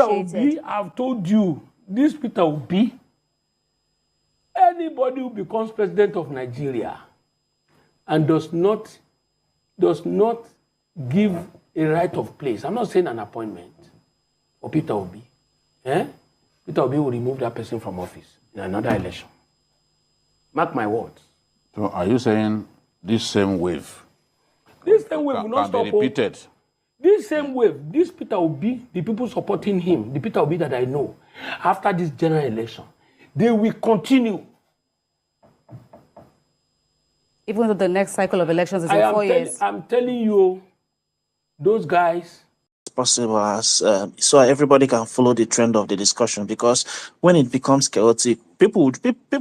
Obi, I've told you, this Peter Obi, anybody who becomes president of Nigeria and does not give a right of place, I'm not saying an appointment, for Peter Obi, Peter Obi will remove that person from office in another election. Mark my words. So are you saying this same wave? This same wave will not stop. Be repeated. This same wave, this Peter Obi, the people supporting him, the Peter Obi that I know, after this general election, they will continue. Even though the next cycle of elections is in 4 years. I'm telling you, those guys. Possible as so everybody can follow the trend of the discussion, because when it becomes chaotic, people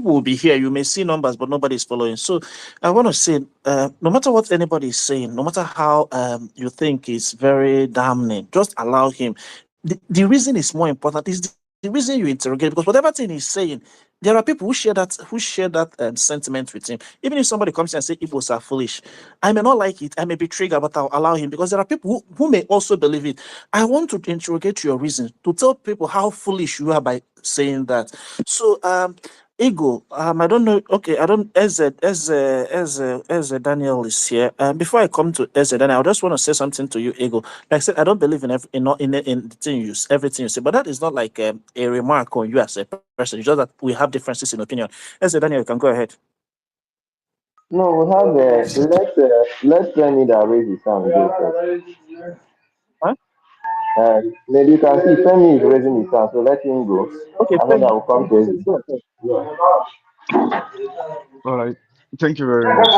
will be here. You may see numbers, but nobody is following. So I want to say, no matter what anybody is saying, no matter how you think is very damning, just allow him. The reason is more important is the reason you interrogate, because whatever thing he's saying, there are people who share that sentiment with him. Even if somebody comes and say Igbos are foolish, I may not like it, I may be triggered, but I'll allow him, because there are people who may also believe it. I want to interrogate your reason, to tell people how foolish you are by saying that. So Ego, I don't know. Okay, I don't. As Daniel is here. Before I come to Daniel, I just want to say something to you, Ego. Like I said, I don't believe in the thing you everything you say, but that is not like a remark on you as a person. It's just that we have differences in opinion. Daniel, you can go ahead. No, we have let's tell me that raise his hand. Huh? Maybe you can see Femi is raising his hand, so let him go. Okay, I think I will come to him. All right. Thank you very much.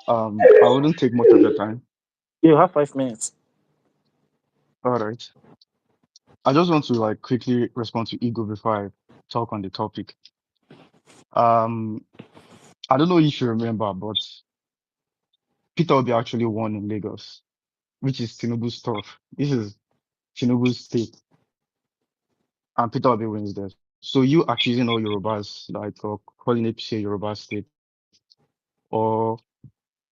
I wouldn't take much of your time. You have 5 minutes. All right. I just want to quickly respond to Ego before I talk on the topic. I don't know if you remember, but Peter Obi actually won in Lagos, which is Tinubu's stuff. This is Tinubu's state, and Peter Obi wins there. So you accusing all Yorubas, or calling APC a Yoruba state, or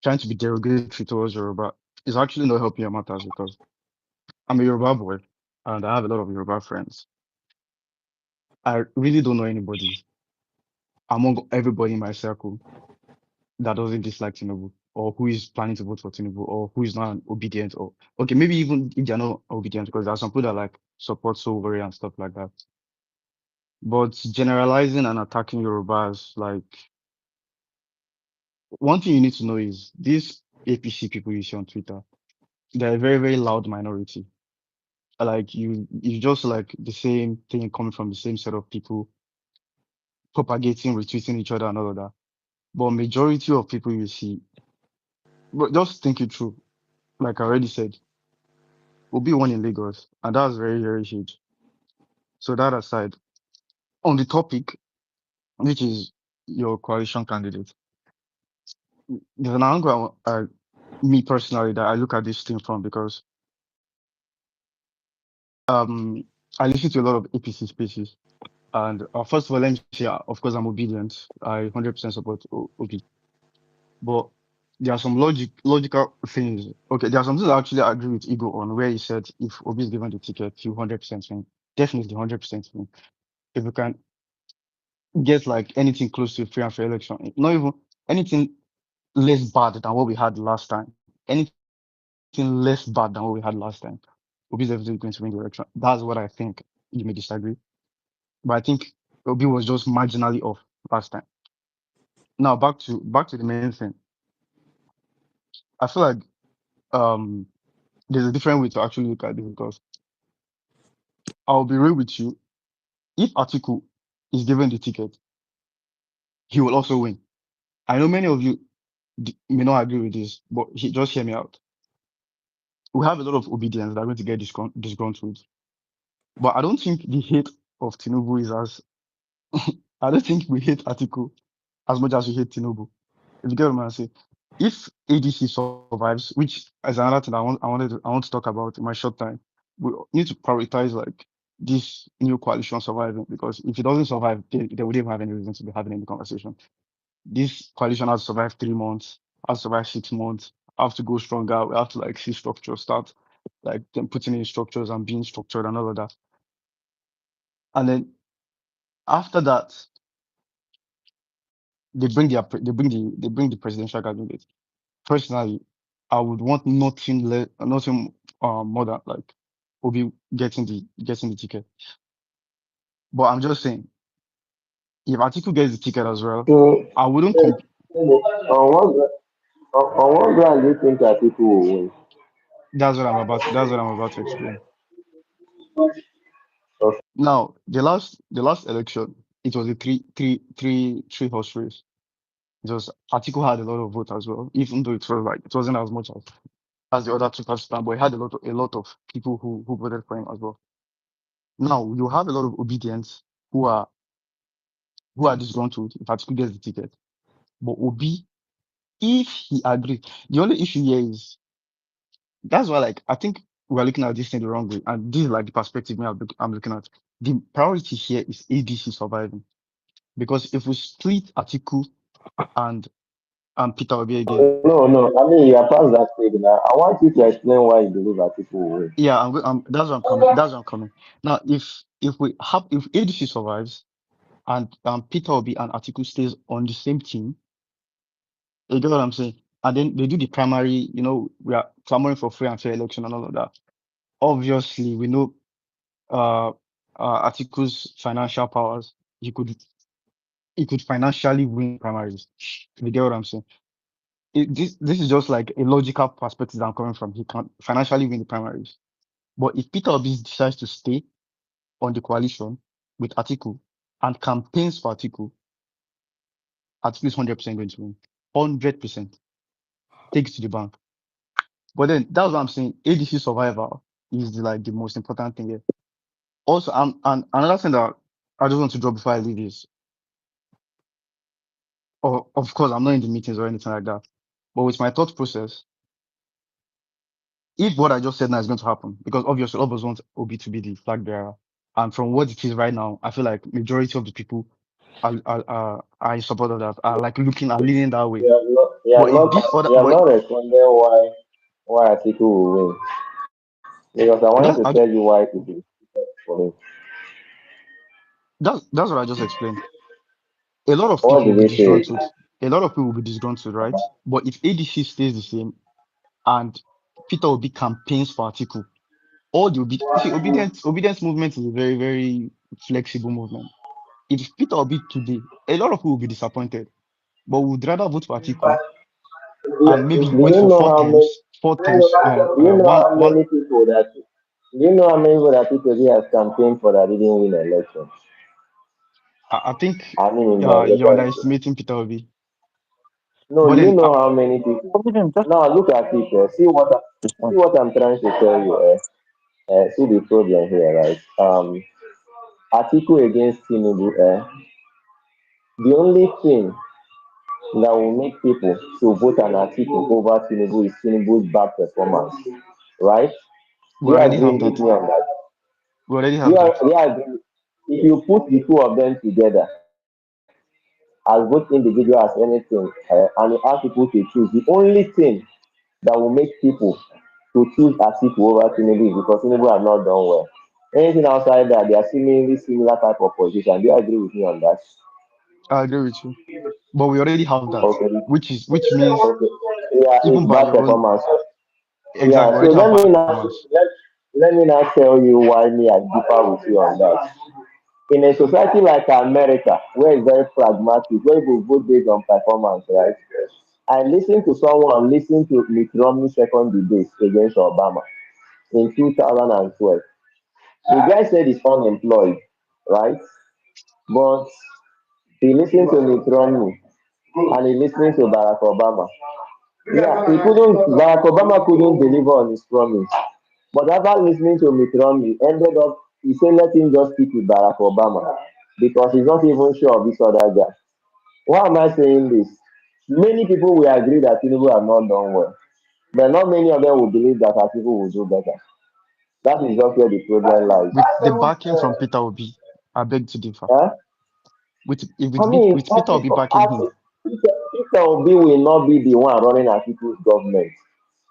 trying to be derogatory towards Yoruba, is actually not helping your matters, because I'm a Yoruba boy and I have a lot of Yoruba friends. I really don't know anybody among everybody in my circle that doesn't dislike Tinubu, or who is planning to vote for Tinubu, or who is not obedient, or okay, maybe even if they're not obedient, because there are some people that support Sowore and stuff like that. But generalizing and attacking Yorubas, one thing you need to know is these APC people you see on Twitter, they're a very, very loud minority. You just the same thing coming from the same set of people, propagating, retweeting each other and all of that. But majority of people you see, but just think it through. Like I already said, will be one in Lagos, and that's very, very huge. So that aside, on the topic, which is your coalition candidate, there's an angle, me personally, that I look at this thing from, because I listen to a lot of APC spaces. And first of all, let me say, of course, I'm obedient. I 100% support Obi. But there are some logical things. Okay, there are some things I actually agree with Ego on, where he said if Obi is given the ticket, he'll 100% win. Definitely 100% win. If we can get anything close to a free and fair election, not even anything less bad than what we had last time. Anything less bad than what we had last time, Obi is definitely going to win the election. That's what I think. You may disagree, but I think Obi was just marginally off last time. Now back to the main thing. I feel like there's a different way to actually look at this, because I'll be real with you. If Atiku is given the ticket, he will also win. I know many of you may not agree with this, but just hear me out. We have a lot of obedience that are going to get disgruntled. But I don't think the hate of Tinubu is as I don't think we hate Atiku as much as we hate Tinubu. If you get what I'm saying. If ADC survives, which is another thing I want to talk about in my short time, we need to prioritize this new coalition surviving, because if it doesn't survive, they wouldn't even have any reason to be having any conversation. This coalition has to survive 3 months, has to survive 6 months, have to go stronger. We have to see structure start, them putting in structures and being structured and all of that. And then after that, they bring the presidential candidate. Personally, I would want nothing more than like Obi getting the ticket. But I'm just saying, if Atiku gets the ticket as well, So, I wouldn't so, on what ground do you think that people will win? That's what I'm about to explain. Okay. Now, the last election, it was a three horse race. Just Atiku had a lot of vote as well, even though it wasn't as much as the other two participants, but he had a lot of people who voted for him as well. Now you have a lot of obedience who are disgruntled if Atiku gets the ticket. But Obi, if he agrees, the only issue here is that's why like I think we're looking at this thing the wrong way, and this is like the perspective I'm looking at. The priority here is ADC surviving, because if we split Atiku and Peter Obi again. No, no. I mean, you are past that stage now. I want you to explain why you believe that people will win. Yeah, that's where I'm coming. That's where I'm coming. Now, if ADC survives and Peter Obi and Atiku stays on the same team, you get what I'm saying? And then they do the primary, we are clamoring for free and fair election and all of that. Obviously, we know uh Atiku's financial powers. He could financially win primaries. You get what I'm saying? This is just like a logical perspective that I'm coming from. He can financially win the primaries. But if Peter Obi decides to stay on the coalition with Atiku and campaigns for Atiku is 100% going to win. 100%. Takes to the bank. But then that's what I'm saying. ADC survival is the most important thing here. Also, and another thing that I just want to drop before I leave is, of course, I'm not in the meetings or anything like that. But with my thought process, if what I just said now is going to happen, because obviously all of us want Obi to be the flag bearer, and from what it is right now, I feel like majority of the people are in support of that, are leaning that way. You have not, you have But if not, this other, you have but not responded why Atiku will win. Because I wanted that's to tell you why it is for me. that's what I just explained. A lot of What people will did be he say? disgruntled. A lot of people will be disgruntled, right? But if ADC stays the same and Peter Obi campaigns for Atiku, all the obedience movement is a very, very flexible movement. If Peter Obi today, a lot of people will be disappointed, but would rather vote for Atiku and maybe Do wait you for know how many? four terms, Do you know how one. many people that? Do you know how many people that Atiku has campaigned for that didn't win the election? I think I mean, in the you're local. underestimating Peter Obi. No, But do you then, know how many people? Obidient, just Now look at it. See respond. what I'm trying to tell you. See the problem here, right? Article against Tinubu. The only thing that will make people to vote an article over Tinubu is Tinubu's bad performance, right? we Do you already agree have with that. me on that? We already have that. Do you agree? If you put the two of them together as both individual as anything, and you ask people to choose, the only thing that will make people to choose Atiku over Tinubu is because Tinubu have not done well. Anything outside that, they are seemingly similar type of position. Do you agree with me on that? I agree with you. But we already have that, Okay. which means Okay. Yeah, even it's by bad your own performance. exact, Yeah, we so already have bad performance. let me now tell you why me I differ with you on that. In a society like America, where it's very pragmatic, where people vote based on performance, right? I listened to someone listen to Mitt Romney's second debate against Obama in 2012. The guy said he's unemployed, right? But he listened to Mitt Romney and he listened to Barack Obama. Yeah, Barack Obama couldn't deliver on his promise. But after listening to Mitt Romney, ended up, he said, let him just stick with Barack Obama because he's not even sure of this other guy. Why am I saying this? Many people will agree that Tinubu have not done well, but not many of them will believe that our people will do better. That is just where the problem lies. With the backing from Peter Obi, I beg to differ. Huh? I mean, With Peter Obi backing him, Peter Obi will not be the one running Atiku's government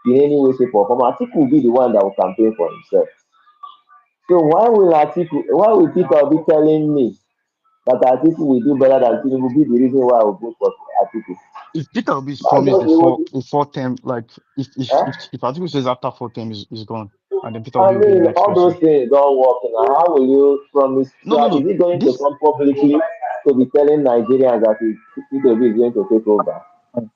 in any way, shape, or form. Atiku will be the one that will campaign for himself. So why will Peter be telling me that Atiku will do better than Tinubu be the reason why I will vote for Atiku? If Peter Obi That's promised just the whole a four term, like eh? if Atiku says after four term is gone, and then Peter I Obi will be the mean, next all person. those things don't work now. How will you promise? No, So no, is no. it going to This come publicly to be telling Nigerians that Peter Obi is going to take over?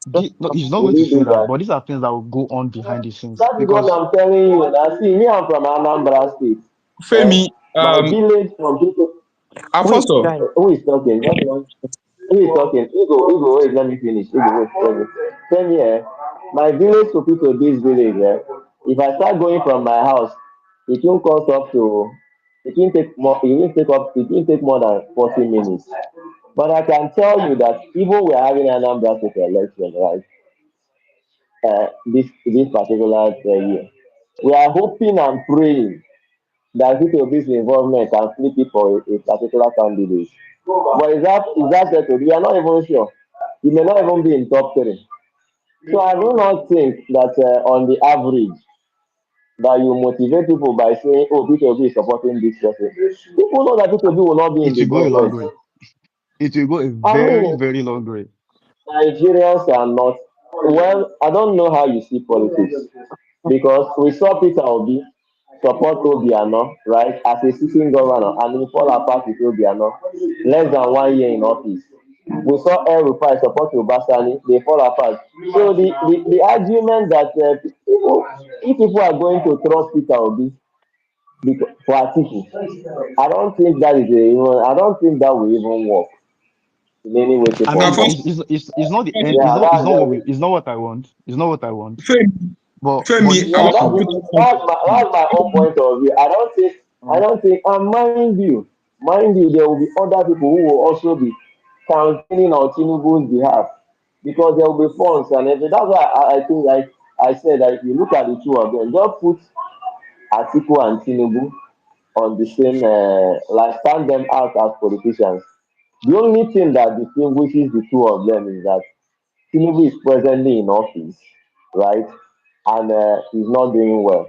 no, he's not Will going to he say do that, that? but these are things that will go on behind the scenes That is what because I'm telling you. Now, see, me, I'm from Anambra State. Eh? Femi, My village from people. Wait, Alfonso, guys, who is talking? Who is talking? Ego, wait, let me finish. Ego, wait, let me. Same here. My village to people, this village, if I start going from my house, it won't cost up to, it won't take more than 40 minutes. But I can tell you that even we are having Anambra State election, right? This particular year, we are hoping and praying that due to this involvement can flip it for a particular candidate. But is that settled? We are not even sure. He may not even be in top three. So I do not think that on the average that you motivate people by saying, "Oh, Peter Obi is supporting this person." People know that Peter Obi will not be in it the will go a long government. way. It will go a I very, mean, very long way. Nigerians are not. Well, I don't know how you see politics because we saw Peter Obi support Obiano, right, as a sitting governor, and he fall apart with Obiano less than 1 year in office. We saw El Rufai support Obasani, they fall apart. So the argument that if people are going to trust Peter Obi for Atiku, I don't think that will even work in any way, shape, I or mean, form. Alfonso, it's not the end. Yeah, that's just it. It's not what I want. It's not what I want. Femi, But Femi, this I Yeah, want to issue, put something. that's my own point of view. I don't think, and mind you, there will be other people who will also be campaigning on Tinubu's behalf because there will be funds and everything. That's why I think I said that if you look at the two of them, just put Atiku and Tinubu on the same like stand them out as politicians. The only thing that distinguishes the two of them is that Tinubu is presently in office, right? And he's not doing well.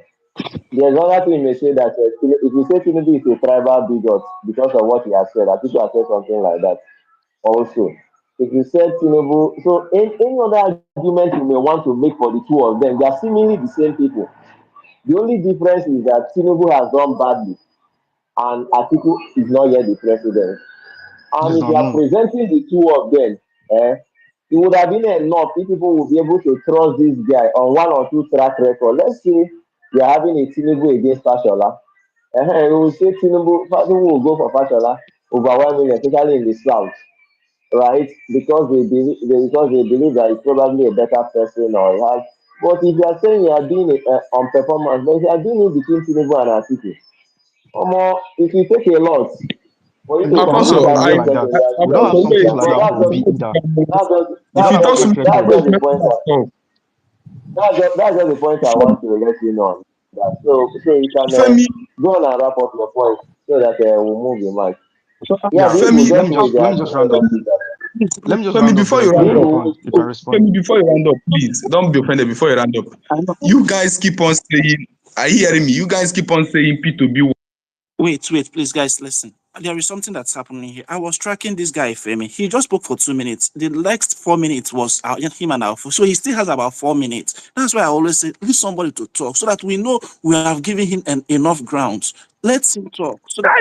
There's another thing you may say that if you say Tinubu is a tribal bigot because of what he has said, I think you have said something like that also. If you said Tinubu, so any other argument you may want to make for the two of them, they are seemingly the same people. The only difference is that Tinubu has done badly and Atiku is not yet the president. this And is if you are unknown. presenting the two of them, it would have been enough if people would be able to trust this guy on one or two track record. Let's say you are having a Tinubu against Fashola. We will say Tinubu will go for Fashola overwhelmingly, especially in the south, right? Because they believe that he's probably a better person or he has. But if you are saying you are doing it on performance, but if you are doing it between Tinubu and Atiku, it will take a lot for you And to we don't convince Alfonso, have that something I, like person that. you are We don't have Alfonso, doing it. something wait, like But that for Obi either. We don't that's have a just track Alfonso, that's record. just the let point. me talk. That's just the point I want to let you know. That so you can Femi, go on and wrap up your point so that we'll move the mic. Yeah, Yeah. the Igbo Femi, just wait. They Let are me just doing round up. Femi, that. Let me just Femi, round up. before Then you The you round can up, Igbo, respond. You can respond. Femi, before you round up, please don't be offended. Before you round up, you guys keep on saying, are you hearing me? You guys keep on saying P2B. Wait, please, guys, listen. There is something that's happening here. I was tracking this guy, Femi. He just spoke for 2 minutes. The next 4 minutes was him and Alpha. So he still has about 4 minutes. That's why I always say, leave somebody to talk so that we know we have given him enough grounds. Let him talk so that.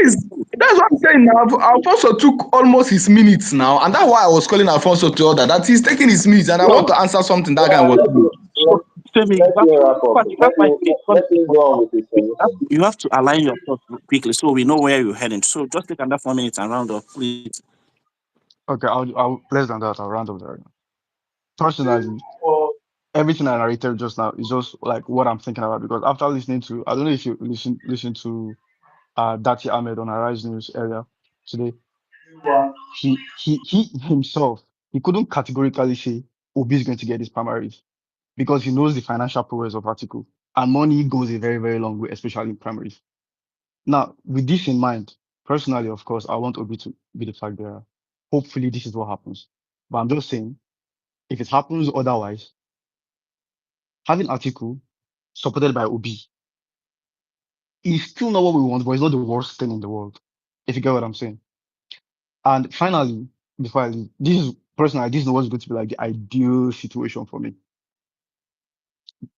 That's what I'm saying now. Alfonso took almost his minutes now, and that's why I was calling Alfonso to order that he's taking his minutes, and I want to answer something that guy yeah, was saying. So, Femi, let me wrap up. you have five minutes. Let him go on with his submission. You have to align your thoughts quickly so we know where you're heading. So just take another 4 minutes and round up, please. Okay, I'll less than that. I'll round up there. Personally, everything I narrated just now is just like what I'm thinking about because after listening to, I don't know if you listen to Dati Ahmed on Arise News earlier today. He himself he couldn't categorically say Obi is going to get his primaries because he knows the financial prowess of Atiku and money goes a very very long way, especially in primaries. Now, with this in mind, personally, of course, I want Obi to be the flag bearer. Hopefully, this is what happens. But I'm just saying, if it happens otherwise, having Atiku supported by Obi it's still not what we want, but it's not the worst thing in the world, if you get what I'm saying. And finally, before I leave, this is personally, this is what's going to be like the ideal situation for me.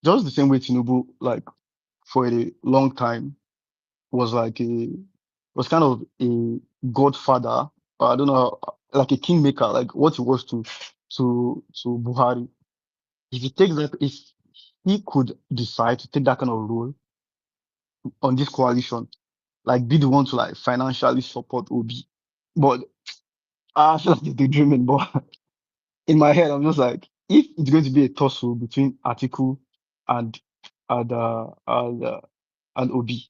Just the same way Tinubu, like for a long time, was like was kind of a godfather, I don't know, like a kingmaker, like what he was to Buhari. If he takes that, if he could decide to take that kind of role on this coalition, like be the one to like financially support Obi. But I feel like they're dreaming, but in my head, I'm just like, if it's going to be a tussle between Atiku and and uh, and, uh, and Obi,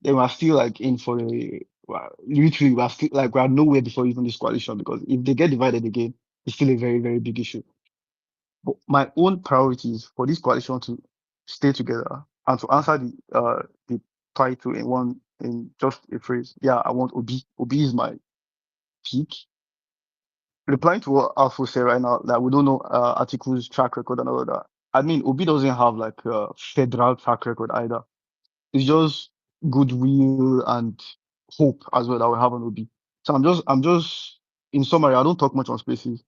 then we're still like in for a literally we're still like we're nowhere before even this coalition, because if they get divided again, it's still a very, very big issue. But my own priority is for this coalition to stay together and to answer the title in just a phrase. Yeah, I want Obi. Obi is my peak. Replying to what Alfo said right now, that we don't know Atiku's track record and all of that. I mean, Obi doesn't have like a federal track record either. It's just goodwill and hope as well that we have on Obi. So I'm just in summary, I don't talk much on spaces,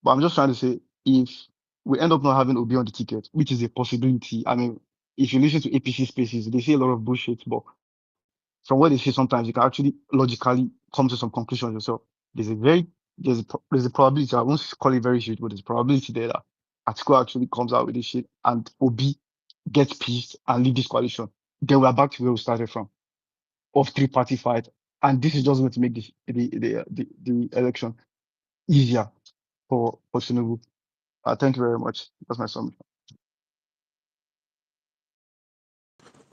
but I'm just trying to say, if we end up not having Obi on the ticket, which is a possibility. I mean, if you listen to APC spaces, they say a lot of bullshit, but from what they say, sometimes you can actually logically come to some conclusions yourself. There's a very there's a probability. I won't call it very shit, but there's a probability there that Atiku actually comes out with this shit and Obi gets pissed and leave this coalition. Then we are back to where we started from, of three-party fight, and this is just going to make the election easier for Tinubu. Thank you very much. That's my summary.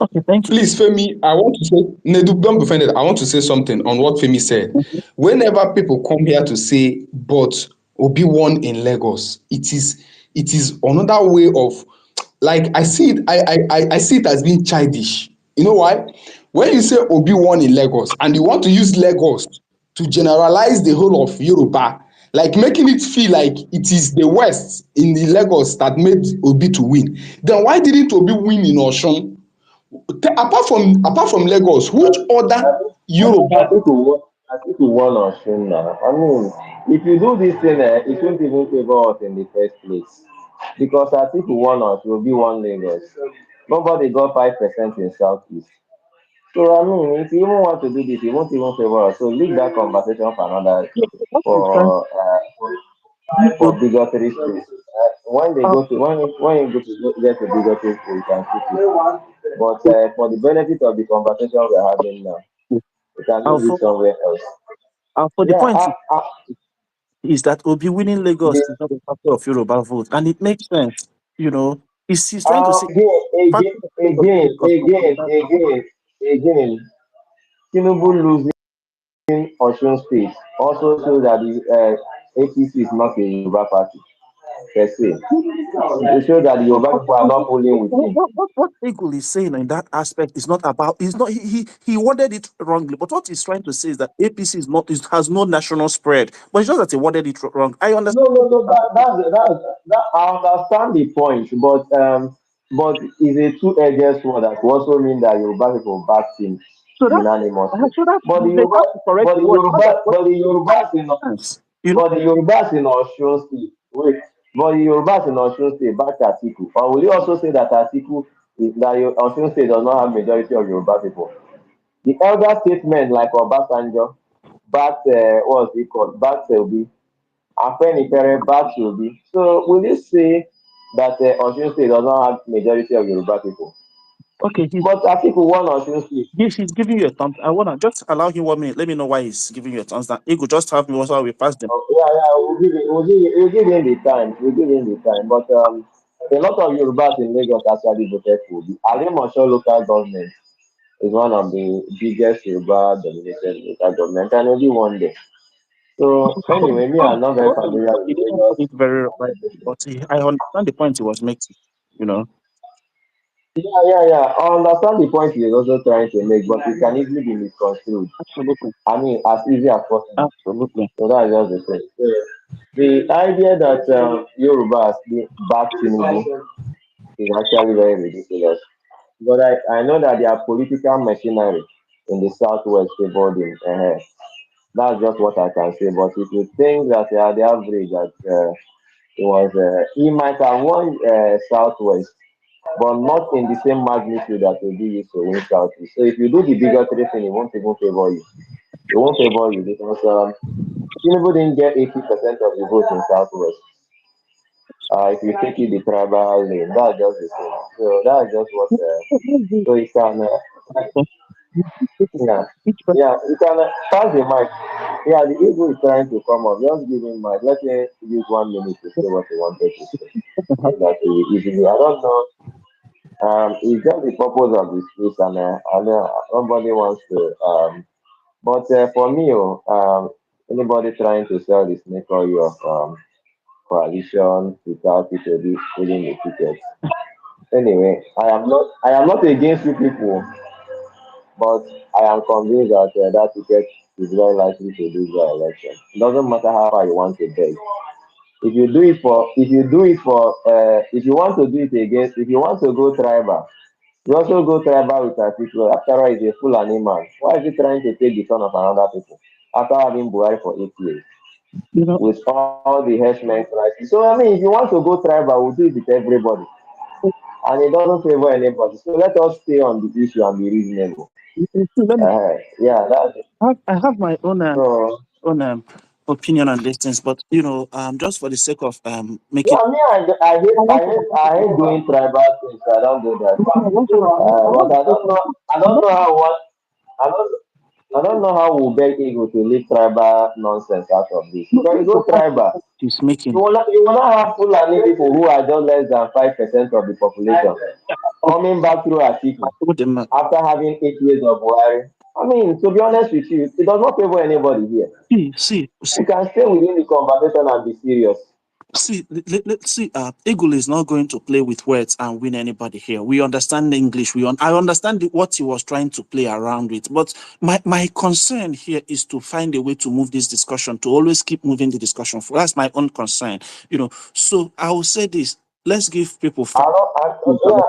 Okay, thank you. Please, Femi, I want to say, Nedu, don't be offended. I want to say something on what Femi said. Whenever people come here to say, but Obi won in Lagos, it is another way of, like, I see it, I see it as being childish. You know why? When you say Obi won in Lagos and you want to use Lagos to generalize the whole of Yoruba, like making it feel like it is the West in the Lagos that made Obi to win, then why didn't Obi win in Osun? Apart from Lagos, which other I Yoruba? think we won on stream now. I mean, if you do this thing, it won't even favor us in the first place. Because I think we won us, will be one Lagos. Nobody got 5% in Southeast. So I mean, if you even want to do this, it won't even favor us. So leave that conversation for another Yeah, what is trying for bigotry space. When they go to when you go to get to bigotry space, you can keep it. But for the benefit of the conversation we're having now, we can uh, leave for it somewhere else. for the Yeah, point is that Obi winning Lagos the, is not a factor of Yoruba vote, and it makes sense. You know, he's trying to say again, factor of again, Lagos from again, 45%. again, again. Tinubu losing Osun State also shows that the APC is not a Yoruba party per se. It shows that the Yoruba people are not polling with him. What Eagle is saying in that aspect is not about. It's not. He worded it wrongly. But what he's trying to say is that APC is not. It has no national spread. But it's just that he worded it wrong. I No, understand. no, no. That I understand the point, but it's a two-edged sword that could also mean that Yoruba people backed him So unanimously. that's But the they Yoruba, have to correct but the the word. It's not Yoruba, that what but the Yorubas in sense. You know. but the Yorubas in Osun State, wait, but the Yorubas in Osun State backed Atiku. Or will you also say that Osun State does not have majority of Yoruba people? The elder statesmen like Obasanjo backed what's it called? Backed Obi. Afenifere backed Obi. So will you say that Osun State does not have majority of Yoruba people? Okay. But Atiku won Osun State. He's giving you a thumbs. I wanna just allow him 1 minute. Let me know why he's giving you a thumbs down. He could just have me once we pass them. Yeah, yeah, we'll give him the time. We'll give him the time. But a lot of Yorubas in Lagos actually voted for Obi. Alimosho local government is one of the biggest Yoruba dominated local government, and only one day. So anyway, me, I'm not very familiar with He didn't put Lagos. it very right, but I understand the point he was making. You know. Yeah, yeah, yeah. I understand the point he is also trying to make, but it can easily be misconstrued. Absolutely. I mean, as easy as possible. Absolutely. So that's just the thing. So, the idea that Yoruba has been back Tinubu is actually very ridiculous. but I know that their political machinery in the southwest favored him. That's just what I can say. But if you think that the average that he might have won southwest, but not in the same magnitude that Obi used to win southeast. So if you do the bigotry thing, it won't even favor you. It won't favor you because Tinubu didn't get 80% of the vote in southwest. If you take it the tribal lane, that's just the thing. So that's just what. So you can, yeah, yeah, you can pass the mic. Yeah, the ego is trying to come up. Just give him mic. Let him use 1 minute to say what he wanted to say. So that he will easily. I don't know. It's just the purpose of this place, and I know nobody wants to. But for me, anybody trying to sell the snake oil of coalition without it to be filling the ticket. Anyway, I am not against you people, but I am convinced that that ticket is very likely to lose the election. It doesn't matter how far you want to beg. If you want to do it against, if you want to go tribal, you also go tribal with Atiku. After all, he's a full animal. Why is he trying to take the turn of another people after having Buhari for 8 years You know, with all the herdsmen crisis? So I mean, if you want to go tribal, we'll do it with everybody, and it doesn't favor anybody. So let us stay on the issue and be reasonable. let me, Yeah, that's it. I have my own So own opinion on these things, but just for the sake of making. yeah, me, I hate doing tribal things. I don't do that. But I don't know how what I don't I don't know how we'll beg Eagle to leave tribal nonsense out of this. No, Because you go tribal, he's you making. will not have Fulani people who are just less than 5% of the population coming back through Atiku Put them, after having 8 years of Buhari. I mean, to be honest with you, it does not favor anybody here. see, We can stay within the conversation and be serious. let's see. Eagle is not going to play with words and win anybody here. We understand English. I understand what he was trying to play around with. But my concern here is to find a way to move this discussion, to always keep moving the discussion. That's my own concern. So I will say this. Let's give people I, five. don't,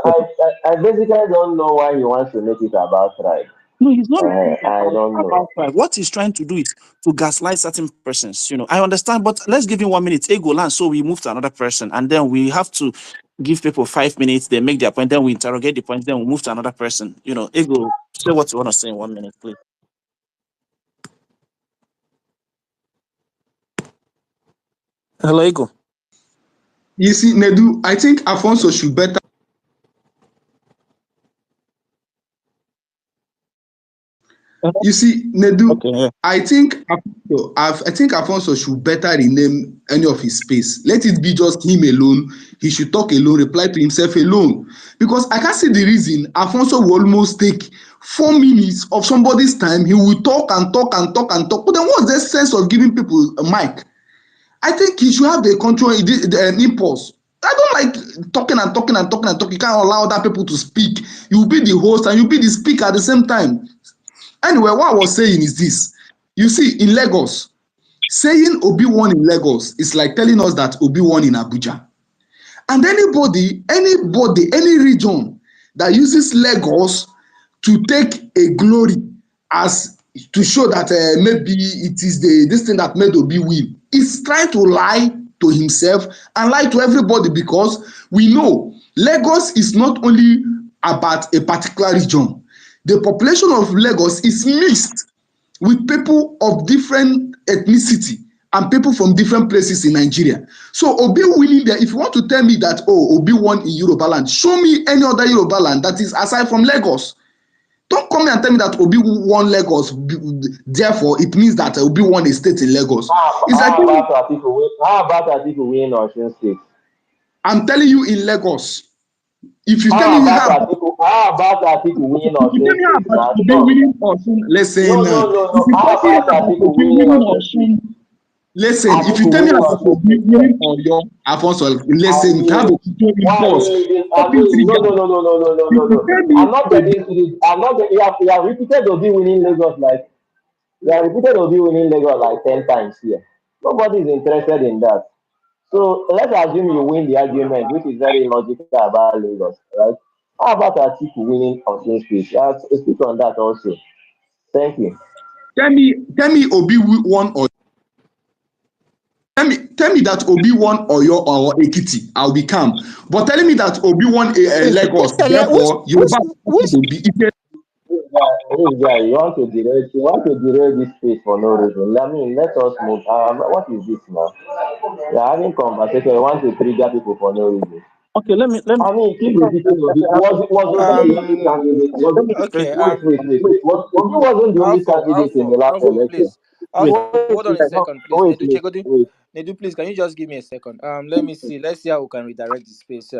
I basically don't know why he wants to make it about tribe. No, he's not I don't know. what he's trying to do is to gaslight certain persons. I understand, but let's give him 1 minute. Ego land, so we move to another person, and then we have to give people 5 minutes. They make their point, then we interrogate the point, then we move to another person. Ego, say what you want to say in 1 minute, please. Hello, Ego. You see, Nedu, I think Alfonso should better. You see, Nedu, Okay, yeah. I think Alfonso should better rename any of his space. Let it be just him alone. He should talk alone, reply to himself alone. Because I can't see the reason Alfonso will almost take 4 minutes of somebody's time. He will talk and talk and talk and talk. But then what's the sense of giving people a mic? I think he should have the control, the impulse. I don't like talking and talking and talking and talking. You can't allow other people to speak. You be the host and you be the speaker at the same time. Anyway, what I was saying is this. You see, in Lagos, saying Obi won in Lagos is like telling us that Obi won in Abuja. And anybody, any region that uses Lagos to take a glory as to show that maybe it is this thing that made Obi win, is trying to lie to himself and lie to everybody, because we know Lagos is not only about a particular region. The population of Lagos is mixed with people of different ethnicity and people from different places in Nigeria. So Obi winning there, if you want to tell me that, Obi won in Yoruba land, show me any other Yoruba land that is aside from Lagos. Don't come here and tell me that Obi won Lagos, therefore it means that Obi won a state in Lagos. How about Atiku win Osun State? I'm telling you in Lagos. If you tell How me about Atiku win Osun State? Listen, How about Atiku win Osun State? Listen, if you tell me about winning Oyo, Alfonso, listen, you have a impulse. No. I'm not against it. You have repeated Obi winning Lagos like 10 times here. Nobody is interested in that. So let's assume you win the argument, which is very logical about Lagos, right? How about Atiku winning Osun State? Speak on that also. Thank you. Tell me Obi won or tell me that Obi won Oyo or Ekiti, I'll be calm. But telling me that Obi won Lagos, therefore Yoruba will be equal. This guy, you want to derail this space for no reason. I mean, let us move. What is this now? You're having conversation. You want to trigger people for no reason. Okay, let me I mean, keep repeating Obi. Was Obi the only candidate? let me Okay. Obi wasn't the only candidate in the last election. Please. Alpha, Wait, hold on a second, please. wait, wait, wait. Nedu, please, can you just give me a second? Let me see. Let's see how we can redirect the space.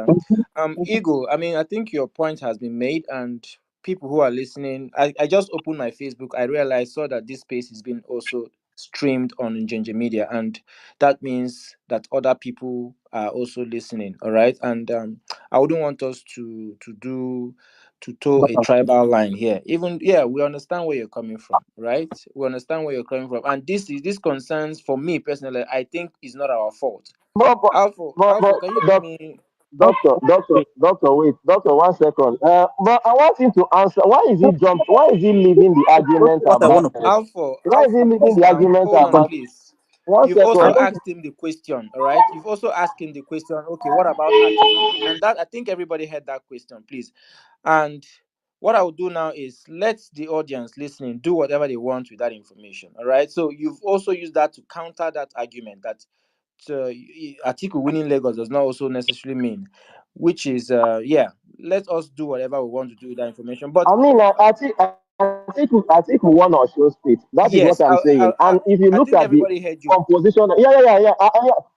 Ego, I mean, I think your point has been made, and people who are listening, I just opened my Facebook. I realized, saw that this space is being also streamed on Ginger Media, and that means that other people are also listening. All right. And I wouldn't want us to toe a tribal line here. Even we understand where you're coming from, right? We understand where you're coming from, and this concerns for me personally. I think is not our fault. But, but, Alpha, can you give me? doctor, 1 second. But I want him to answer. Why is he jumped? Why is he leaving the argument what I want about? to play. Why is he leaving Please the now, argument hold on, about? please. One You've also second. asked him the question, all right? You've also asked him the question. Okay, what about Atiku? And that, I think everybody heard that question, please. And what I will do now is let the audience listening do whatever they want with that information. All right. So you've also used that to counter that argument that Atiku winning Lagos does not also necessarily mean, which is let us do whatever we want to do with that information. But I mean, I think we won our show state. That is what yes, I'm saying. And if you I look think at the everybody heard you. composition, yeah.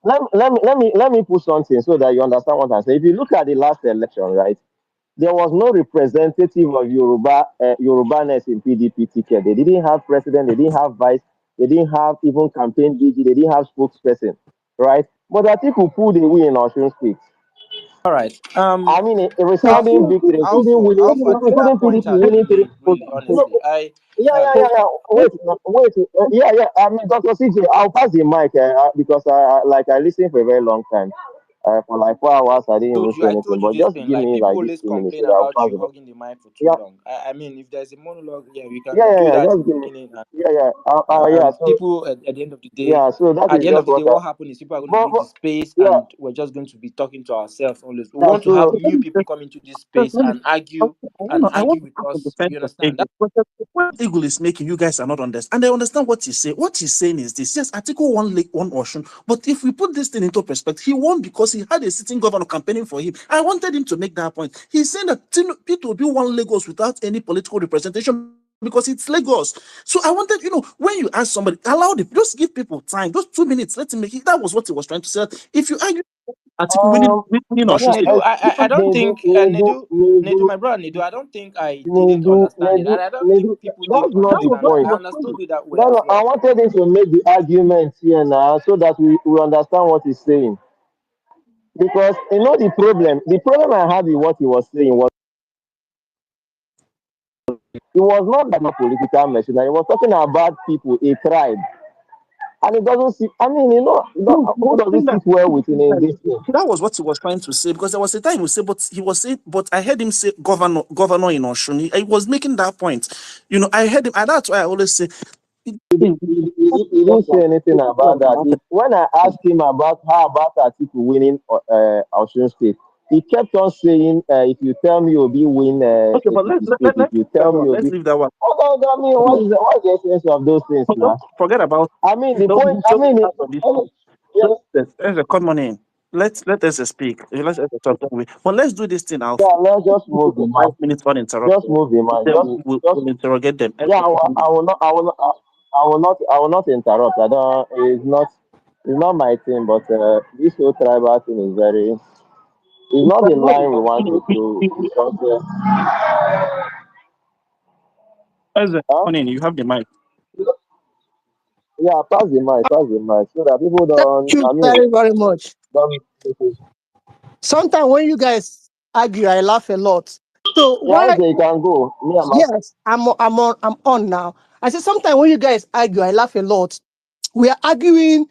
Let me put something so that you understand what I'm saying. If you look at the last election, right, there was no representative of Yorubaness in PDP ticket. They didn't have president, they didn't have vice, they didn't have even campaign DG, they didn't have spokesperson, right? But I think we pulled away in Osun State. All right. I mean, a Uh, resounding victory, Alpha, I think that including point PDP has winning been three. made. Really, honestly, uh, Yeah. Wait. Yeah. I mean, Dr. CJ, I'll pass the mic because I listened for a very long time. For like 4 hours, I didn't even say I anything. told you But this just thing. give Like me people like these always 2 minutes complain so that I'll about pass you it on. hogging the mic for too Yeah, long. I mean, if there's a monologue, we can do yeah. that in Just the give me. beginning. And Yeah. Yeah. So people at the end of the day, yeah. So that is just what I. what happened is people are going to But, leave the space, yeah. and we're just going to be talking to ourselves always. We Yeah. want to have So new people come into this Just space and argue I want to with come to us. defense You of understand? Eagle. But the point Eagle is making, you guys are not understand. And I understand what he's saying. What he's saying is this: yes, Article 1 Ocean. But if we put this thing into perspective, he won because he had a sitting governor campaigning for him. I wanted him to make that point. He's saying that Peter Obi won Lagos without any political representation because it's Lagos. So I wanted, when you ask somebody, allow them, just give people time, just 2 minutes, let him make it. That was what he was trying to say. If you argue Article winning But Ocean State, Nedu, I don't think Nedu, Nedu, my brother Nedu, I don't think I didn't Nedu, understand it, Nedu, and I don't think Nedu, people didn't that's not the understand it. point. I understood it that way No, as no, I well. wanted him to make the argument here now so that we understand what he's saying. Because the problem I had with what he was saying was it was not about political machine. He was talking about people, a tribe. And it doesn't see I mean, who does it sit well with in this thing? that was what he was trying to say because there was a time he say, but he was saying, but I heard him say governor in Oshun. He was making that point. I heard him, and that's why I always say, He didn't say anything about that. When I asked him about how about Atiku winning Osun State, he kept on saying, if you tell me Obi win okay, but Ekiti State, if let's you leave that tell me one. Let's Obi. leave that one. Oh, no, I mean, what's the essence of those things now? Forget about I mean, the those point, I mean, on this. yeah, There's a common name. Let us speak. Let's talk. But let's do this thing, Alpha. let's just move the For mic. 5 minutes uninterrupted. Just move the mic. Then Just, we'll interrogate them. yeah, I will not interrupt. I don't, it's not my thing, but this whole tribal thing is it's not the line we want to do because, As a huh? morning, you have the mic. Yeah, pass the mic, so that people Thank don't. you I mean, very, very much. don't. Sometimes when you guys argue, I laugh a lot. So Yeah, why? okay, you can go. Me, Yes, I'm on now. I said sometimes when you guys argue, I laugh a lot. We are arguing.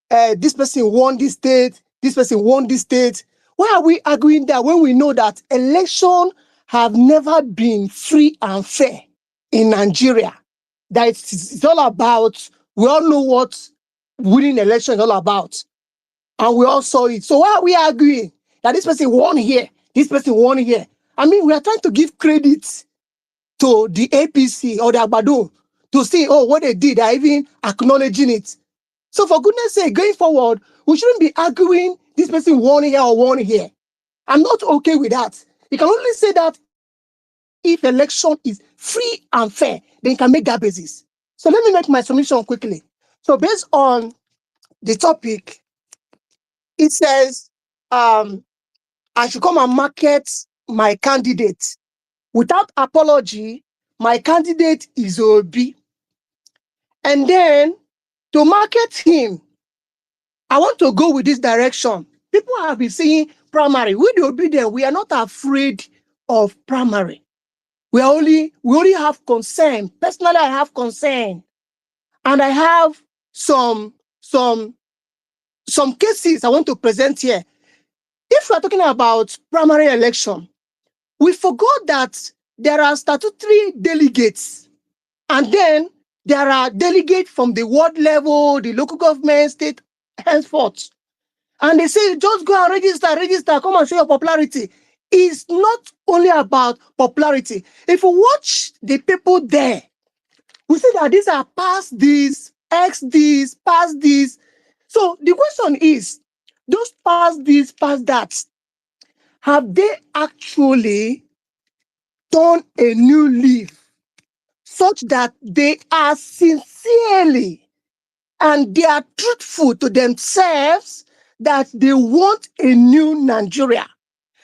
This person won this state. This person won this state. Why are we arguing that when we know that election have never been free and fair in Nigeria. That it's all about, we all know what winning election is all about. And we all saw it. So why are we arguing that this person won here, this person won here? I mean, we are trying to give credit to the APC or the Agbado to see, oh, what they did, are even acknowledging it. So for goodness sake, going forward, we shouldn't be arguing this person won here or won here. I'm not okay with that. You can only say that if election is free and fair, then you can make that basis. So let me make my submission quickly. So based on the topic, it says I should come and market my candidate. Without apology, my candidate is Obi. And then to market him, I want to go with this direction. People have been saying primary. We the obedient, we are not afraid of primary. We only have concern. Personally, I have concern. And I have some cases I want to present here. If we are talking about primary election, we forgot that there are statutory delegates, and then there are delegates from the ward level, the local government, state, henceforth. And they say, just go and register, come and show your popularity. It's not only about popularity. If you watch the people there, we see that these are past this, ex this, past this. So the question is, those past this, past that, have they actually done a new leaf such that they are sincerely and they are truthful to themselves that they want a new Nigeria,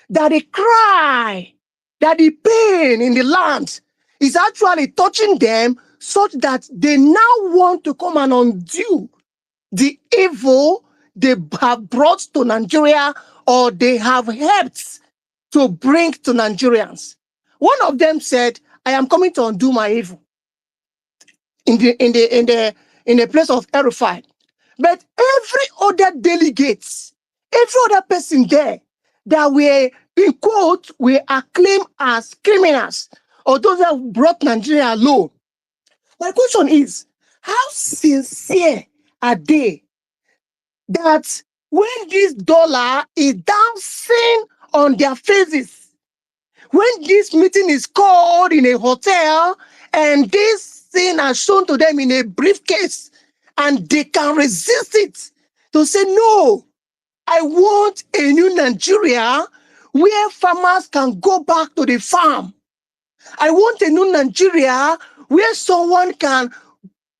that they cry, that the pain in the land is actually touching them such that they now want to come and undo the evil they have brought to Nigeria or they have helped to bring to Nigerians. One of them said, I am coming to undo my evil in the place of Erufai. But every other delegates, every other person there that were, in quote, were acclaimed as criminals or those that brought Nigeria low. My question is, how sincere are they that when this dollar is dancing on their faces, when this meeting is called in a hotel and this thing is shown to them in a briefcase and they can resist it to say, no, I want a new Nigeria where farmers can go back to the farm. I want a new Nigeria where someone can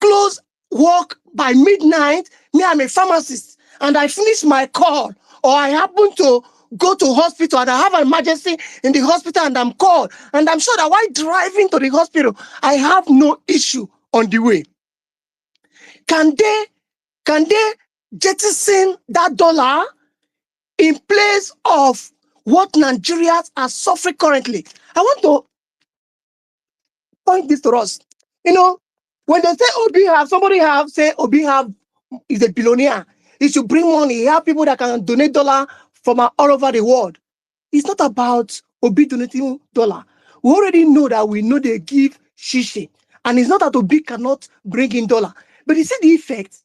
close work by midnight. Me, I'm a pharmacist and I finish my call, or I happen to go to hospital and I have an emergency in the hospital and I'm called. And I'm sure that while driving to the hospital, I have no issue on the way. Can they jettison that dollar in place of what Nigerians are suffering currently? I want to point this to us. You know, when they say Obi have, somebody have, say Obi have is a billionaire. He should bring money. He have people that can donate dollar from all over the world. It's not about Obi donating dollar. We already know that we know they give shishi. And it's not that Obi cannot bring in dollar. But you see the effect.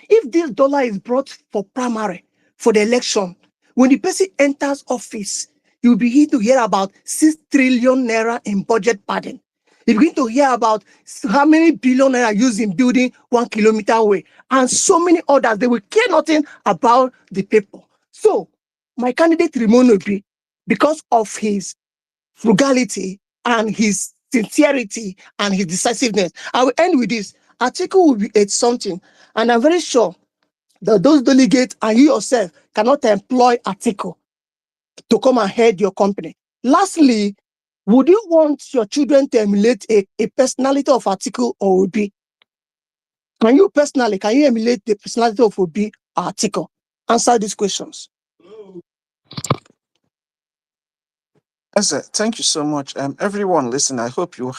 If this dollar is brought for primary, for the election, when the person enters office, you'll begin to hear about 6 trillion naira in budget padding. You begin to hear about how many billion naira used in building 1 kilometer away, and so many others. They will care nothing about the people. So my candidate Ramon Obi, because of his frugality and his sincerity and his decisiveness. I will end with this. Article will be 8 something, and I'm very sure that those delegates and you yourself cannot employ Article to come and head your company. Lastly, would you want your children to emulate a personality of Article or Obi? Can you personally, can you emulate the personality of Obi or Article? Answer these questions. Eze, thank you so much. Everyone, listen, I hope you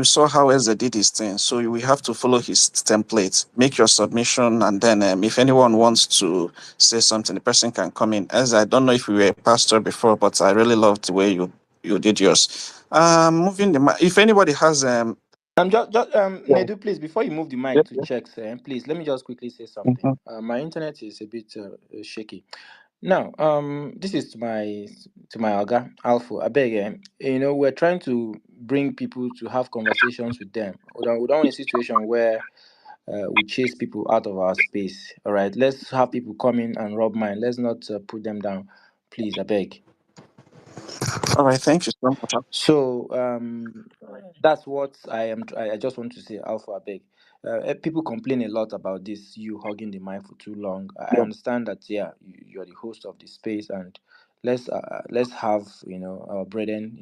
saw how Eze did his thing. So we have to follow his template. Make your submission, and then if anyone wants to say something, the person can come in. Eze, I don't know if you were a pastor before, but I really loved the way you you did yours. Moving the if anybody has just yeah, Nedu, please, before you move the yeah, mic to yeah. checks, please let me just quickly say something. Mhm. My internet is a bit shaky. Now, this is to my Oga Alpha. I beg, we're trying to bring people to have conversations with them. We don't want a situation where we chase people out of our space. All right, let's have people come in and rub mine. Let's not put them down, please. I beg. All right, thank you so much. So that's what I am. I just want to say, Alpha, I beg. People complain a lot about this. You hogging the mic for too long. I Yeah, understand that. Yeah, you're the host of the space, and let's have our brethren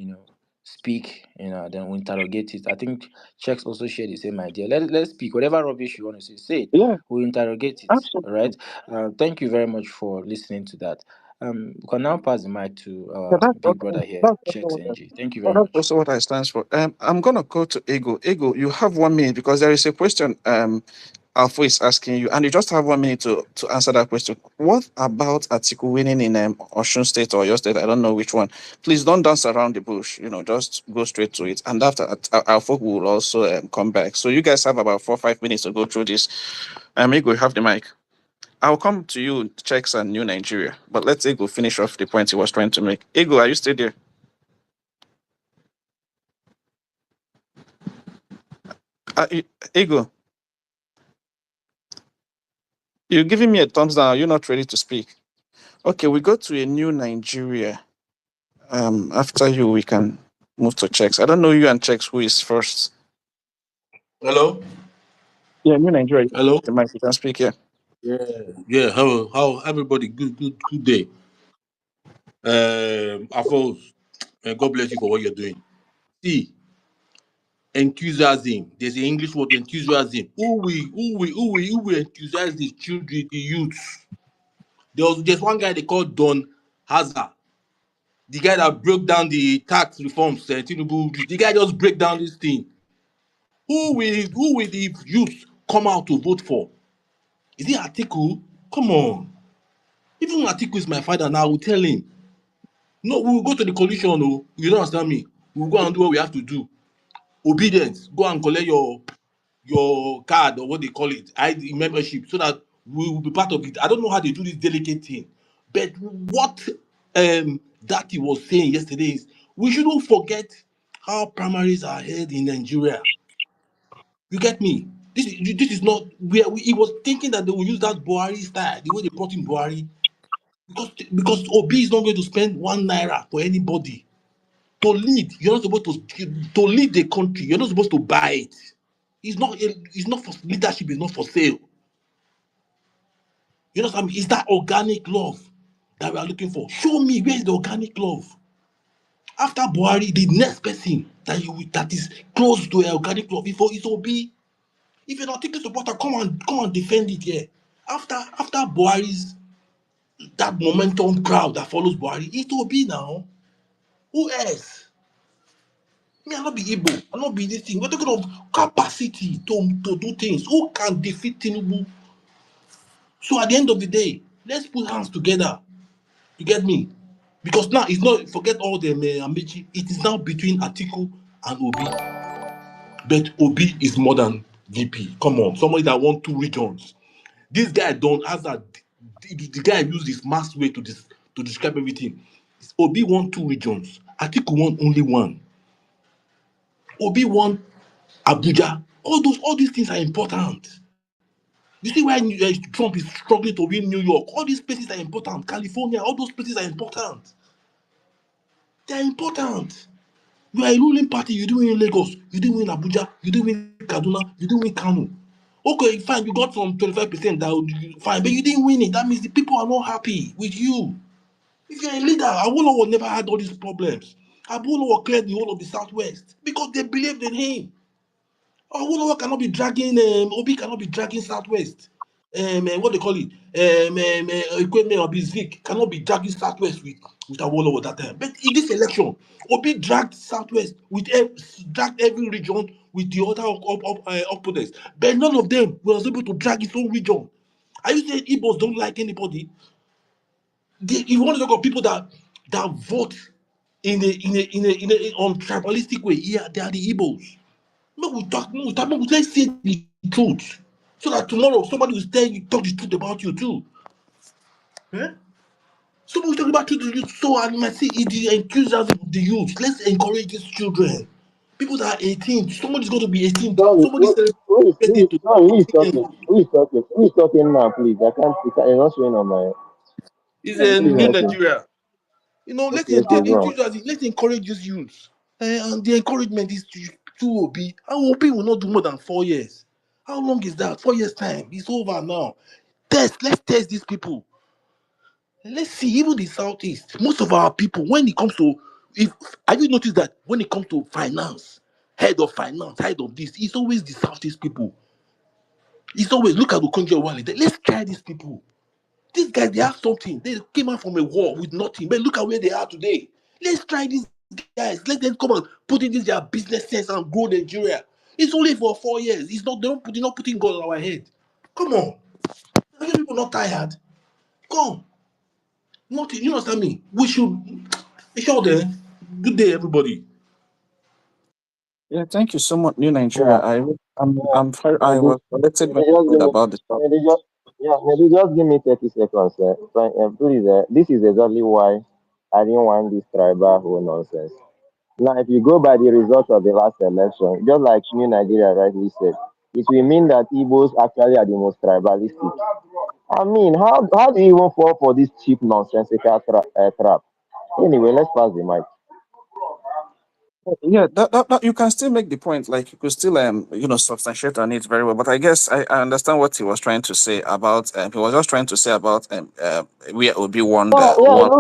speak. Then we interrogate it. I think checks also share the same idea. Let's speak whatever rubbish you want to say yeah, we interrogate it. All absolutely. right. Thank you very much for listening to that. We can now pass the mic to Yeah, our that's big brother here, also Checks what NG. Thank you oh, very that's much. also what I stands for. I'm gonna go to Ego. Ego, you have 1 minute because there is a question. Alpha is asking you, and you just have 1 minute to answer that question. What about Atiku winning in Osun State or your state? I don't know which one. Please don't dance around the bush. Just go straight to it. And after Alpha will also come back. So you guys have about 4 or 5 minutes to go through this. Ego, you have the mic. I'll come to you, Checks and New Nigeria. But let's Ego finish off the point he was trying to make. Ego, are you still there? Ego, you're giving me a thumbs down. You're not ready to speak. Okay, we go to a New Nigeria. After you, we can move to Checks. I don't know you and Checks who is first. Hello? Yeah, New Nigeria. Hello? The mic, you can speak here. Yeah. Yeah. How everybody? Good day. Alphonse, God bless you for what you're doing. See, enthusiasm. There's an English word, enthusiasm. Who we enthusiast the children, the youths. There's one guy they called Don Hazard. The guy that broke down the tax reforms, Tinubu. The guy just break down this thing. Who will the youth come out to vote for? Is it Atiku? Come on. Even Atiku is my father now, I will tell him. No, we will go to the coalition. Oh, you don't understand me. We will go and do what we have to do. Obedience. Go and collect your card or what they call it, ID membership, so that we will be part of it. I don't know how they do this delicate thing, but what that he was saying yesterday is we shouldn't forget how primaries are held in Nigeria. You get me? This is not where he was thinking that they will use that Buhari style, the way they brought in Buhari. Because Obi is not going to spend 1 naira for anybody. To lead, you're not supposed to lead the country. You're not supposed to buy it. It's not for leadership. It's not for sale. You know what I mean? It's that organic love that we are looking for. Show me where is the organic love. After Buhari, the next person that is close to organic love is Obi. If you're not taking supporter, come and defend it here. After Buhari's that momentum crowd that follows Buhari, it will be now. Who else? Me, I not be Igbo. I not be this thing. We're talking of capacity to do things. Who can defeat Tinubu? So at the end of the day, let's put hands together. You get me? Because now it's not forget all the Amici. It is now between Atiku and Obi. But Obi is more than VP. Come on, somebody that won 2 regions. This guy don't has that. The guy used his mass way to describe everything. Obi won 2 regions. Atiku won only one. Obi won Abuja. All these things are important. You see why Trump is struggling to win New York. All these places are important. California, all those places are important. They are important. You are a ruling party. You didn't win Lagos. You didn't win Abuja. You didn't win Kaduna. You didn't win Kano. Okay, fine. You got some 25% fine, but you didn't win it. That means the people are not happy with you. If you're a leader, Awolowo never had all these problems. Awolowo cleared the whole of the Southwest because they believed in him. Awolowo cannot be dragging Obi cannot be dragging Southwest. What they call it? Equipment or Zik cannot be dragging Southwest with Awolowo that time. But in this election, Obi dragged Southwest with dragged every region with the other opponents. But none of them was able to drag his own region. Are you saying Igbos don't like anybody? If you want to talk about people that vote on tribalistic way. Yeah, they are the Igbos. Let's say the truth. So that tomorrow somebody will talk the truth about you too. Eh? Somebody will talk about truth to you so and might see the enthusiasm of the youth. Let's encourage these children. People that are 18, somebody's going to be 18. Sorry, Somebody's birthday to sorry, who is 18 years. talking? Who is talking? Who is talking now, please? It's not showing on my. It's Who is New talking? Nigeria. Okay, okay, go on. Let's encourage these youths. And the encouragement is to Obi. And Obi will not do more than 4 years. How long is that? 4 years time. It's over now. Let's test these people. Let's see, even the southeast, most of our people, when it comes to, if have you noticed that when it comes to finance, head of this, it's always the southeast people. It's always look at Okonjo Iweala. Let's try these people. These guys, they have something. They came out from a war with nothing, but look at where they are today. Let's try these guys. Let them come and put in their businesses and grow Nigeria. It's only for 4 years. It's not they're not putting God on our head. Come on, are you people not tired? Come, not you understand me. We should. Sure then. Good day, everybody. Yeah, thank you so much, New Nigeria. Yeah, yeah. I Maybe, was collected when maybe you just said give me, about the stuff. maybe just, yeah, maybe just give me 30 seconds. Please, this is exactly why I didn't want this tribal whole nonsense. Now, if you go by the result of the last election, just like New Nigeria rightly said, it will mean that Igbos actually are the most tribalistic. I mean, how do you even fall for this cheap nonsensical trap? Anyway, let's pass the mic. Yeah, that you can still make the point. Like you could still substantiate on it very well. But I guess I understand what he was trying to say about. He was just trying to say about where Obi won Yeah, the yeah. one.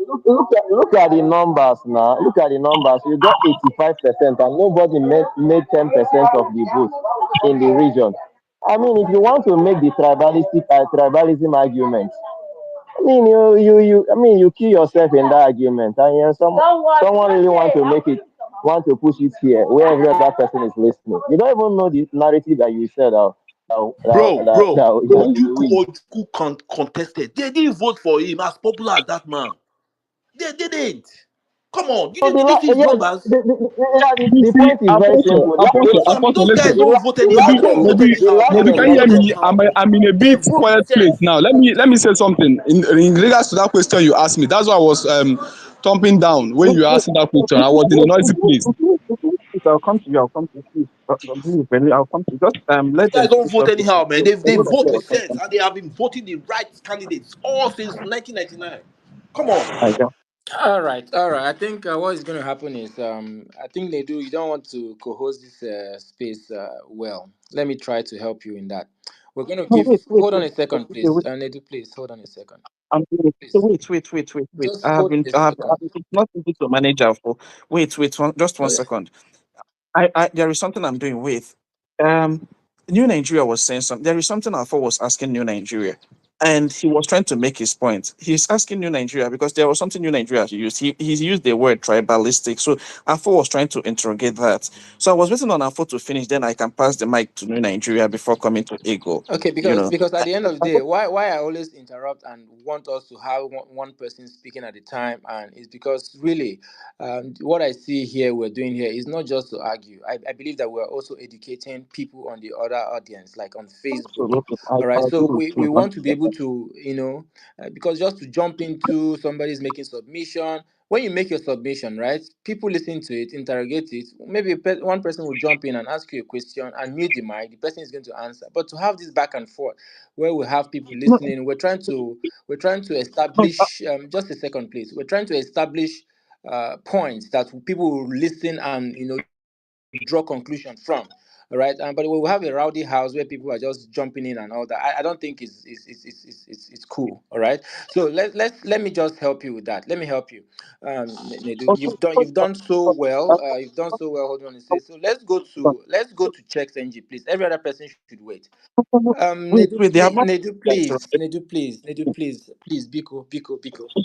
Look at the numbers now. Look at the numbers. You got 85%, and nobody made 10% of the vote in the region. I mean, if you want to make the tribalism argument, I mean, I mean, you kill yourself in that argument, and someone really want to push it here, where every other person is listening. You don't even know the narrative that you said Bro, that you will win. Ojukwu contested. They didn't vote for him as popular as that man. They didn't. Come on, So did you see his yeah, numbers? You the see, point is very simple. Those guys Listen. don't vote anyhow. Maybe, They don't vote maybe, The anyhow. They last maybe, don't can you hear vote election, me? anyhow. I'm in a They bit quiet place voted. now. Let me say something in regards to that question you asked me. That's why I was thumping down when you were asking that question. I was in a noisy place. I'll come to you. I'll come to you. Please, I'll come to you. Just Those let guys them don't finish vote what they anyhow, man. say. They vote with sense, and they have been voting the right candidates all since 1999. Come on. All right. I think what is going to happen is, I think Nedu, you don't want to co-host this space well. Let me try to help you in that. We're going to No, give. wait, wait, Hold on wait, a wait, second, wait, please. wait. Nedu, please hold on a second, please. Wait. Just hold on a second. It's not easy to manage. Just one Oh, yeah. second. There is something I'm doing with. Um, New Nigeria was saying something. There is something Alpha was asking New Nigeria, and he was trying to make his point. He's asking New Nigeria because there was something New Nigeria used. He's used the word tribalistic. So Alpha was trying to interrogate that. So I was waiting on Alpha to finish. Then I can pass the mic to New Nigeria before coming to Ego. Okay, You because know. because at the end of the day, why I always interrupt and want us to have one person speaking at a time, and it's because really, what I see here we're doing here is not just to argue. I believe that we're also educating people on the other audience, like on Facebook. Absolutely, All I right, so agree with we you. want to be able to, because just to jump into somebody's making submission. When you make your submission, right, people listen to it, interrogate it. Maybe one person will jump in and ask you a question and mute the mic. The person is going to answer. But to have this back and forth, where we have people No, listening, we're trying to no, establish. Just a second, please. We're trying to establish points that people will listen and draw conclusion from. All right, but we will have a rowdy house where people are just jumping in and all that. I don't think it's cool. All right, so let me just help you with that. Let me help you. Nedu, you've done so well. You've done so well. Hold on a second. So let's go to checks NG, please. Every other person should wait. Nedu, wait. They have please, not. Nedu, please, Biko.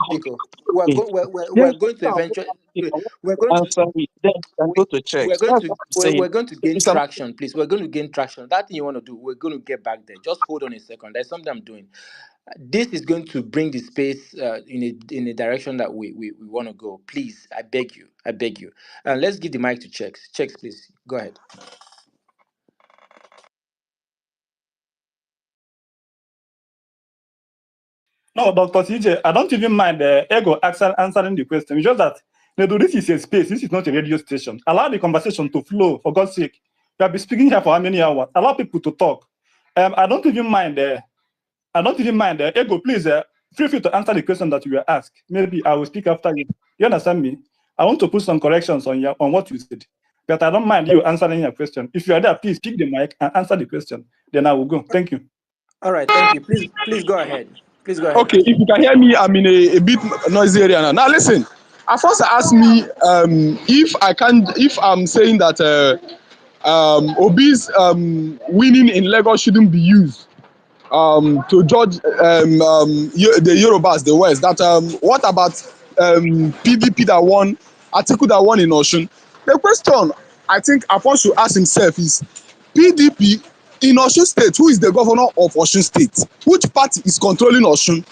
We're Okay. going. We're There's going to no eventually. I want We're to going to. answer it. Then you can We, go to we're checks. going That's to what I'm we're, saying. we're going to So gain it's an traction. traction, please. We're going to gain traction. That thing you want to do, we're going to get back there. Just hold on a second. There's something I'm doing. This is going to bring the space in a direction that we want to go. Please, I beg you. I beg you. And let's give the mic to Checks. Checks, please. Go ahead. No, Dr. CJ, I don't even mind the ego answering the question. It's just that this is a space. This is not a radio station. Allow the conversation to flow, for God's sake. You have been speaking here for how many hours? Allow people to talk. I don't even mind ego, please feel free to answer the question that you were asked. Maybe I will speak after you. You understand me? I want to put some corrections on what you said. But I don't mind you answering your question. If you are there, please pick the mic and answer the question. Then I will go. Thank you. All right, thank you. Please go ahead. Please go ahead. Okay, if you can hear me, I'm in a bit noisy area now. Now listen, Alphonso asked me if I'm saying that Obi's winning in Lagos shouldn't be used to judge the Yorubas, the West. That what about PDP that won, Atiku that won in Osun? The question I think Alphonso should ask himself is PDP in Osun State, who is the governor of Osun State? Which party is controlling Osun?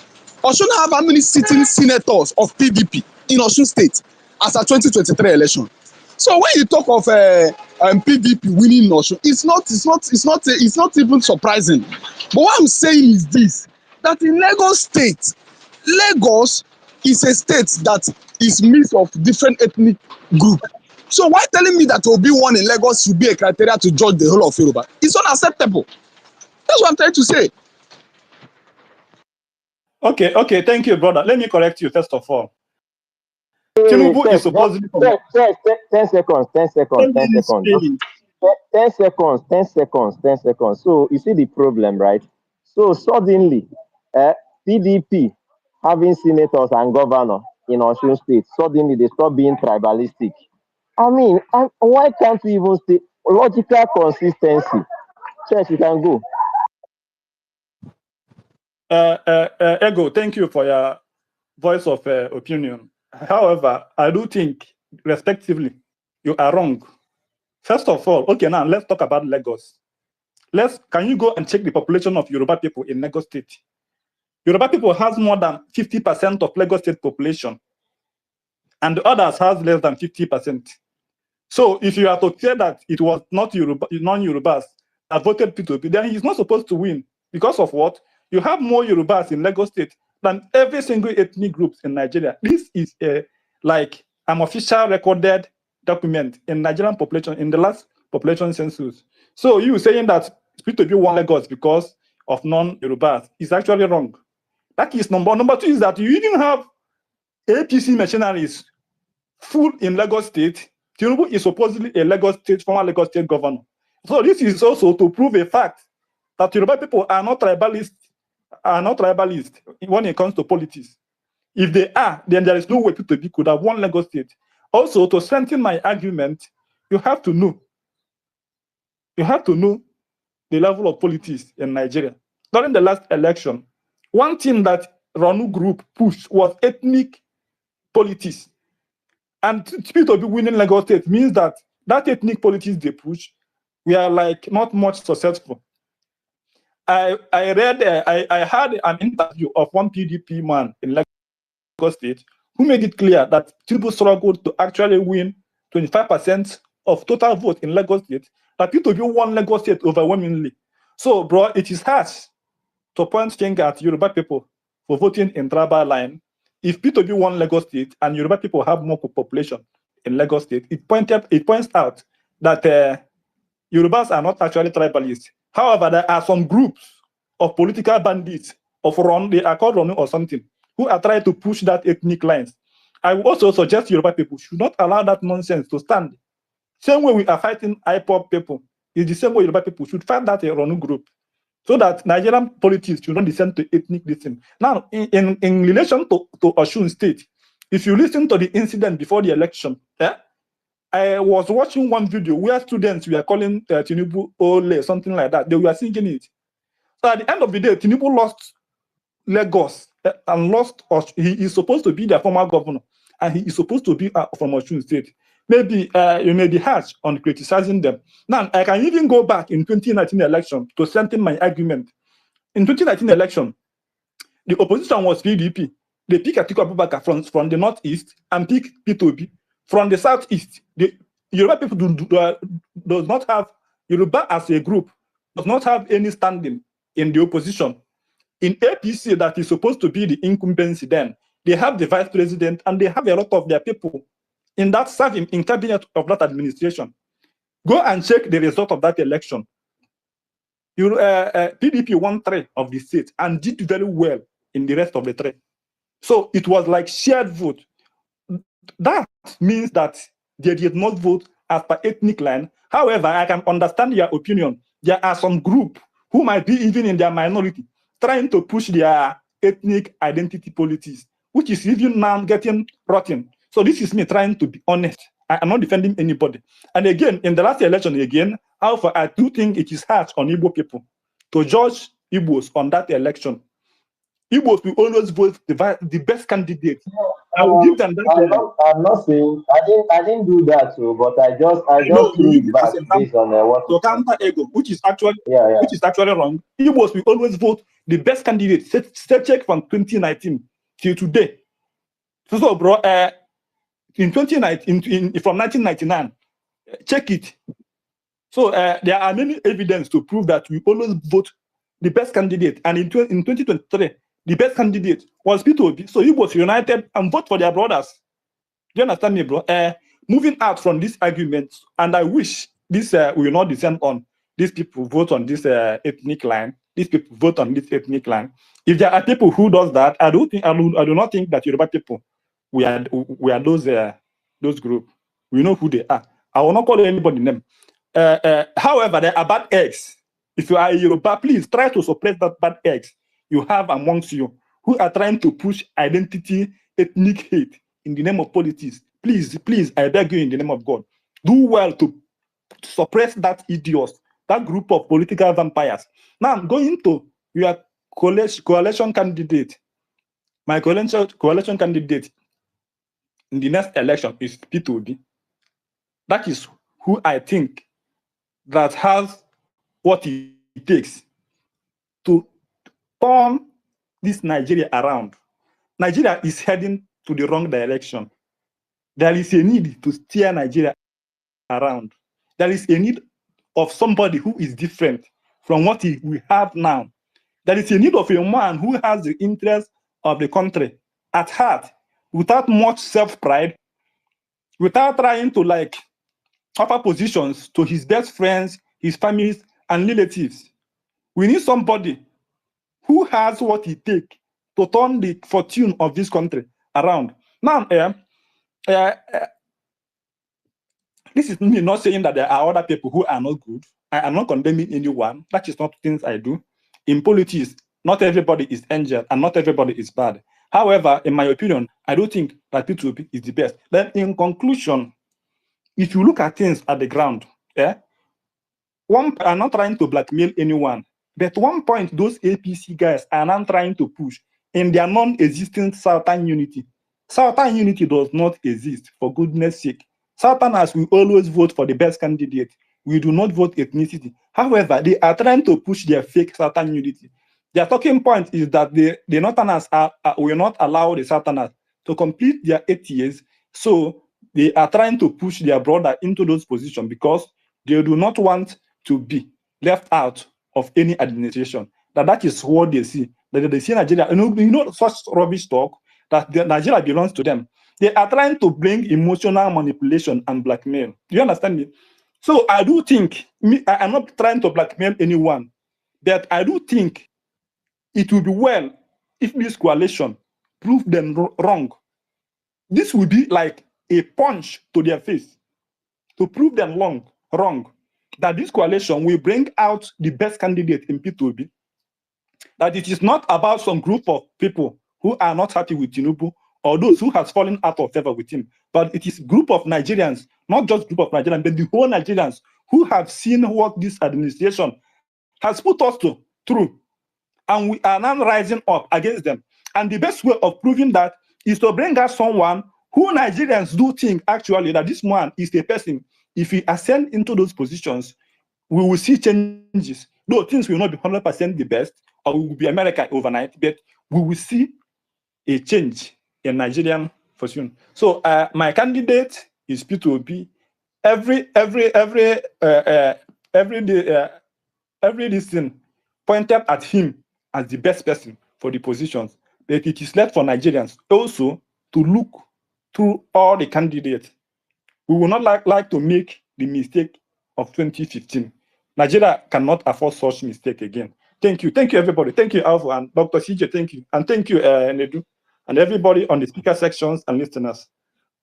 Osun have how many sitting senators of PDP in Osun State as a 2023 election? So when you talk of PDP winning Osun, it's not even surprising. But what I'm saying is this: that in Lagos State, Lagos is a state that is mixed of different ethnic groups. So why telling me that Obi won in Lagos should be a criteria to judge the whole of Yoruba? It's unacceptable. That's what I'm trying to say. Okay, thank you, brother. Let me correct you first of all. Tinubu is supposedly 10 seconds. 10 seconds. So you see the problem, right? So suddenly, PDP having senators and governor in Osun State, suddenly they stop being tribalistic. I mean, why can't we even say logical consistency? Church, you can go. Ego, thank you for your voice of opinion. However, I do think, respectively, you are wrong. First of all, okay, now let's talk about Lagos. Can you go and check the population of Yoruba people in Lagos State? Yoruba people has more than 50% of Lagos State population, and the others has less than 50%. So if you are to say that it was not non-Yorubas that voted P2P, then he's not supposed to win. Because of what? You have more Yorubas in Lagos State than every single ethnic group in Nigeria. This is like an official recorded document in Nigerian population, in the last population census. So you saying that P2P won Lagos because of non-Yorubas is actually wrong. That is number one. Number two is that you even have APC mercenaries full in Lagos State. Tinubu is supposedly a former Lagos State governor. So this is also to prove a fact that Yoruba people are not tribalist when it comes to politics. If they are, then there is no way P2P could have won Lagos State. Also, to strengthen my argument, you have to know the level of politics in Nigeria. During the last election, one thing that Ronu Group pushed was ethnic politics. And P2P winning Lagos State means that ethnic politics they push, we are like not much successful. I had an interview of one PDP man in Lagos State who made it clear that Tinubu struggled to actually win 25% of total vote in Lagos State, that P2P won Lagos State overwhelmingly. So, bro, it is harsh to point finger at Yoruba people for voting in tribal line. If P2P won Lagos State and Yoruba people have more population in Lagos State, it points out that Yorubas are not actually tribalists. However, there are some groups of political bandits they are called Ronu or something, who are trying to push that ethnic lines. I would also suggest Yoruba people should not allow that nonsense to stand. Same way we are fighting IPOP people, is the same way Yoruba people should fight that Ronu group, so that Nigerian politics should not descend to ethnic listen. Now, in relation to Osun State, if you listen to the incident before the election, I was watching one video where students were calling Tinubu Ole, something like that. They were singing it. So at the end of the day, Tinubu lost Lagos and lost. He is supposed to be their former governor, and he is supposed to be from Osun State. maybe you may be harsh on criticizing them. Now, I can even go back in 2019 election to strengthen my argument. In 2019 election, the opposition was PDP. They picked Atiku Abubakar from the northeast and picked P2B from the southeast. The Yoruba people does not have, Yoruba as a group does not have any standing in the opposition. In APC, that is supposed to be the incumbency then, they have the vice president and they have a lot of their people in that serving in cabinet of that administration. Go and check the result of that election. PDP won 3 of the seats and did very well in the rest of the 3. So it was like shared vote. That means that they did not vote as per ethnic line. However, I can understand your opinion. There are some group who might be even in their minority trying to push their ethnic identity politics, which is even now getting rotten. So this is me trying to be honest. I am not defending anybody. And again, in the last election again, however, I do think it is hard on Igbo people to judge Igbos on that election. Igbos will always vote the best candidate. I will give them that. I'm not saying I didn't do that too, but I just threw it back based on what to counter ego, which is actually which is actually wrong. Igbos will always vote the best candidate. Check from 2019 till today. So bro, in 2019, from 1999, check it. So there are many evidence to prove that we always vote the best candidate. And in 2023, the best candidate was P2B. So he was united and vote for their brothers. Do you understand me, bro? Moving out from this argument, and I wish this will not descend on these people vote on this ethnic line. These people vote on this ethnic line. If there are people who does that, I do not think that Yoruba people we are those group. We know who they are. I will not call anybody name. However, there are bad eggs. If you are a Yoruba, please try to suppress that bad eggs you have amongst you who are trying to push identity, ethnic hate in the name of politics. Please, please, I beg you in the name of God, do well to suppress that idiot, that group of political vampires. Now I'm going to your coalition candidate. My coalition candidate in the next election is P2B. That is who I think that has what it takes to turn this Nigeria around. Nigeria is heading to the wrong direction. There is a need to steer Nigeria around. There is a need of somebody who is different from what we have now. There is a need of a man who has the interest of the country at heart, without much self-pride, without trying to like offer positions to his best friends, his families, and relatives. We need somebody who has what it takes to turn the fortune of this country around. Now, this is me not saying that there are other people who are not good. I am not condemning anyone. That is not things I do. In politics, not everybody is angel and not everybody is bad. However, in my opinion, I do think that P2P is the best. Then in conclusion, if you look at things at the ground, I'm not trying to blackmail anyone, but one point those APC guys are not trying to push in their non-existent Southern unity. Southern unity does not exist, for goodness sake. Southerners will always vote for the best candidate. We do not vote ethnicity. However, they are trying to push their fake Southern unity. Their talking point is that the Northerners will not allow the Southerners to complete their 8 years. So they are trying to push their brother into those positions because they do not want to be left out of any administration. That is what they see. That they see Nigeria, you know such rubbish talk that Nigeria belongs to them. They are trying to bring emotional manipulation and blackmail. Do you understand me? So I do think, I am not trying to blackmail anyone, but I do think it will be well if this coalition prove them wrong. This will be like a punch to their face to prove them wrong. That this coalition will bring out the best candidate in P2B. That it is not about some group of people who are not happy with Tinubu or those who has fallen out of favor with him, but it is a group of Nigerians, not just group of Nigerians, but the whole Nigerians who have seen what this administration has put us through, and we are now rising up against them. And the best way of proving that is to bring out someone Who Nigerians do think actually that this man is a person, if he ascend into those positions, we will see changes. Though things will not be 100% the best, or we will be America overnight, but we will see a change in Nigerian fortune. So my candidate is P2B. Every listen pointed at him as the best person for the positions. But it is left for Nigerians also to look through all the candidates. We will not like to make the mistake of 2015. Nigeria cannot afford such mistake again. Thank you. Thank you, everybody. Thank you, Alpha and Dr. CJ. Thank you. And thank you, Nedu, and everybody on the speaker sections and listeners.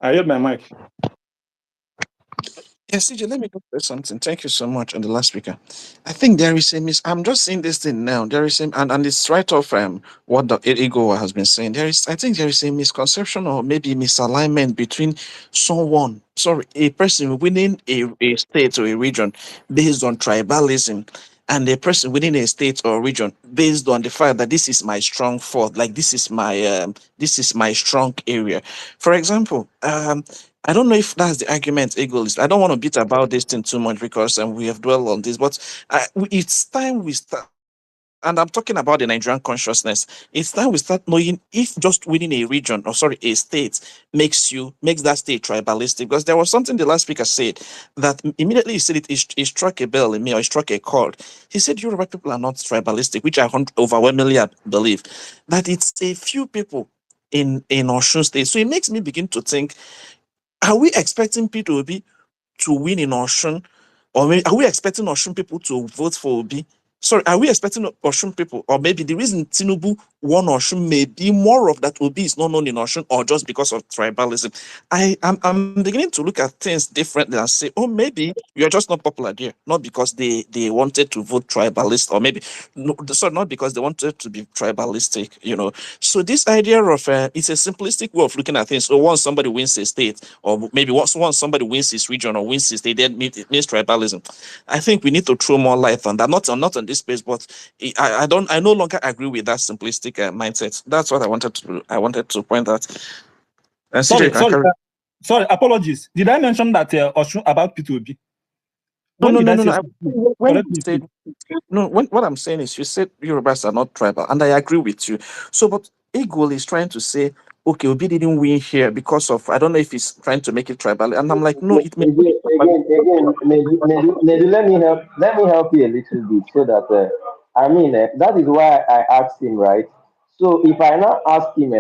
I yield my mic. Yes, CJ, let me just say something. Thank you so much. And the last speaker. I think there is a I'm just seeing this thing now. There is and it's right off what the Ego has been saying. I think there is a misconception or maybe misalignment between a person winning a state or a region based on tribalism and a person within a state or region based on the fact that this is my strong fort, like this is my strong area. For example, I don't know if that's the argument egoist. I don't want to beat about this thing too much because we have dwelled on this, but it's time we start. And I'm talking about the Nigerian consciousness. It's time we start knowing if just winning a region, or sorry, a state makes that state tribalistic. Because there was something the last speaker said that immediately he said it struck a bell in me, or it struck a chord. He said Yoruba people are not tribalistic, which I overwhelmingly believe. That it's a few people in Osun State. So it makes me begin to think, are we expecting P2B to win in Osun? Or maybe, are we expecting Osun people to vote for Obi? Sorry, are we expecting Osun people? Or maybe the reason Tinubu won Osun may be more of that Obi is not known in Osun, or just because of tribalism. I'm beginning to look at things differently and say, oh, maybe you're just not popular there, not because they wanted to vote tribalist, or maybe not because they wanted to be tribalistic, So this idea of it's a simplistic way of looking at things. So once somebody wins a state, or maybe once somebody wins his region or wins his state, then it means tribalism. I think we need to throw more light on that. Not on this space, but I no longer agree with that simplistic mindset. That's what I wanted to point out. And Sorry, apologies. Did I mention that about P2B? What I'm saying is, you said Yorubas are not tribal, and I agree with you. So, but Eagle is trying to say, okay, Obi didn't win here because of, I don't know if he's trying to make it tribal, and I'm like, no, it may Nedu, let me help you a little bit so that that is why I asked him, right? So if I now ask him,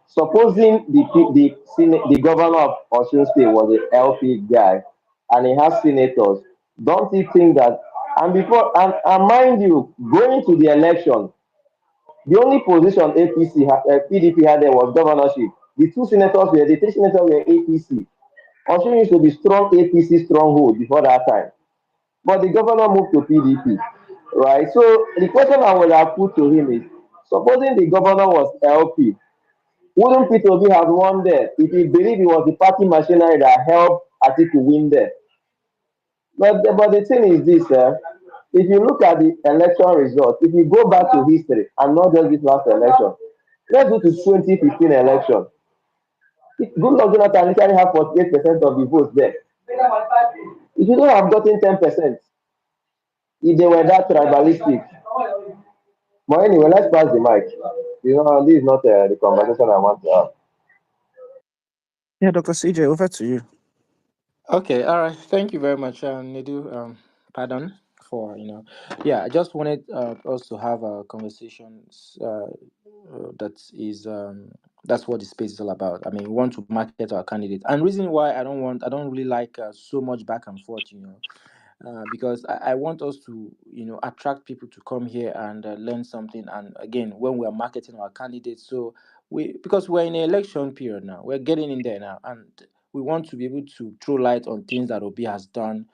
supposing the governor of Osun State was an LP guy and he has senators, don't you think that, and mind you, going to the election, the only position PDP had there was governorship. The three senators were APC. Osun used to be strong APC stronghold before that time. But the governor moved to PDP, right? So the question I would have put to him is, supposing the governor was LP, wouldn't P2B have won there if he believed it was the party machinery that helped Atiku win there? But the thing is this, if you look at the election results, if you go back to history and not just this last election, let's go to 2015 election. Goodluck Jonathan literally have 48% of the votes there. If you don't have gotten 10%, if they were that tribalistic. But anyway, let's pass the mic. This is not the conversation I want to have. Yeah, Dr. CJ, over to you. Okay, all right. Thank you very much, Nedu. Pardon for I just wanted us to have a conversation that's what the space is all about. I mean, we want to market our candidate, and reason why I don't really like so much back and forth, because I want us to attract people to come here and learn something. And again, when we are marketing our candidates, so because we're in an election period now, we're getting in there now, and we want to be able to throw light on things that Obi has done.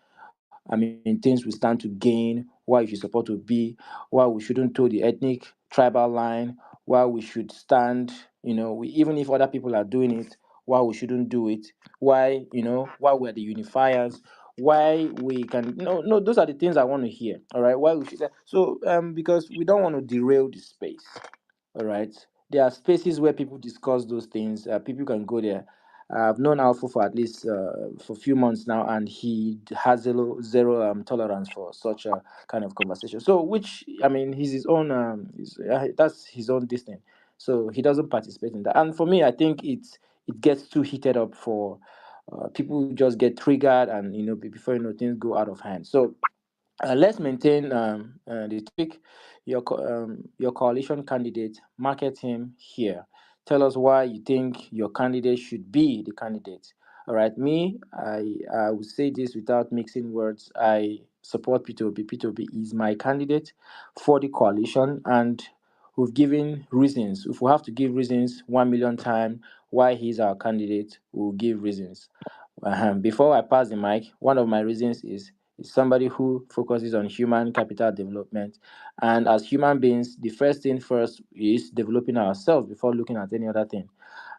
I mean, things we stand to gain, why you should support Obi, why we shouldn't toe the ethnic tribal line, why we should stand, even if other people are doing it, why we shouldn't do it, why we're the unifiers, why we can, no, those are the things I want to hear. All right, why we should, so because we don't want to derail the space. All right, there are spaces where people discuss those things. People can go there. I've known Alpha for at least for a few months now, and he has zero tolerance for such a kind of conversation. So, which I mean, he's his own. That's his own destiny. So he doesn't participate in that. And for me, I think it gets too heated up for people just get triggered, and before you know things go out of hand. So let's maintain the topic. Your coalition candidate, market him here. Tell us why you think your candidate should be the candidate. All right, me, I would say this without mixing words. I support Peter Obi. Peter Obi is my candidate for the coalition, and we've given reasons. If we have to give reasons 1 million times why he's our candidate, we'll give reasons. Before I pass the mic, one of my reasons is somebody who focuses on human capital development. And as human beings, the first thing first is developing ourselves before looking at any other thing.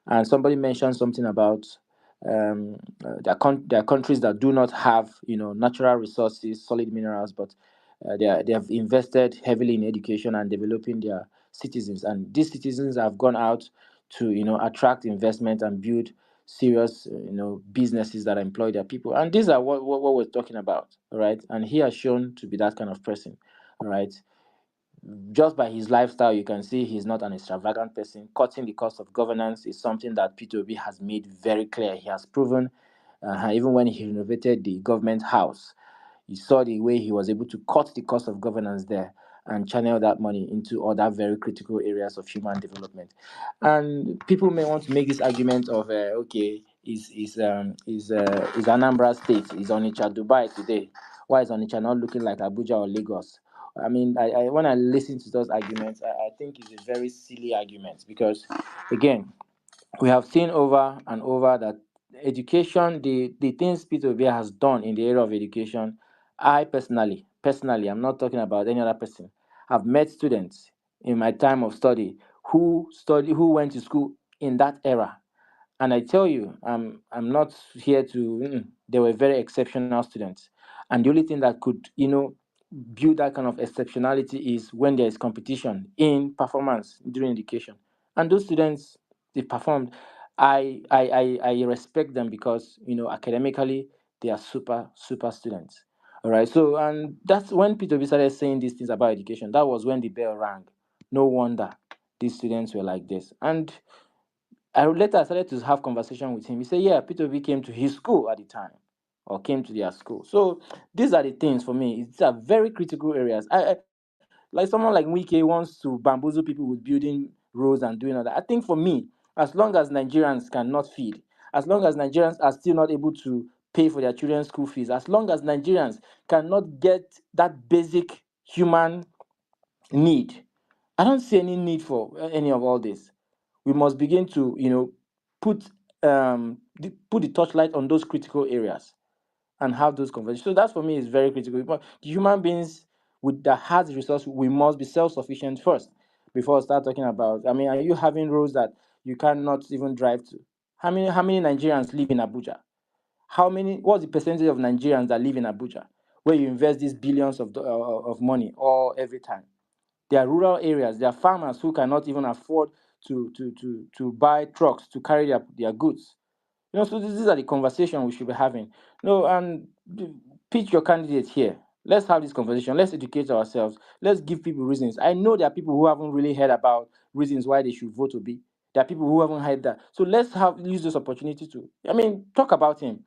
And somebody mentioned something about there are countries that do not have natural resources, solid minerals, but they have invested heavily in education and developing their citizens. And these citizens have gone out to attract investment and build serious businesses that employ their people. And these are what we're talking about, all right? And he has shown to be that kind of person, all right? Just by his lifestyle, you can see he's not an extravagant person. Cutting the cost of governance is something that P2B has made very clear. He has proven, even when he renovated the government house, you saw the way he was able to cut the cost of governance there and channel that money into other very critical areas of human development. And people may want to make this argument of, okay, is Anambra State, is Onitsha Dubai today? Why is Onitsha not looking like Abuja or Lagos? I mean, I when I listen to those arguments, I think it's a very silly argument because, again, we have seen over and over that education, the things Peter Obi has done in the area of education, I personally, I'm not talking about any other person, have met students in my time of who went to school in that era. And I tell you, I'm not here to. They were very exceptional students, and the only thing that could build that kind of exceptionality is when there is competition in performance during education, and those students, they performed. I respect them because academically they are super students. All right, so and that's when Peter B started saying these things about education. That was when the bell rang. No wonder these students were like this, and I started to have conversation with him. He said, "Yeah, Peter B came to his school at the time, or came to their school." So these are the things for me. These are very critical areas. Like someone like Wike wants to bamboozle people with building roads and doing all that. I think for me, as long as Nigerians cannot feed, as long as Nigerians are still not able to pay for their children's school fees, as long as Nigerians cannot get that basic human need, I don't see any need for any of all this. We must begin to, put put the torchlight on those critical areas and have those conversations. So that for me is very critical. But the human beings with that has resource, we must be self-sufficient first before I start talking about. I mean, are you having roads that you cannot even drive to? How many Nigerians live in Abuja? What's the percentage of Nigerians that live in Abuja, where you invest these billions of money all every time? There are rural areas. There are farmers who cannot even afford to buy trucks to carry their goods. So these are the conversation we should be having. No, and pitch your candidate here. Let's have this conversation. Let's educate ourselves. Let's give people reasons. I know there are people who haven't really heard about reasons why they should vote to be. There are people who haven't heard that. So let's use this opportunity to, talk about him.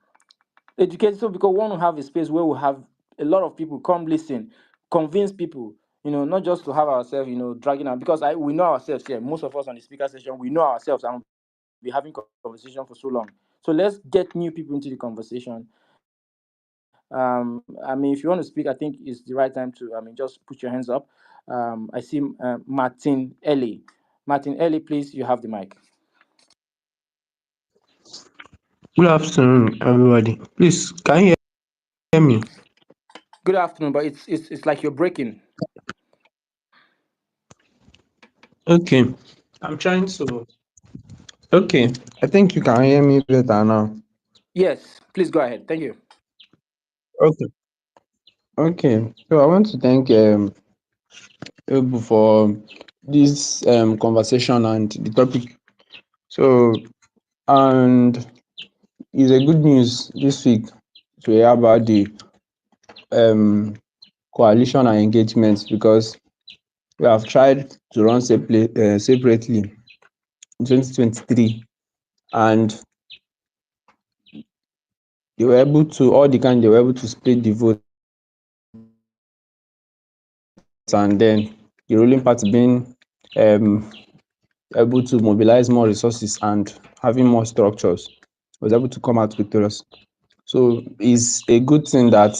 Educate, so because we want to have a space where we have a lot of people come listen, convince people, not just to have ourselves, dragging out, because we know ourselves here. Most of us on the speaker session, we know ourselves and we'll be having conversation for so long. So let's get new people into the conversation. If you want to speak, I think it's the right time to, just put your hands up. I see Martin Ellie. Martin Ellie, please, you have the mic. Good afternoon, everybody. Please, can you hear me? Good afternoon, but it's like you're breaking. Okay, I'm trying to. Okay, I think you can hear me better now. Yes, please go ahead. Thank you. Okay, okay. So I want to thank Ebu for this conversation and the topic. So, and it's a good news this week to hear about the um coalition and engagement, because we have tried to run separately in 2023, and they were able to, all the candidates were able to split the votes, and then the ruling party being um able to mobilize more resources and having more structures was able to come out victorious. So it's a good thing that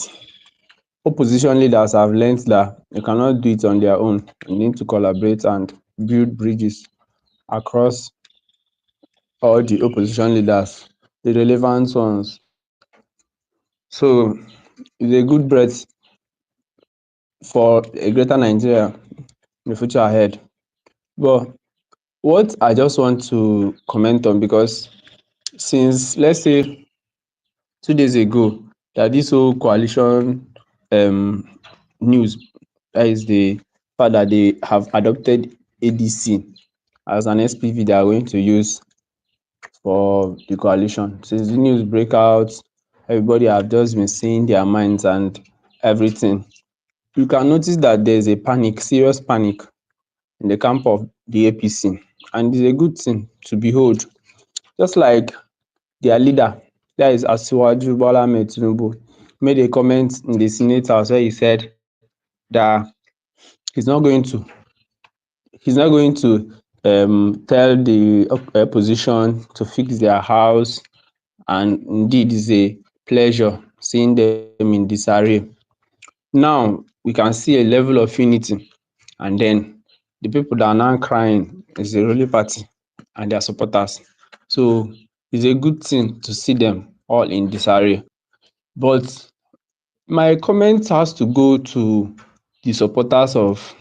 opposition leaders have learned that they cannot do it on their own. They need to collaborate and build bridges across all the opposition leaders, the relevant ones. So it's a good breath for a greater Nigeria in the future ahead. But what I just want to comment on, because since, let's say, 2 days ago, that this whole coalition news, that is the fact that they have adopted ADC as an SPV they are going to use for the coalition. Since the news break out, everybody have just been saying their minds and everything. You can notice that there's a panic, serious panic in the camp of the APC, and it's a good thing to behold. Just like their leader, that is Asiwaju Bola Ahmed Tinubu, made a comment in the Senate House where he said that he's not going to he's not going to tell the opposition to fix their house, and indeed it's a pleasure seeing them in disarray. Now we can see a level of unity, and then the people that are now crying is the ruling party and their supporters. So it's a good thing to see them all in disarray. But my comment has to go to the supporters of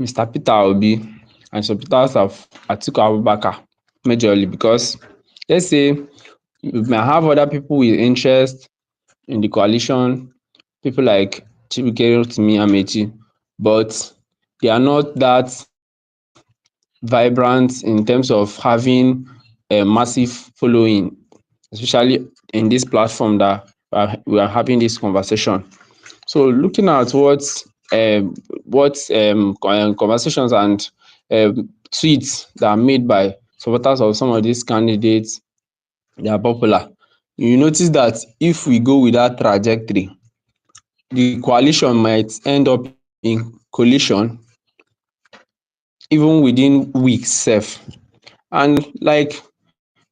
Mr. Peter Obi and supporters of Atiku Abubakar majorly, because let's say we may have other people with interest in the coalition, people like Chibike Rotimi Amechi, but they are not that vibrant in terms of having a massive following, especially in this platform that we are having this conversation. So looking at conversations and tweets that are made by supporters of some of these candidates that are popular, you notice that if we go with that trajectory, the coalition might end up in coalition even within weeks sef. And like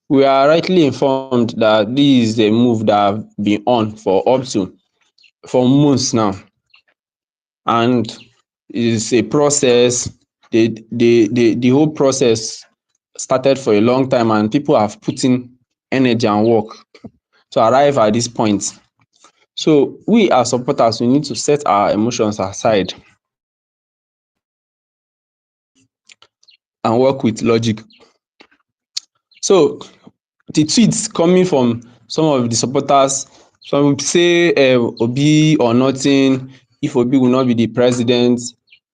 we are rightly informed that this is a move that have been on for months now, and it's a process. The whole process started for a long time, and people have put in energy and work to arrive at this point. So we as supporters, we need to set our emotions aside and work with logic. So the tweets coming from some of the supporters, some say Obi or nothing. If Obi will not be the president,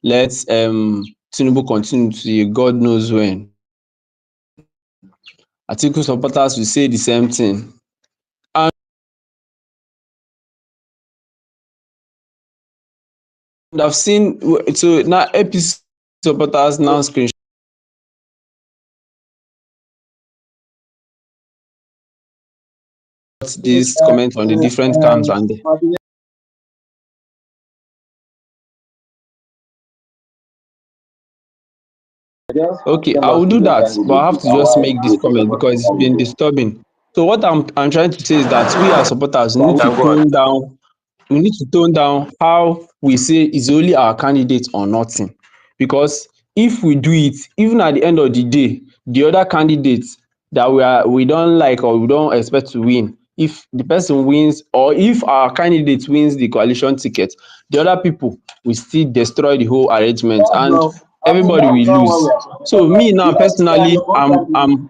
let Tinubu continue to God knows when. Atiku supporters will say the same thing. And I've seen, so now APC supporters now screenshot this comment on the different camps, and okay, I will do that, but I have to just make this comment because it's been disturbing. So what I'm trying to say is that we as supporters need to tone down. We need to tone down how we say is only our candidate or nothing, because if we do it, even at the end of the day, the other candidates that we don't like or we don't expect to win, if the person wins or if our candidate wins the coalition ticket, the other people will still destroy the whole arrangement and everybody will lose. So me now personally, I'm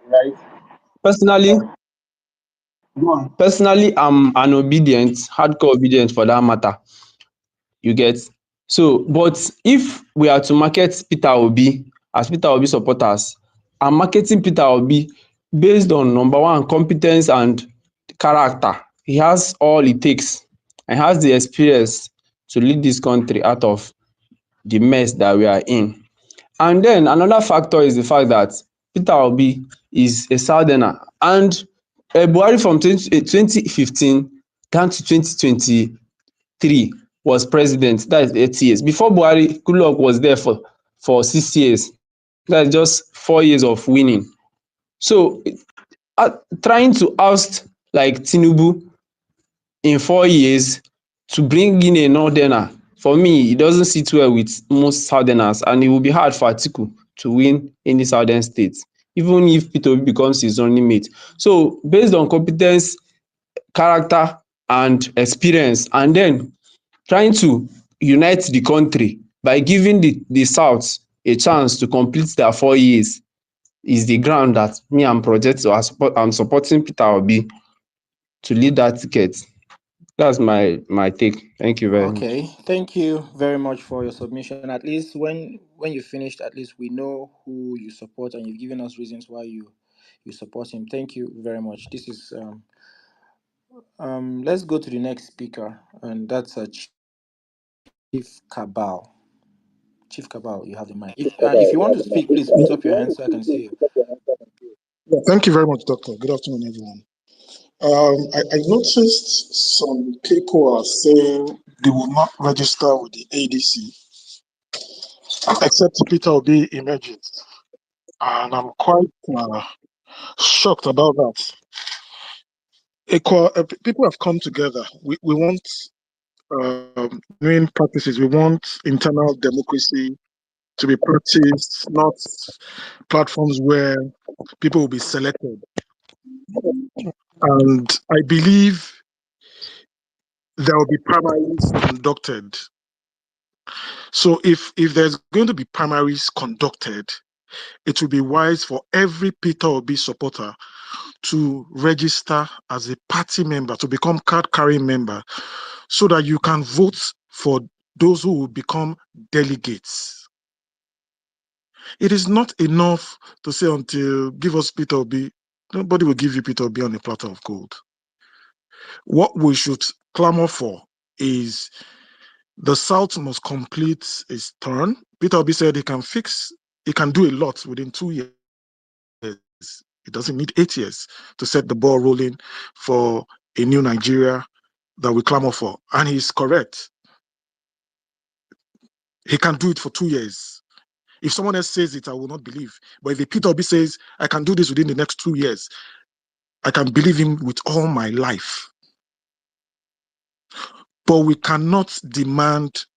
personally I'm an obedient, hardcore obedient for that matter. You get? So, but if we are to market Peter Obi as Peter Obi supporters, I'm marketing Peter Obi based on number one, competence and character. He has all it takes and has the experience to lead this country out of the mess that we are in. And then another factor is the fact that Peter Obi is a Southerner, and Buhari from 2015 down to 2023 was president. That is 8 years. Before Buhari, Goodluck was there for 6 years. That is just 4 years of winning. So trying to oust like Tinubu in 4 years to bring in a northerner, for me, it doesn't sit well with most southerners, and it will be hard for Atiku to win any southern state, even if Peter Obi becomes his running mate. So based on competence, character and experience, and then trying to unite the country by giving the South a chance to complete their 4 years is the ground that me I'm projecting. I'm supporting Peter Obi to lead that ticket. That's my take. Thank you very much. Okay, thank you very much for your submission. At least when you finished, at least we know who you support, and you've given us reasons why you support him. Thank you very much. This is let's go to the next speaker, and that's Chief Cabal. Chief Cabal, you have the mic. If you want to speak, please put up your hand so I can see you. Yeah, thank you very much, Doctor. Good afternoon, everyone. I noticed some people are saying they will not register with the ADC except Peter Obi emerges. And I'm quite shocked about that. People have come together. We want genuine practices. We want internal democracy to be practiced, not platforms where people will be selected. And I believe there will be primaries conducted. So if there's going to be primaries conducted, it will be wise for every Peter Obi supporter to register as a party member, to become card-carrying member, so that you can vote for those who will become delegates. It is not enough to say until give us Peter Obi. Nobody will give you Peter Obi on a platter of gold. What we should clamor for is the South must complete its turn. Peter Obi said he can do a lot within 2 years. It doesn't need 8 years to set the ball rolling for a new Nigeria that we clamor for. And he's correct. He can do it for 2 years. If someone else says it, I will not believe. But if Peter Obi says, I can do this within the next 2 years, I can believe him with all my life. But we cannot demand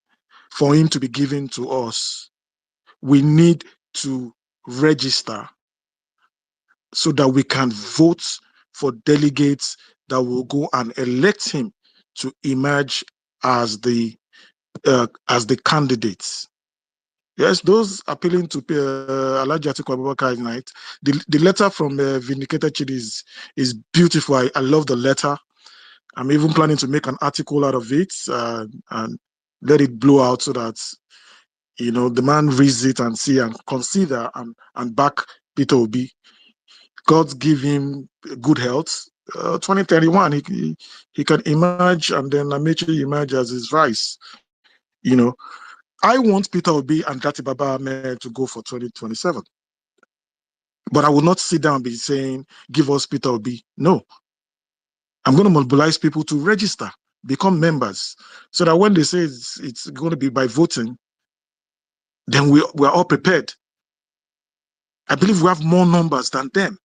for him to be given to us. We need to register so that we can vote for delegates that will go and elect him to emerge as the candidates. Yes, those appealing to Alhaji Atiku Abubakar tonight. The letter from Vindicated Chidi is beautiful. I love the letter. I'm even planning to make an article out of it and let it blow out so that the man reads it and see and consider and back Peter Obi. God give him good health. 2031, he can emerge, and then Amechi emerge as his vice. I want Peter Obi and Dati Baba Ahmed to go for 2027. But I will not sit down and be saying, give us Peter Obi. No. I'm going to mobilize people to register, become members, so that when they say it's going to be by voting, then we're all prepared. I believe we have more numbers than them.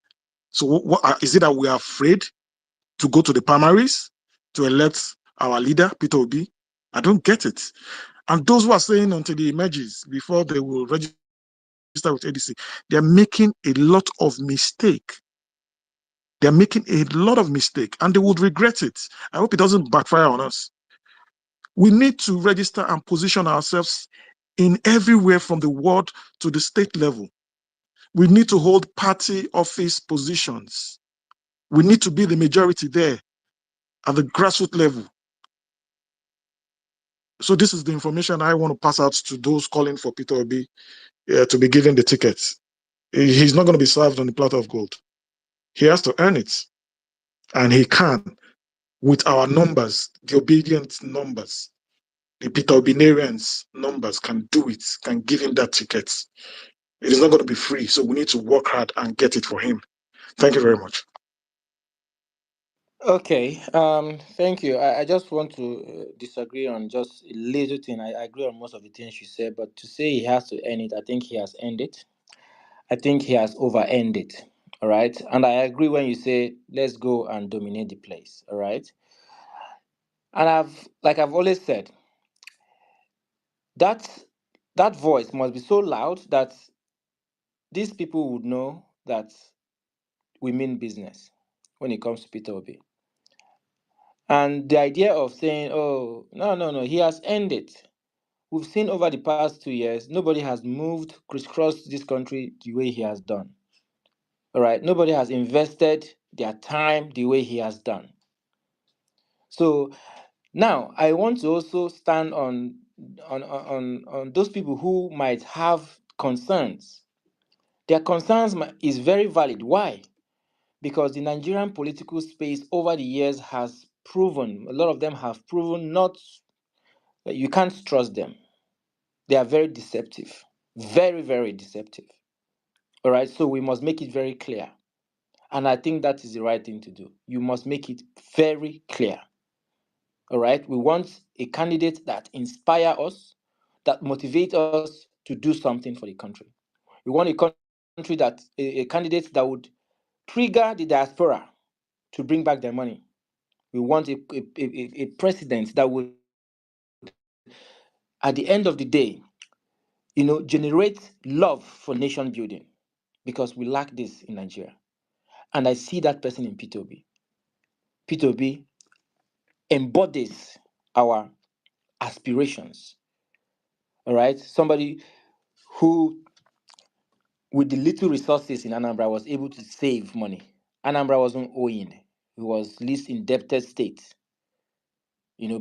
So what is it that we are afraid to go to the primaries to elect our leader, Peter Obi? I don't get it. And those who are saying until he emerges before they will register with ADC, they're making a lot of mistake. They're making a lot of mistake, and they would regret it. I hope it doesn't backfire on us. We need to register and position ourselves in everywhere from the ward to the state level. We need to hold party office positions. We need to be the majority there at the grassroots level. So this is the information I want to pass out to those calling for Peter Obi to be given the tickets. He's not going to be served on the platter of gold. He has to earn it. And he can, with our numbers, the obedient numbers, the Peter Obinarians numbers can do it, can give him that ticket. It is not going to be free, so we need to work hard and get it for him. Thank you very much. Okay. Thank you. I just want to disagree on just a little thing. I agree on most of the things you said, but to say he has to end it, I think he has ended it. I think he has over ended. All right. And I agree when you say let's go and dominate the place. All right. And I've always said, that that voice must be so loud that these people would know that we mean business when it comes to Peter Obi. And the idea of saying, oh, no, no, no, he has ended. We've seen over the past 2 years, nobody has moved, crisscrossed this country the way he has done. All right. Nobody has invested their time the way he has done. So now I want to also stand on those people who might have concerns. Their concerns is very valid. Why? Because the Nigerian political space over the years has proven, a lot of them have proven not, you can't trust them. They are very deceptive. Very, very deceptive. All right. So we must make it very clear. And I think that is the right thing to do. You must make it very clear. All right. We want a candidate that inspire us, that motivate us to do something for the country. We want a country a candidate that would trigger the diaspora to bring back their money. We want a president that would, at the end of the day, generate love for nation building, because we lack this in Nigeria. And I see that person in P2B. P2B embodies our aspirations. All right. Somebody who, with the little resources in Anambra, was able to save money. Anambra wasn't owing. It was least indebted state,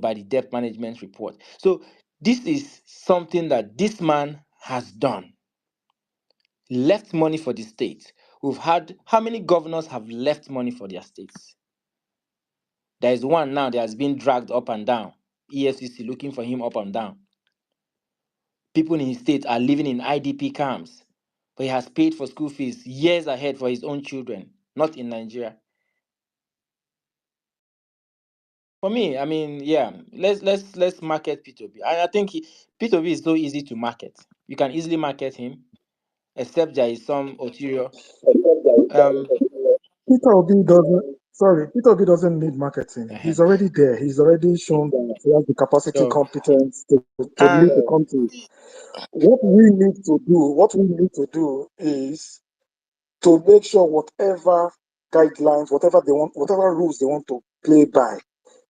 by the debt management report. So this is something that this man has done. Left money for the state. We've had, how many governors have left money for their states? There is one now that has been dragged up and down. EFCC looking for him up and down. People in his state are living in IDP camps, but he has paid for school fees years ahead for his own children, not in Nigeria. For me, I mean, yeah, let's market P2B. I think P2B is so easy to market. You can easily market him, except there is some ulterior. Um, Peter Obi doesn't. Sorry, Peter Obi doesn't need marketing. uh-huh. He's already there. He's already shown that he has the capacity, So, competence to lead the and country. What we need to do is to make sure whatever guidelines, whatever they want, whatever rules they want to play by,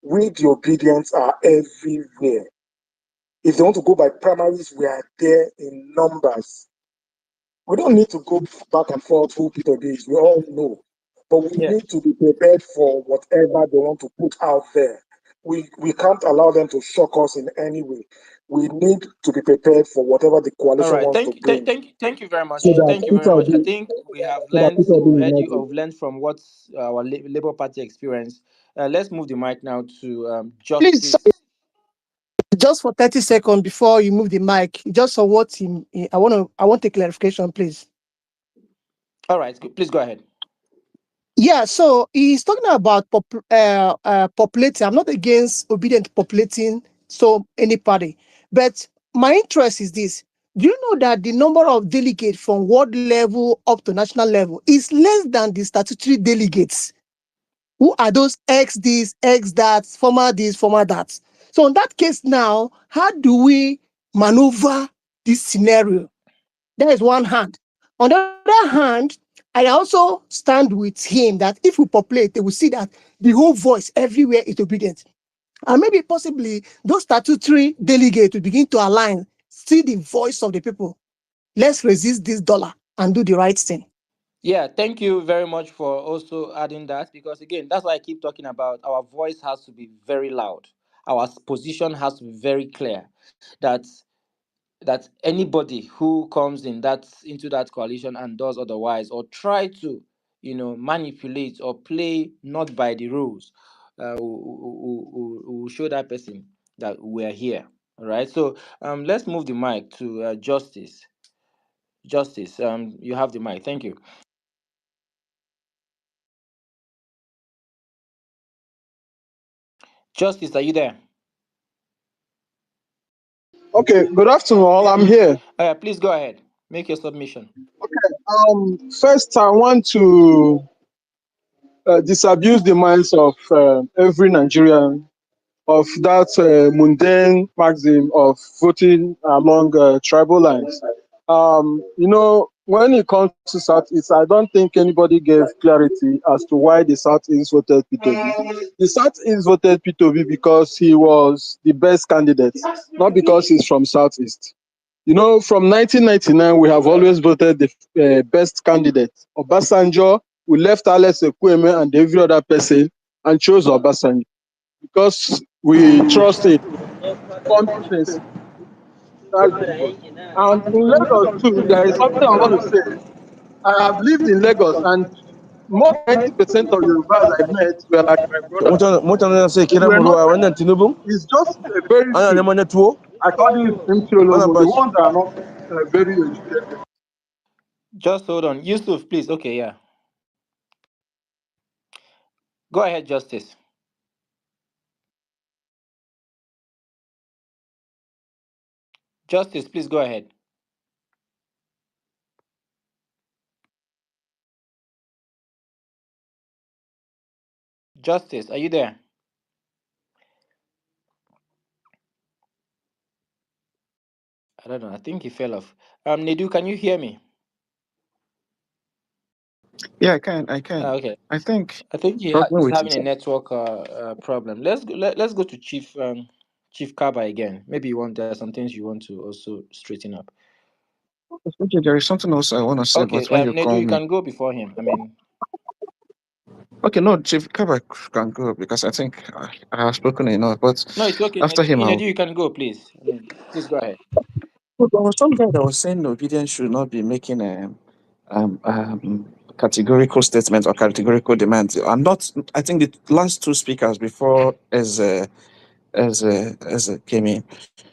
we the obedience are everywhere. If they want to go by primaries, we are there in numbers. We don't need to go back and forth who Peter B is. We all know. But we yes, need to be prepared for whatever they want to put out there. We can't allow them to shock us in any way. We need to be prepared for whatever the all coalition right. wants to bring, Thank you very so much. that Thank you very Peter much. I Obi, think we have so that learned, Peter Obi we've will heard not you, win. we've learned from what our Labour Party experienced. Let's move the mic now to Please, Justice. just for 30 seconds before you move the mic, just for what I want a clarification, please. All right, please go ahead. Yeah, so he's talking about populating. I'm not against obedient populating so any party, but my interest is this. Do you know that the number of delegates from ward level up to national level is less than the statutory delegates? Who are those ex this, ex that, former this, former that? So in that case now, how do we maneuver this scenario? That is one hand. On the other hand, I also stand with him that if we populate, they will see that the whole voice everywhere is obedient. And maybe possibly those statutory delegates will begin to align, see the voice of the people. Let's resist this dollar and do the right thing. Yeah, thank you very much for also adding that, because again, that's why I keep talking about our voice has to be very loud. Our position has to be very clear. That anybody who comes in that into that coalition and does otherwise or try to manipulate or play not by the rules, will show that person that we're here. All right. So let's move the mic to Justice. Justice, you have the mic. Thank you. Justice, are you there? Okay, good afternoon, all. I'm here. Please go ahead. Make your submission. First, I want to disabuse the minds of every Nigerian of that mundane maxim of voting along tribal lines. When it comes to Southeast, I don't think anybody gave clarity as to why the Southeast voted P2B. The Southeast voted P2B because he was the best candidate, not because he's from Southeast. From 1999, we have always voted the best candidate. Obasanjo, we left Alex Ekweme and every other person and chose Obasanjo because we trusted competence. That's good. And in Lagos too, there is something I want to say. I have lived in Lagos, and more than 90% of Yorubas I met were like my brothers. We were not. It's just a very few. I call this MTLO, the ones that are not very educated. Just hold on. Yusuf, please. Okay, yeah. Go ahead, Justice. Justice, please go ahead. Justice, are you there? I don't know. I think he fell off. Nedu, can you hear me? Yeah, I can. I can. Okay. I think I think struggling he's with having it. a network problem. Let's go to Chief Kaba again. Maybe there are some things you want to also straighten up. Okay, there is something else I want to say, Okay, but when you Nedu, call you me, can go before him. I mean, okay, no, Chief Kabak can go because I think I have spoken enough. But no, it's okay. after him, Nedu, you can go, please. I mean, please go ahead. There was some guy that was saying obedience should not be making categorical statements or categorical demands. I'm not. I think the last two speakers before as came in.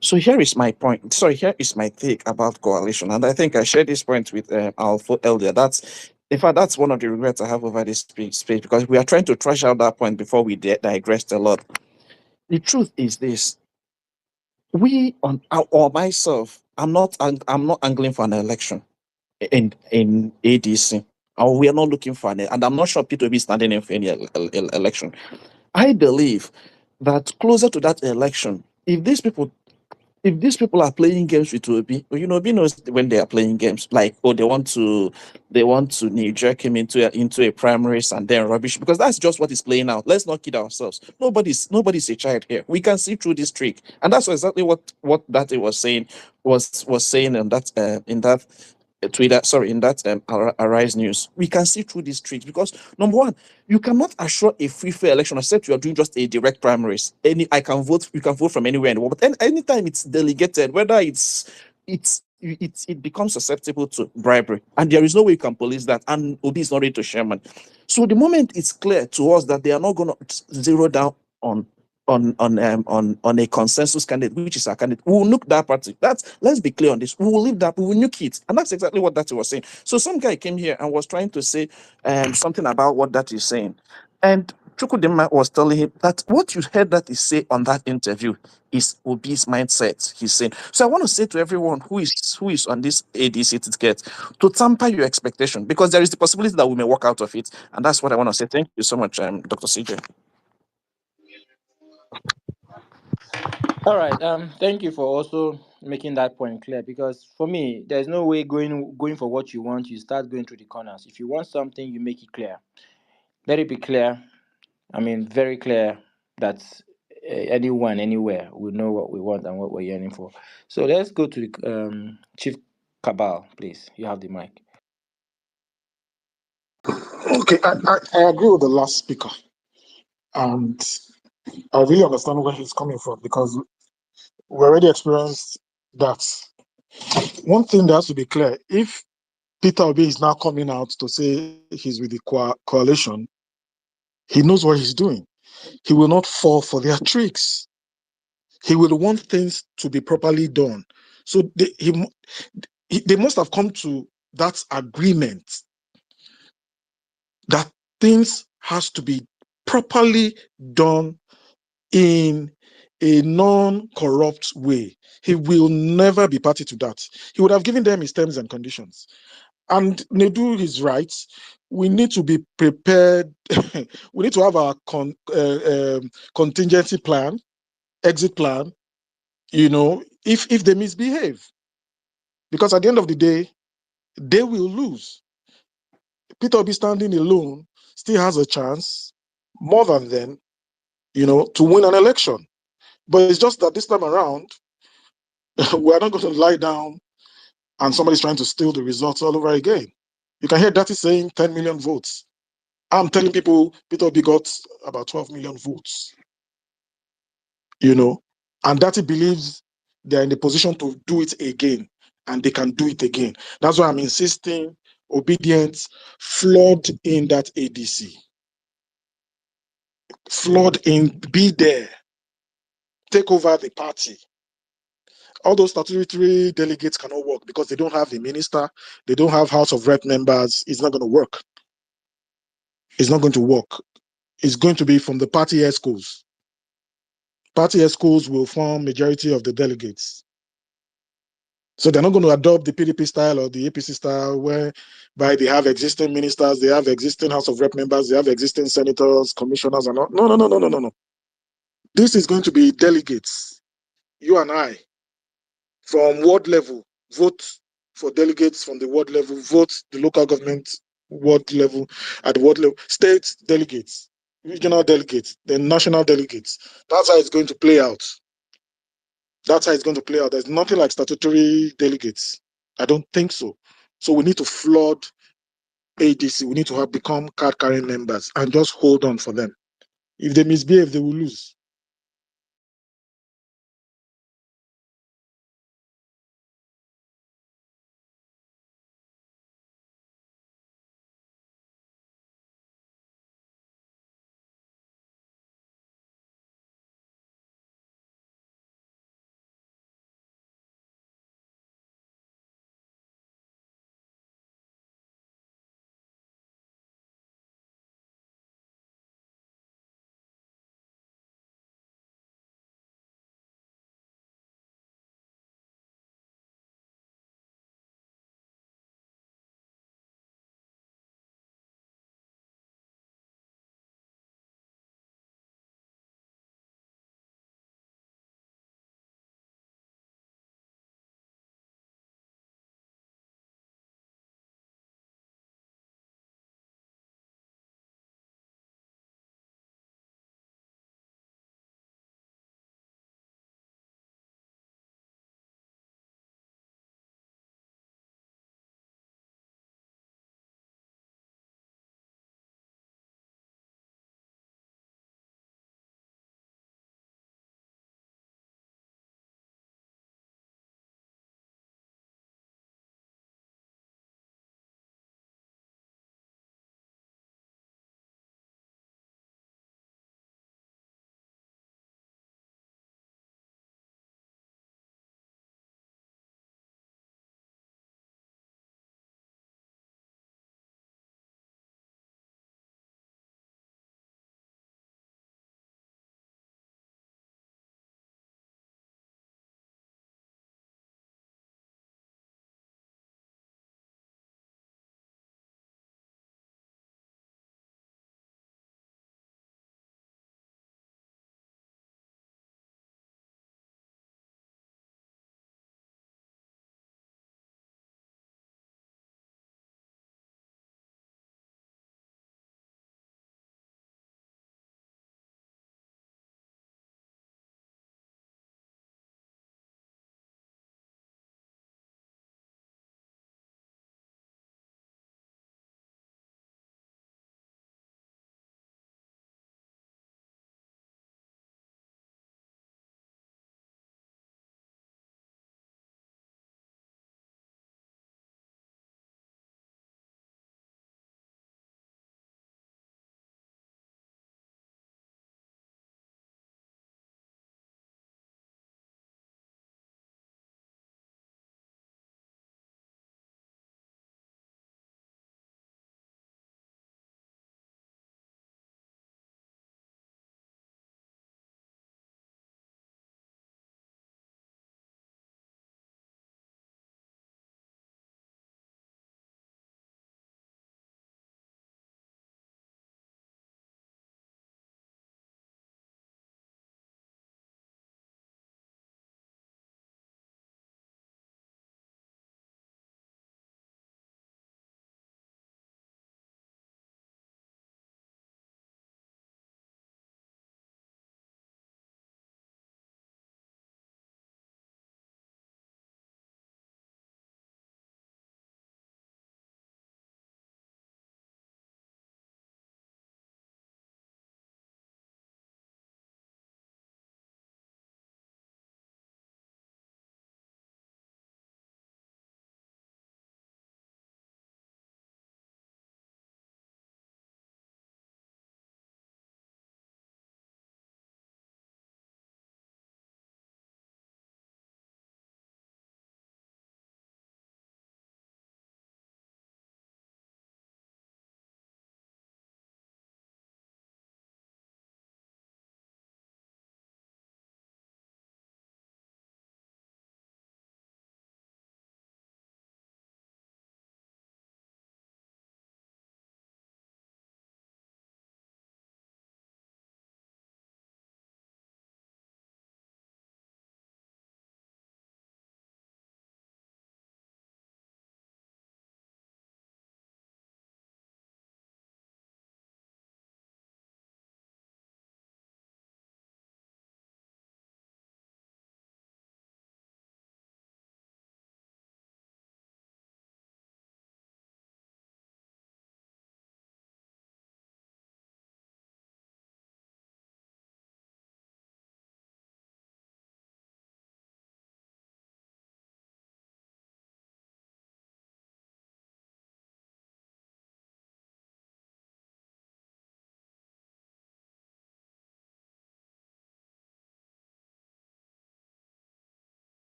So here is my point. Sorry, here is my take about coalition, and I think I shared this point with Alpha earlier. That's in fact that's one of the regrets I have over this space because we are trying to trash out that point before we digressed a lot. The truth is this: we on or myself, I'm not angling for an election in ADC. Or we are not looking for an, and I'm not sure Peter will be standing in for any election. I believe that closer to that election, if these people are playing games with Obi, Obi knows when they are playing games, like, oh, they want to Niger him into a primaries and then rubbish, because that's just what is playing out. Let's not kid ourselves. Nobody's a child here. We can see through this trick, and that's exactly what that he was saying was saying in that Twitter, sorry, in that Arise News. We can see through these tricks because number one, you cannot assure a free fair election except you are doing just a direct primaries. You can vote from anywhere in the world, but anytime it's delegated, whether it becomes susceptible to bribery, and there is no way you can police that. And Obi is not ready to Sherman. So the moment it's clear to us that they are not going to zero down on on a consensus candidate, which is our candidate, we will nuke that party. Let's be clear on this. We will leave that, we will nuke it. And that's exactly what that was saying. So some guy came here and was trying to say something about what that is saying. And Chukudema was telling him that what you heard that he say on that interview is Obi's mindset, he's saying. So I want to say to everyone who is on this ADC ticket to tamper your expectation, because there is the possibility that we may walk out of it. And that's what I want to say. Thank you so much, Dr. CJ. All right. Thank you for also making that point clear, because for me, there's no way going for what you want. You start going through the corners. If you want something, you make it clear. Let it be clear. I mean, very clear that anyone, anywhere will know what we want and what we're yearning for. So let's go to the Chief Cabal, please. You have the mic. Okay, I agree with the last speaker, and I really understand where he's coming from because we already experienced that. One thing that has to be clear: if Peter Obi is now coming out to say he's with the coalition. He knows what he's doing. He will not fall for their tricks. He will want things to be properly done. So they must have come to that agreement that things has to be properly done in a non-corrupt way. He will never be party to that. He would have given them his terms and conditions. And Nedu is right. We need to be prepared. We need to have our contingency plan, exit plan, if they misbehave. Because at the end of the day, they will lose. Peter Obi standing alone still has a chance, more than them, to win an election. But it's just that this time around, we're not going to lie down and somebody's trying to steal the results all over again. You can hear Dati saying 10 million votes. I'm telling people Peter Obi got about 12 million votes, and Dati believes they're in the position to do it again, and they can do it again. That's why I'm insisting obedience, flood in that ADC, flood in, be there, take over the party. All those statutory delegates cannot work because they don't have a minister, they don't have House of Rep members. It's not going to work. It's not going to work. It's going to be from the party ESCOs. Party ESCOs will form majority of the delegates. So they're not going to adopt the PDP style or the APC style whereby they have existing ministers, they have existing House of Rep members, they have existing senators, commissioners, and all. No, no, no, no, no, no, no. This is going to be delegates. You and I, from ward level, vote for delegates from the ward level, vote the local government ward level, at the ward level, state delegates, regional delegates, then national delegates. That's how it's going to play out. That's how it's going to play out. There's nothing like statutory delegates. I don't think so. So we need to flood ADC. We need to have become card-carrying members and just hold on for them. If they misbehave, they will lose.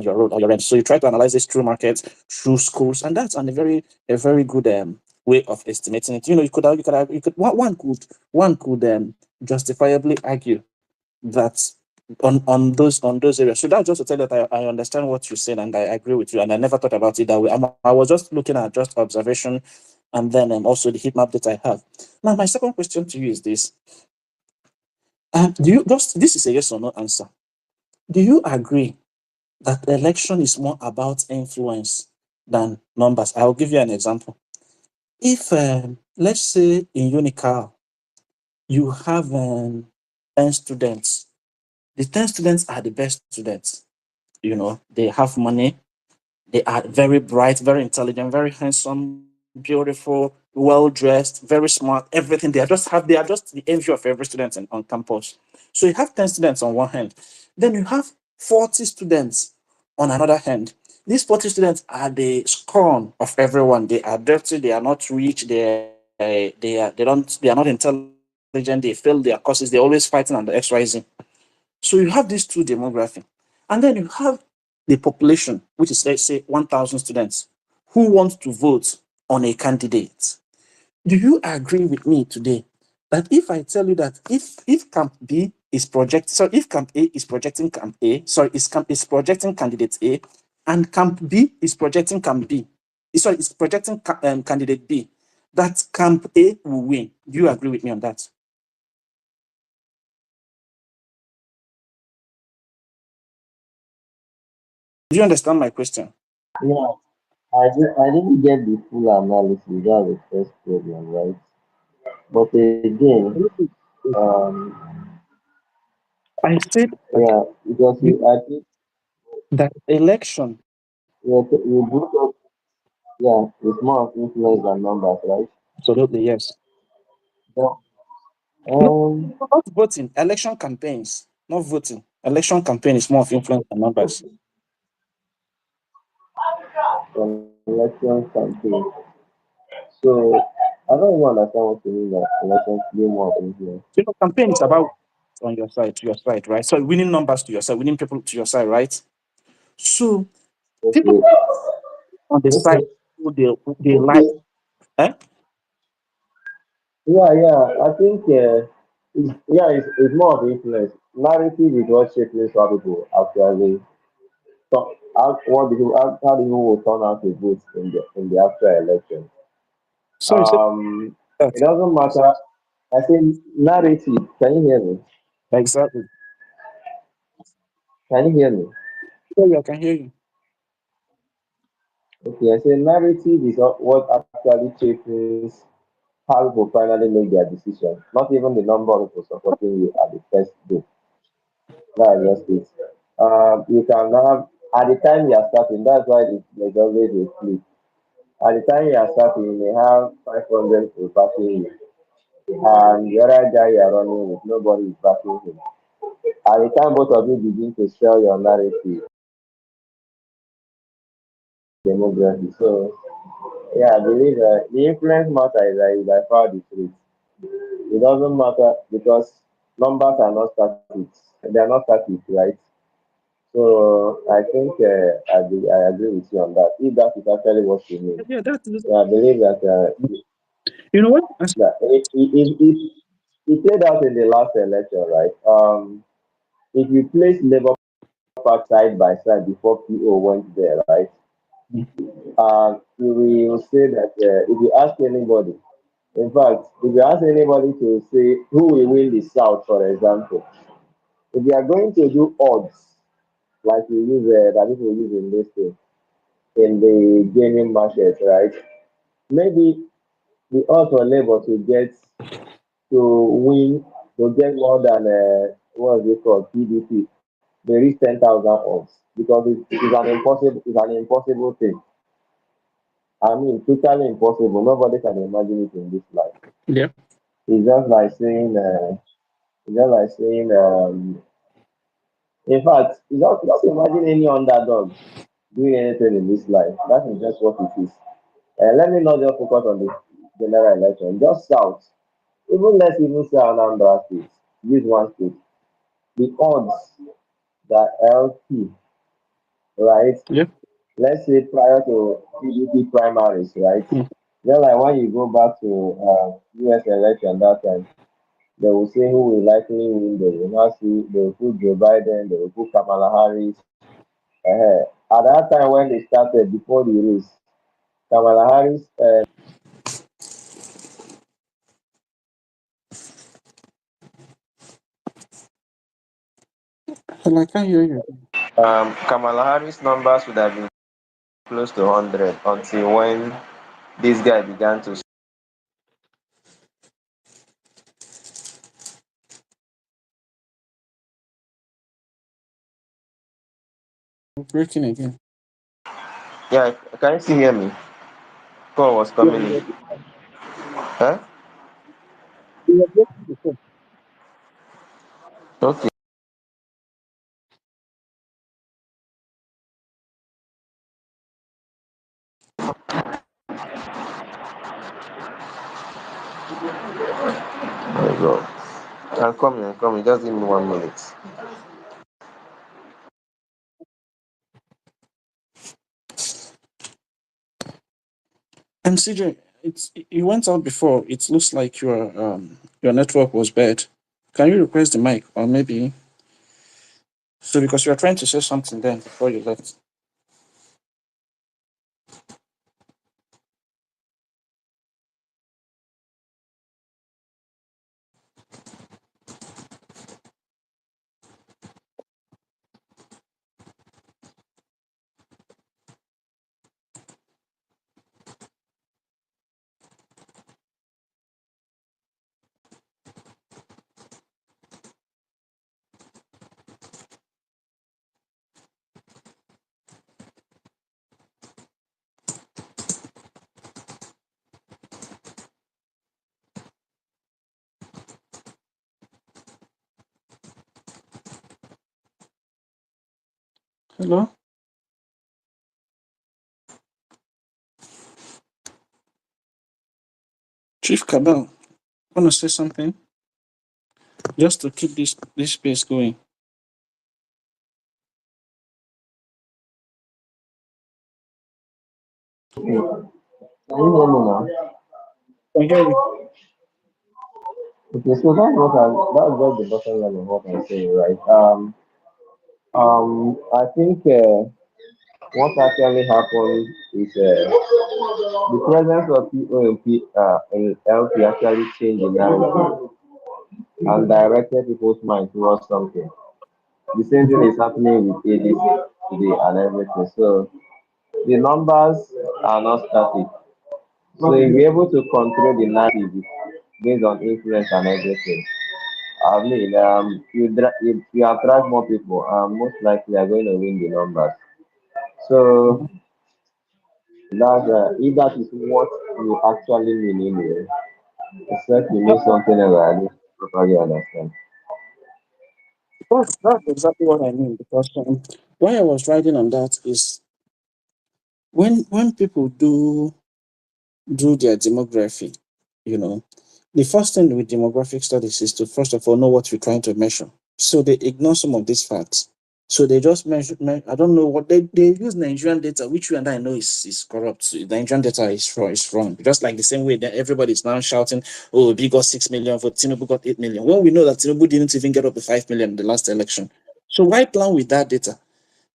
your road or your end. So you try to analyze this through markets, through schools, and that's a very good way of estimating it. One could justifiably argue that on those areas. So that's just to tell you that I understand what you said and I agree with you, and I never thought about it that way. I was just looking at just observation and then also the heat map that I have. Now, my second question to you is this: do you just this is a yes or no answer? Do you agree that election is more about influence than numbers? I will give you an example. If let's say in Unical you have 10 students, the 10 students are the best students. They have money, they are very bright, very intelligent, very handsome, beautiful, well dressed, very smart, everything. They are just the envy of every student on campus. So you have 10 students on one hand, then you have 40 students on another hand. These 40 students are the scorn of everyone. They are dirty, they are not rich, they are not intelligent, they fail their courses, they're always fighting on the XYZ. So you have these two demographics. And then you have the population, which is, let's say, 1,000 students who want to vote on a candidate. Do you agree with me today that if I tell you that if Camp B is if Camp A is projecting Camp A, is projecting candidate A, and Camp B is projecting Camp B, is projecting candidate B, that Camp A will win? Do you agree with me on that? Do you understand my question? Yeah, I didn't get the full analysis. That's the first problem, right? But again, um, I said that yeah, because I think election. you brought up, yeah, it's more of influence than numbers, right? Absolutely, yes. Yeah. No, Um, not voting, election campaigns, not voting. Election campaign is more of influence than numbers. election campaign. So I don't even understand what you mean by election being more of influence. Campaign is about on your side, to your side, right? So winning numbers to your side, winning people to your side, right? So people Okay, on the side okay, who they like, okay. eh? Yeah. I think it's more of influence. Narrative is what shapes how people actually talk. How do you will turn out to vote in the actual election? So you said that It doesn't matter. I think narrative. Can you hear me? exactly. Can you hear me? Yeah, I can hear you. Okay, I say narrative is what actually shapes how people finally make their decision. Not even the number of people supporting you at the first day. That's just it. You can have at the time you are starting. That's why there's always a split. At the time you are starting, you may have 500 people backing you, and the other guy you are running with, nobody is backing him. At the time both of you begin to sell your narrative, demography. So yeah, I believe the influence matter is by far the truth. It doesn't matter because numbers are not static. They are not static, right? So I think I agree with you on that. If that is actually what you mean, Yeah, that's yeah, I believe that you know what? it played out in the last election, right? If you place Labour Party side by side before PO went there, right? You will say that if you ask anybody, in fact, if you ask anybody to say who will win the South, for example, if you are going to do odds like you use that people use in this thing in the gaming market, right? Maybe the odds for Labour to win to get more than what is it called PDP, they reach 10,000 odds because it's an impossible thing. I mean, totally impossible. Nobody can imagine it in this life. Yeah. It's just like saying, in fact, just imagine any underdog doing anything in this life. That is just what it is. Let me not just focus on the general election. Just South. Even let's even say Anambra State. Use one state. The odds that LP right? Yeah. Let's say prior to PDP primaries, right? Mm. Then like when you go back to US election that time, they will say who will likely win. They will not see. They will put Joe Biden. They will put Kamala Harris. At that time when they started before the race, Kamala Harris, Hello, I can't hear you. Kamala Harris numbers would have been close to 100 until when this guy began to. You're breaking again. Yeah, can you still hear me? Call was Yeah, coming in. Huh? you are breaking before. Okay. There you go. I'm coming. I'm coming. Just give me 1 minute. CJ, you went out before. It looks like your network was bad. Can you request the mic, or maybe so because you were trying to say something then before you left? Hello, Chief Cabal. Want to say something just to keep this space going? Can you hear me now? I hear you. Okay, so that's just the bottom line of what I'm saying, right? I think what actually happened is the presence of POMP in LP actually changed the narrative and directed people's mind towards something. The same thing is happening with ADC today and everything. So the numbers are not static. So if you're able to control the narrative based on influence and everything, I mean, if you attract more people, most likely are going to win the numbers. So that's if that is what you actually mean anyway, except you mean something else, I don't properly understand. That's exactly what I mean because why I was writing on that is when people do their demography, you know, the first thing with demographic studies is to first of all know what you're trying to measure. So they ignore some of these facts. So they just measure. I don't know what they use Nigerian data, which you and I know is corrupt. So Nigerian data is wrong. Is wrong. Just like the same way that everybody is now shouting, "Oh, we got 6 million for Tinubu got 8 million." Well, we know that Tinubu didn't even get up to 5 million in the last election. So why plan with that data?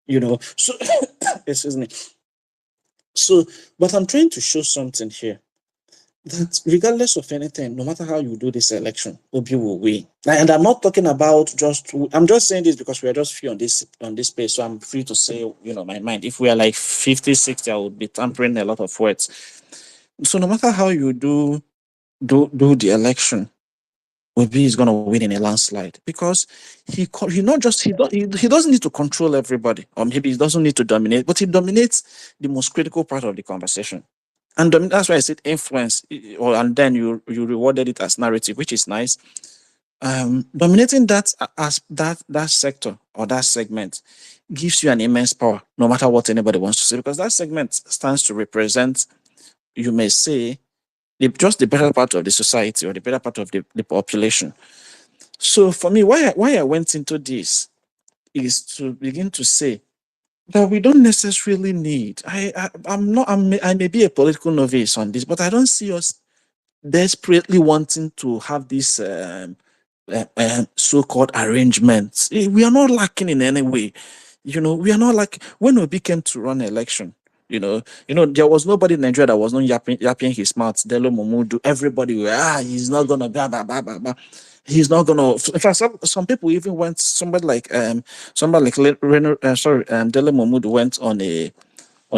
You know. So excuse me. So, but I'm trying to show something here that regardless of anything, no matter how you do this election, Obi will win. And I'm not talking about I'm just saying this because we are just few on this space. So I'm free to say, my mind. If we are like 50, 60, I would be tampering a lot of words. So no matter how you do the election, Obi is gonna win in a landslide because he doesn't need to control everybody, or maybe he doesn't need to dominate, but he dominates the most critical part of the conversation. And that's why I said influence, and then you rewarded it as narrative, which is nice. Dominating that as that sector or that segment gives you an immense power, no matter what anybody wants to say, because that segment stands to represent, you may say, just the better part of the society or the better part of the population. So for me, why I went into this is to begin to say that we don't necessarily need. I'm not. I may be a political novice on this, but I don't see us desperately wanting to have this so-called arrangements. We are not lacking in any way. We are not like when Obi came to run election. There was nobody in Nigeria that was not yapping his mouth. Delo Momodu, everybody were, he's not gonna blah blah blah blah blah. He's not gonna. In fact, some people even went. Somebody like Dele Momodu went on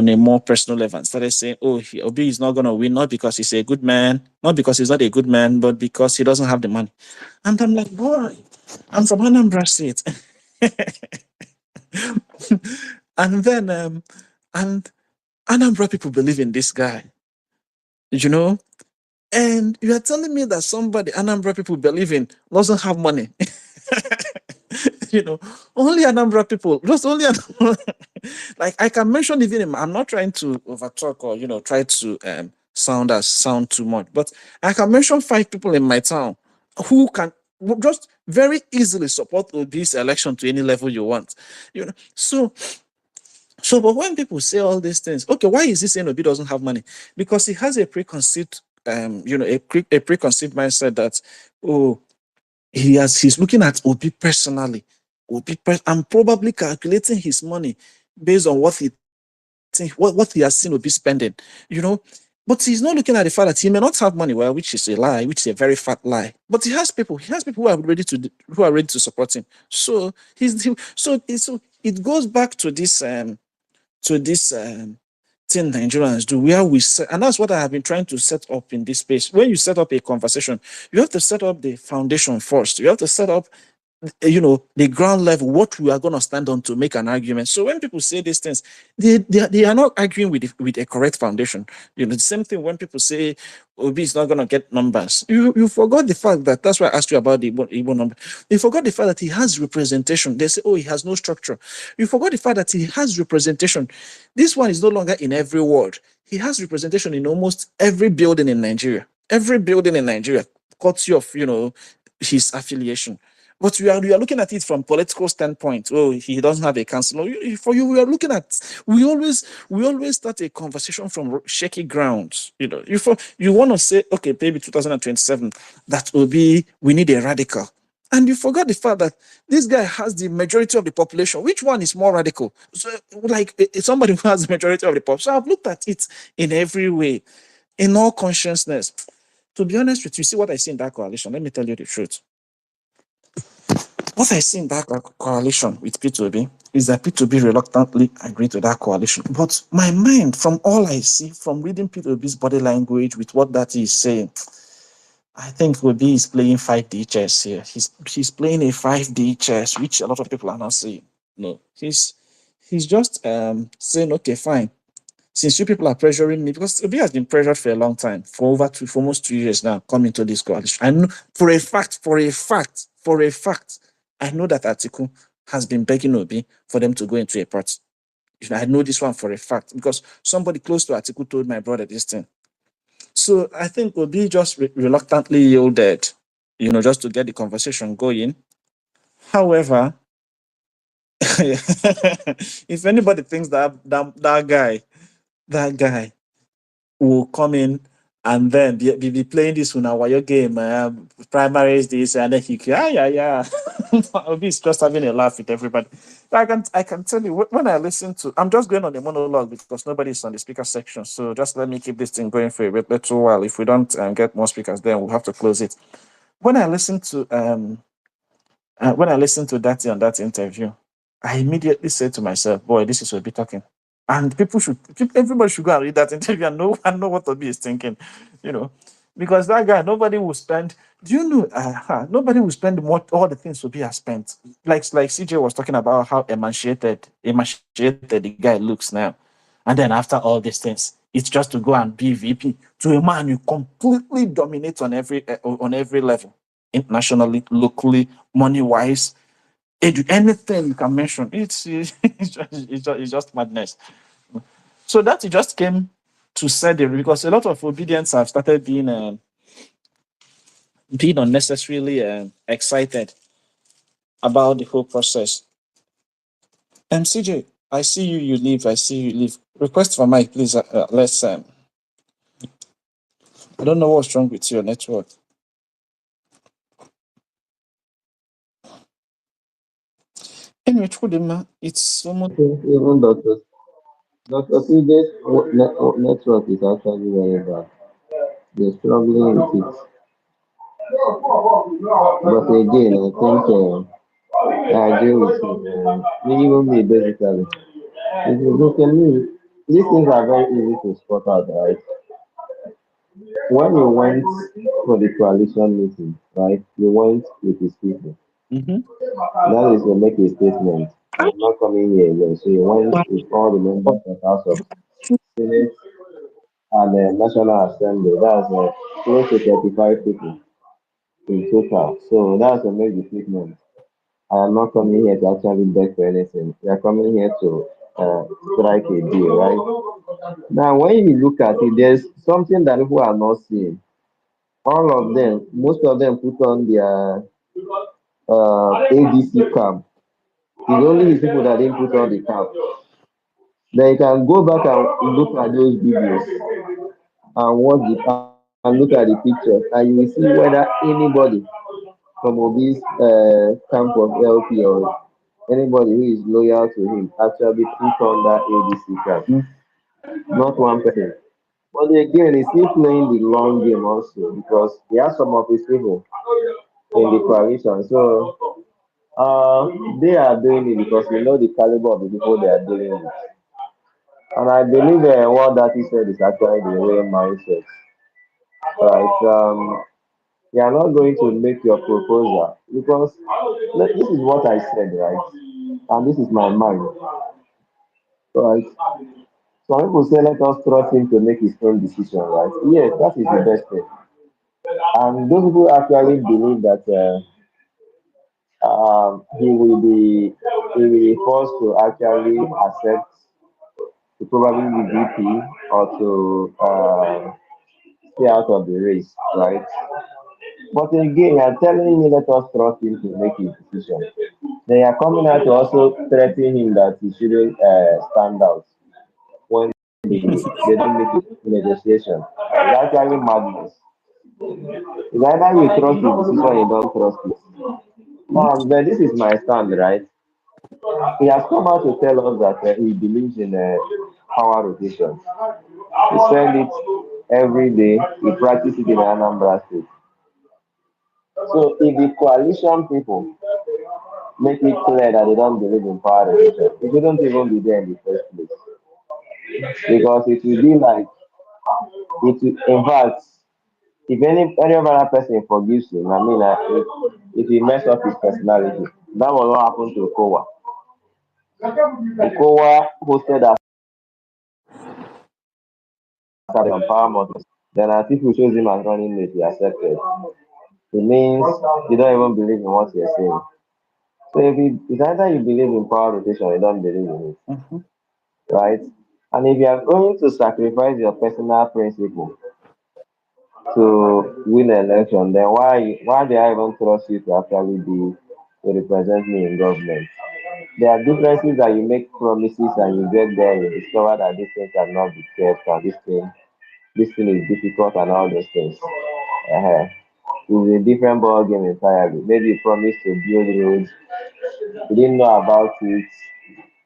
a more personal level and started saying, "Oh, Obi is not gonna win, not because he's a good man, not because he's not a good man, but because he doesn't have the money." And I'm like, boy, I'm from Anambra State. And then and Anambra people believe in this guy, you know. And you are telling me that somebody Anambra people believe in doesn't have money. Only Anambra people, just only like I can mention even him. I'm not trying to overtalk or try to sound too much, but I can mention 5 people in my town who can just very easily support this election to any level you want. But when people say all these things, okay, why is he saying Obi doesn't have money? Because he has a preconceived a preconceived mindset that, oh, he's looking at Obi personally. I'm probably calculating his money based on what he has seen Obi spending, But he's not looking at the fact that he may not have money, well, which is a lie, which is a very fat lie. But he has people who are ready to support him. So it goes back to this thing Nigerians do, where and that's what I have been trying to set up in this space. When you set up a conversation, you have to set up the foundation first. You have to set up the ground level, what we are going to stand on to make an argument. So when people say these things, they are not arguing with a correct foundation. The same thing when people say Obi is not going to get numbers. You forgot the fact that, that's why I asked you about the Igbo number. You forgot the fact that he has representation. They say, oh, he has no structure. You forgot the fact that he has representation. This one is no longer in every ward. He has representation in almost every building in Nigeria. Every building in Nigeria, courtesy of his affiliation. But we are looking at it from political standpoint. Oh, he doesn't have a council. For you, we are looking at. We always start a conversation from shaky grounds. You want to say, okay, maybe 2027, that will be, we need a radical. And you forgot the fact that this guy has the majority of the population. Which one is more radical? So, like somebody who has the majority of the population. So I've looked at it in every way, in all consciousness. To be honest with you, see what I see in that coalition. Let me tell you the truth. What I see in that coalition with P2B is that P2B reluctantly agreed to that coalition. But my mind, from all I see, from reading P2B's body language with what that is saying, I think Obi is playing 5D chess here. He's playing a 5D chess, which a lot of people are not seeing. No, he's just saying, okay, fine. Since you people are pressuring me, because Obi has been pressured for a long time, for almost 2 years now, coming to this coalition. I know for a fact, I know that Atiku has been begging Obi for them to go into a party. I know this one for a fact because somebody close to Atiku told my brother this thing. So I think Obi just reluctantly yielded, just to get the conversation going. However, if anybody thinks that guy will come in and then be playing this Unawayo game, primaries this, and then yeah. Obi is just having a laugh with everybody. I can tell you when I listen to, I'm just going on the monologue because nobody's on the speaker section. So just let me keep this thing going for a little while. If we don't get more speakers, then we'll have to close it. When I listen to that on that interview, I immediately said to myself, "Boy, this is Obi talking." And everybody should go and read that interview and know what Obi is thinking, because that guy, nobody will spend. Do you know? Nobody will spend all the things Obi has spent. Like CJ was talking about how emaciated the guy looks now, and then after all these things, it's just to go and be VP to a man you completely dominate on every level, internationally, locally, money wise. Anything you can mention, it's just madness. So that it just came to set it because a lot of obedience have started being unnecessarily excited about the whole process. CJ, I see you, you leave. I see you leave. Request for mic, please. Let's. I don't know what's wrong with your network. Anyway, Chudema, it's almost. Even Dr. CJ's network is actually very bad. They're struggling with it. But again, I think I agree with you. Even me, basically. If you look at me, these things are very easy to spot out, right? When you went for the coalition meeting, right, you went with his people. Mm-hmm. That is to make a statement. I'm not coming here alone. So you went with all the members of House of Senate and the National Assembly. That's close to 35 people in total. So that's a major statement. I am not coming here to actually beg for anything. We are coming here to strike a deal, right? Now, when you look at it, there's something that people are not seeing. All of them, most of them put on their ADC cap. It's only his people that didn't put on the cap. Then you can go back and look at those videos and watch it and look at the pictures, and you will see whether anybody from Obi's camp of LP or anybody who is loyal to him actually put on that ADC card. Not one person. But again, he's still playing the long game also because he has some of his people in the coalition. So they are doing it because we know the caliber of the people they are dealing with. And I believe what that he said is actually the real mindset. Right? You are not going to make your proposal because this is what I said, right? And this is my mind, right? Some people say let us trust him to make his own decision, right? Yes, that is the best thing. And those people actually believe that he will be forced to actually accept to probably be VP or to stay out of the race, right? But again, you're telling me let us trust him to make his decision. They are coming out to also threaten him that he shouldn't stand out when they don't make it negotiation. It's actually madness. It's either you trust his decision or you don't trust it. Now, then this is my stand, right? He has come out to tell us that he believes in power rotation. He said it every day. He practices it in Anambra State. So if the coalition people make it clear that they don't believe in power rotation, it shouldn't even be there in the first place. Because it will be like it will, in fact, if any other person forgives him, I mean, if he mess up his personality, that was what happened to Kowa. Kowa hosted us at the empowerment. Then as people chose him as running mate, he accepted. It means you don't even believe in what you're saying. So if either you believe in power rotation or you don't believe in it, right? And if you are going to sacrifice your personal principle to win an election, then why do I even trust you to actually be to represent me in government? There are differences that you make promises and you get there, you discover that this thing cannot be kept or this thing is difficult and all those things. It's a different ball game entirely. Maybe you promised to build roads, you didn't know about it.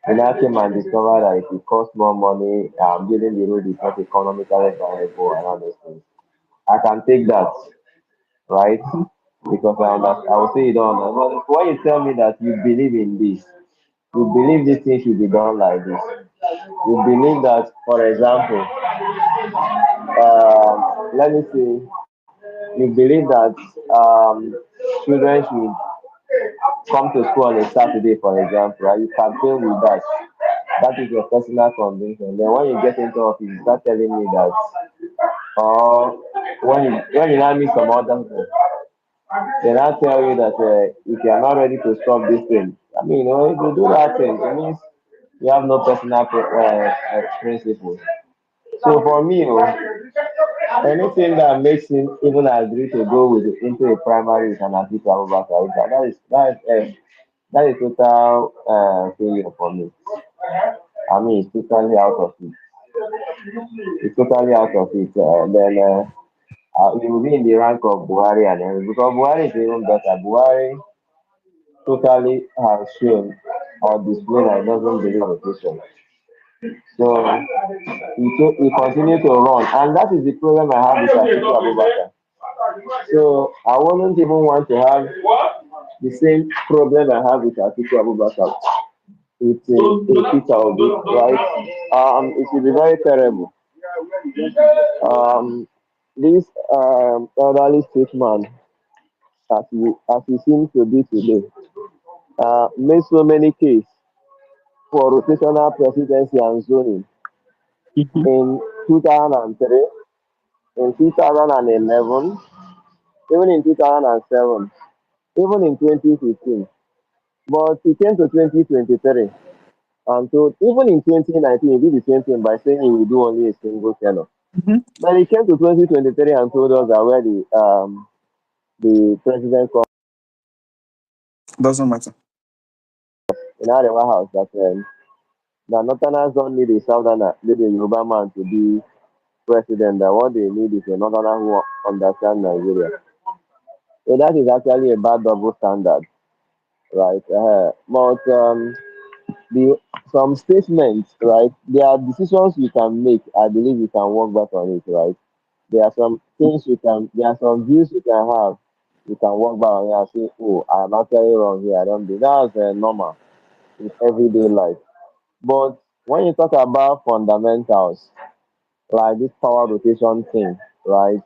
You now came and discovered that it will cost more money. Building the road is not economically viable and all those things. I can take that, right? Because I will say you don't understand. But when you tell me that you believe in this, you believe this thing should be done like this. You believe that, for example, let me say, you believe that children should come to school on a Saturday, for example, right? You campaign with that. That is your personal conviction. Then when you get into office, you start telling me that, or when you now meet some other people, they now tell you that if you are not ready to stop this thing, I mean, if you do that thing, it means you have no personal principles. So for me, anything that makes him even agree to go with into a primary with an Atiku Abubakar, that is total failure for me. I mean, it's totally out of it. It's totally out of it. He will be in the rank of Buhari and everything. Because Buhari is even better. Buhari totally has shown or displayed that he doesn't believe in rotation. So he continued to run, and that is the problem I have with Atiku Abubakar. So I wouldn't even want to have the same problem I have with Atiku Abubakar with Peter Obi, right? It will be very terrible. This elderly statesman, as he seems to be today, made so many cases for rotational presidency and zoning Mhm. in 2003, in 2011, even in 2007, even in 2015. But he came to 2023 and told, even in 2019, he did the same thing by saying he will do only a single tenor. Mhm. But he came to 2023 and told us that where the president comes Doesn't matter. in our house that Northerners don't need a Southerner, need a Yoruba man to be president, that what they need is a Northerner who understands Nigeria. So that is actually a bad double standard, right? But the some statements, right? There are decisions you can make. I believe you can work back on it, right? There are some things there are some views you can have. You can work back on it and say, oh, I'm actually wrong here. I don't do that's normal in everyday life. But when you talk about fundamentals, like this power rotation thing, right?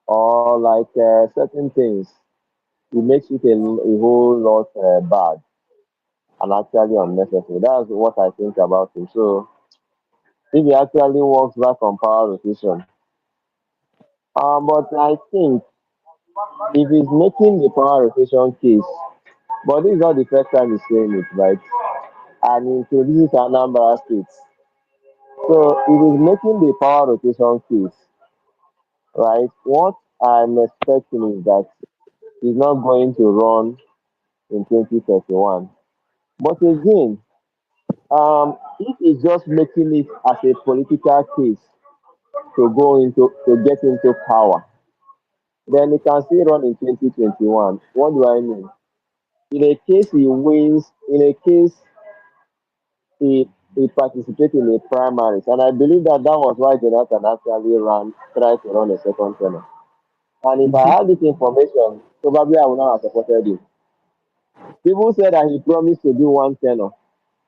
Or like certain things, it makes it a whole lot bad and actually unnecessary. That's what I think about him. So if he actually works back on power rotation, but I think if he's making the power rotation case, but this is not the first time he's saying it, right? And he introduces Anambra State. So if he's making the power rotation case, right, what I'm expecting is that he's not going to run in 2031. But again, if he's just making it as a political case to get into power, then he can still run in 2021. What do I mean? In a case he wins, in a case he participates in a primaries, and I believe that was why Jonathan actually tried to run a second term. And if I Mhm. had this information, probably I would not have supported him. People said that he promised to do one tenor.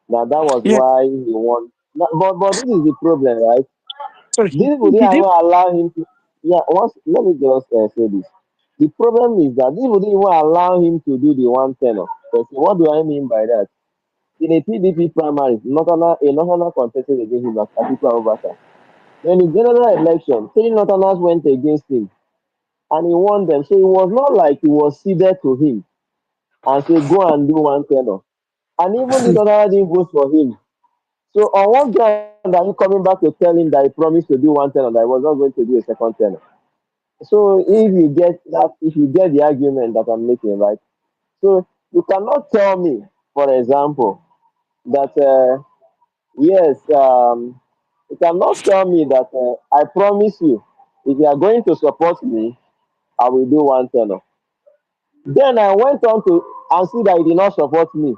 Now that was Yeah. why he won. But this is the problem, right? Sorry. This would He even did. allow him to. Yeah, let me just say this. The problem is that this would even allow him to do the one tenor. Okay, what do I mean by that? In a PDP primary, a national contested against him as Atiku Abubakar. In the general election, 3 Northerners went against him and he won them. So it was not like he was ceded to him and say, go and do one tenor. And even the Northerners didn't vote for him. So on what ground are you coming back to tell him that he promised to do one tenor, that he was not going to do a second tenor? So if you get the argument that I'm making, right? So you cannot tell me, for example, that yes, you cannot tell me that I promise you, if you are going to support me, I will do one tenor. Then I went on to and see that he did not support me.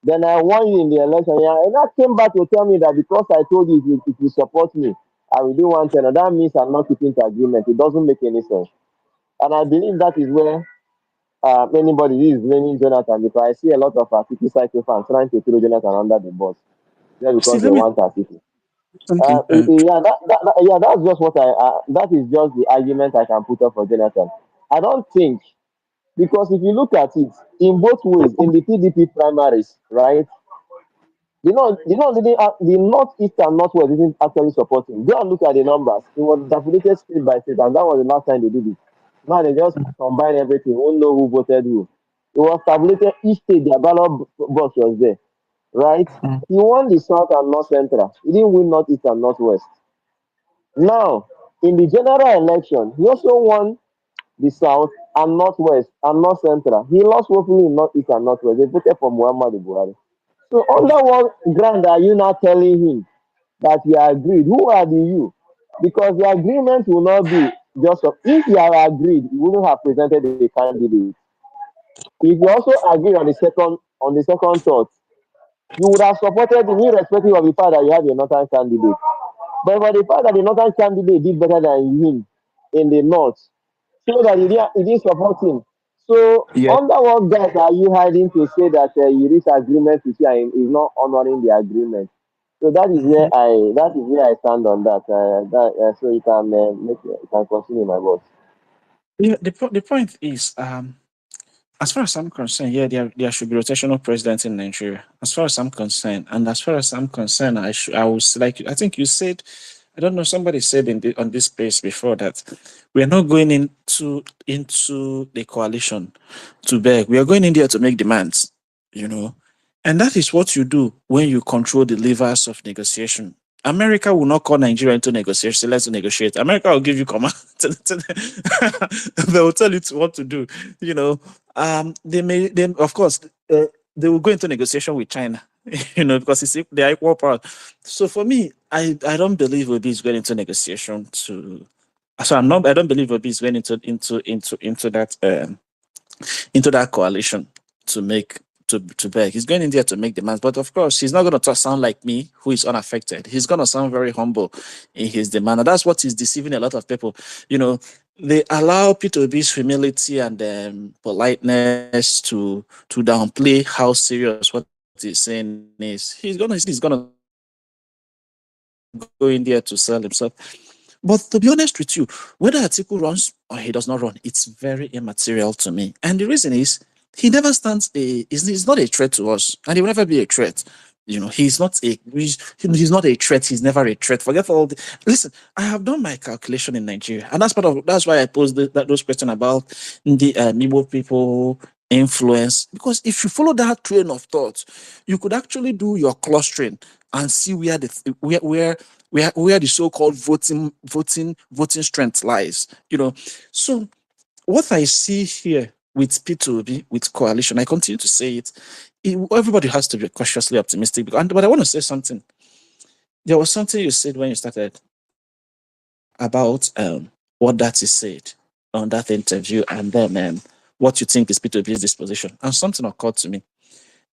Then I won you in the election. Yeah, and that came back to tell me that because I told you if you support me, I will do one tenor. That means I'm not keeping the agreement. It doesn't make any sense. And I believe that is where anybody is blaming Jonathan, because I see a lot of Atiku Psycho fans trying to throw Jonathan under the bus just See, because they let me want Atiku. something. Yeah, that's just what that is just the argument I can put up for Jonathan. I don't think, because if you look at it in both ways, in the PDP primaries, right? The northeast and northwest didn't actually support him. Go and look at the numbers. It was tabulated state by state, and that was the last time they did it. Now they just combine everything. We don't know who voted who. It was tabulated each state. Their ballot box was there, right? Mm. He won the south and north central. He didn't win northeast and northwest. Now, in the general election, he also won the south and northwest and north central. He lost woefully in northeast and northwest. They voted for Muhammadu Buhari. So under what ground are you now telling him that you agreed? Who are the you? Because the agreement will not be just if you are agreed, you wouldn't have presented a candidate. If you also agree on the second thought, you would have supported him irrespective of the fact that you have a northern candidate. But for the fact that the northern candidate did better than him in the north, so that he didn't support him. So Yeah. under what guise are you hiding to say that you reach agreement with you and is not honoring the agreement? So that is where I stand on that. So you can you can continue, my boss. Yeah, the point is, as far as I'm concerned, yeah, there should be rotational presidents in Nigeria. As far as I'm concerned, and as far as I'm concerned, I was like, I think you said, I don't know, somebody said on this space before that we are not going into the coalition to beg. We are going in there to make demands, you know, and that is what you do when you control the levers of negotiation. America will not call Nigeria into negotiation. Say, let's negotiate. America will give you command. They will tell you what to do. You know, they of course they will go into negotiation with China. You know, because they are equal power. So for me, I don't believe Obi is going into negotiation to. So I don't believe Obi is going into that coalition to make to beg. He's going in there to make demands, but of course, he's not going to sound like me, who is unaffected. He's going to sound very humble in his demand, and that's what is deceiving a lot of people. You know, they allow P2B's humility and politeness to downplay how serious what he's saying is. He's gonna go in there to sell himself. But to be honest with you, whether Atiku runs or he does not run, it's very immaterial to me. And the reason is he never stands he's not a threat to us, and he will never be a threat. You know, he's not a threat. He's never a threat. Forget all the. Listen, I have done my calculation in Nigeria, and that's why I posed those questions about the Igbo people influence. Because if you follow that train of thought, you could actually do your clustering and see where the so-called voting strength lies. You know, so what I see here with P2B, with coalition, I continue to say everybody has to be cautiously optimistic. But I want to say something. There was something you said when you started about what that is said on that interview, and then what you think is P2B's disposition. And something occurred to me.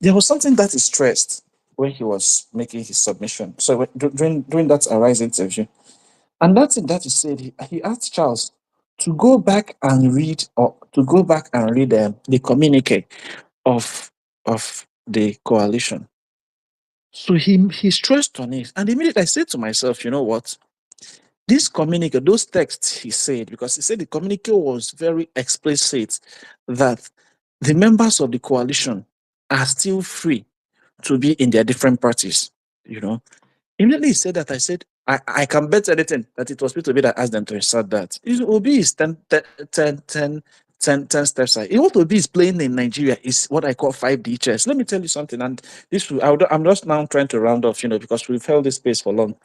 There was something that is stressed when he was making his submission. So during that Arise interview, and that's it that he said. He asked Charles to go back and read the communique of the coalition. So he stressed on it, and immediately I said to myself, you know what? This communique, those texts he said, because he said the communique was very explicit that the members of the coalition are still free to be in their different parties. You know, immediately he said that, I said, I can bet anything that it was P2B that asked them to insert that. Obi is 10 steps ahead. What Obi is playing in Nigeria is what I call 5D chess. Let me tell you something, and I'm just now trying to round off, because we've held this space for long.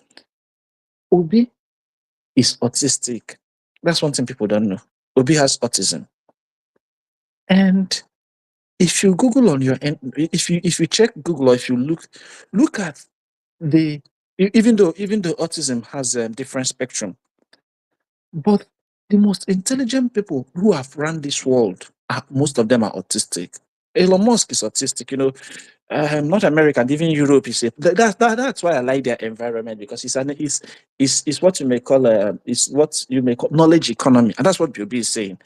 Obi is autistic. That's one thing people don't know. Obi has autism. And if you Google on your end, if you check Google, or if you look at even though autism has a different spectrum, but the most intelligent people who have run this world, most of them are autistic. Elon Musk is autistic, North America and even Europe is that's why I like their environment, because it's what you may call knowledge economy, and that's what BB is saying.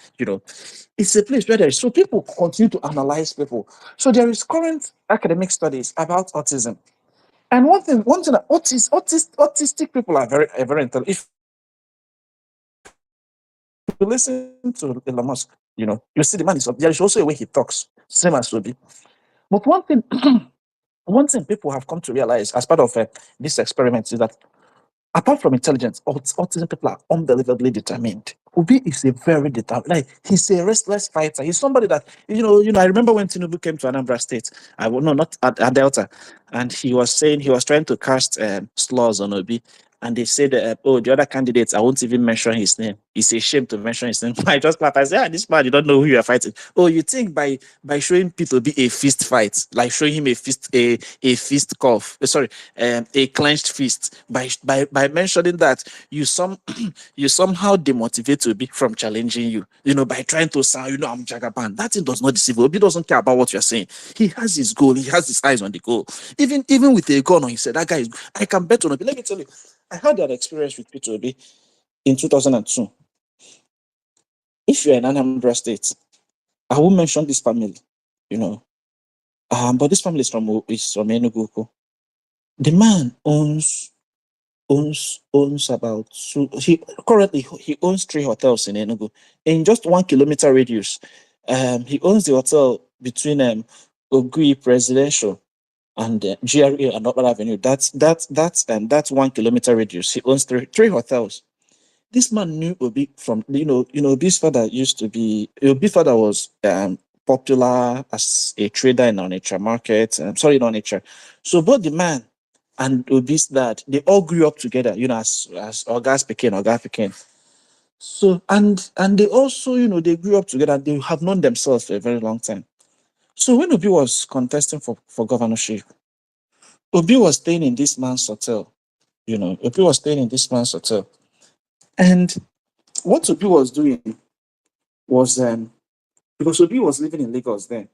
It's a place where so people continue to analyze people. So there is current academic studies about autism. And one thing that autistic people are very intelligent. If you listen to Elon Musk, you see the man is there is also a way he talks, same as Obi. But one thing people have come to realize as part of this experiment is that apart from intelligence, autism people are unbelievably determined. Obi is a very determined, like he's a restless fighter. He's somebody that, I remember when Tinubu came to Anambra State, not at Delta, and he was saying he was trying to cast slurs on Obi, and they said, oh, the other candidates, I won't even mention his name. It's a shame to mention his name. I just laughed. I said, this man, you don't know who you are fighting. Oh, you think by showing Peter Obi a fist fight, like showing him a fist cuff, a clenched fist, by mentioning that, you somehow demotivate Obi from challenging you, by trying to sound, I'm Jagaban. That thing does not deceive. Obi doesn't care about what you're saying. He has his goal. He has his eyes on the goal. Even with a gun on his head, that guy is, I can bet on Obi. Let me tell you, I had that experience with Peter Obi in 2002. If you're in Anambra State, I won't mention this family, but this family is from Enugu. The man owns about he owns 3 hotels in Enugu in just 1 kilometer radius. He owns the hotel between Ogui Presidential and GRA and Upper Avenue. That's 1 kilometer radius. He owns three hotels. This man knew Obi from Obi's father used to be. Obi's father was popular as a trader in Onitsha market. Sorry, in Onitsha. So both the man and Obi's dad, they all grew up together. As Ogas became. So and they also they grew up together. They have known themselves for a very long time. So when Obi was contesting for governorship, Obi was staying in this man's hotel. Obi was staying in this man's hotel. And what Obi was doing was, because Obi was living in Lagos then.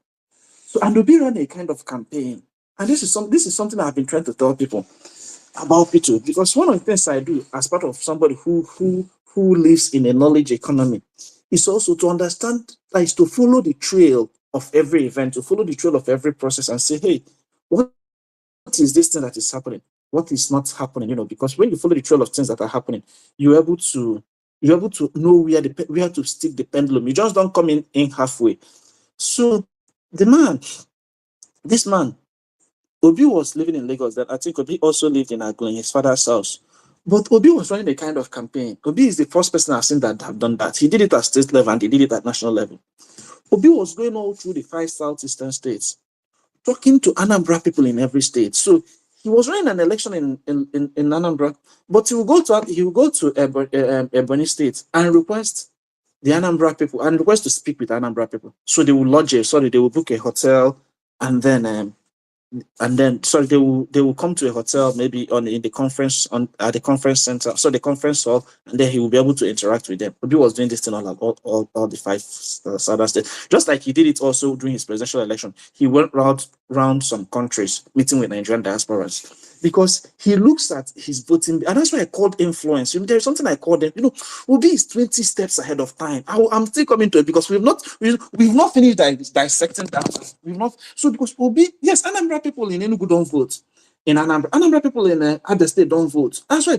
So, and Obi ran a kind of campaign. And this is something I've been trying to tell people about P2, because one of the things I do as part of somebody who lives in a knowledge economy is also to understand, like, to follow the trail of every event, to follow the trail of every process and say, hey, what is this thing that is happening? What is not happening? Because when you follow the trail of things that are happening, you're able to know where to stick the pendulum. You just don't come in halfway. So this man, Obi was living in Lagos. That I think Obi also lived in Aglo, in his father's house. But Obi was running a kind of campaign. Obi is the first person I've seen that have done that. He did it at state level and he did it at national level. Obi was going all through the 5 southeastern states, talking to Anambra people in every state. So he was running an election in Anambra, but he will go to Ebonyi State and request the Anambra people and request to speak with Anambra people. So they will they will book a hotel, and then they will come to a hotel, maybe at the conference center, so the conference hall, and then he will be able to interact with them. Obi was doing this thing all the 5 southern states, just like he did it also during his presidential election. He went round some countries, meeting with Nigerian diasporas, because he looks at his voting, and that's why I called influence. There's something I call them. Obi is 20 steps ahead of time. I'm still coming to it because we've not finished dissecting that. We've not. So because Obi, yes, Anambra people in Enugu don't vote. In Anambra people in Abia State don't vote. That's why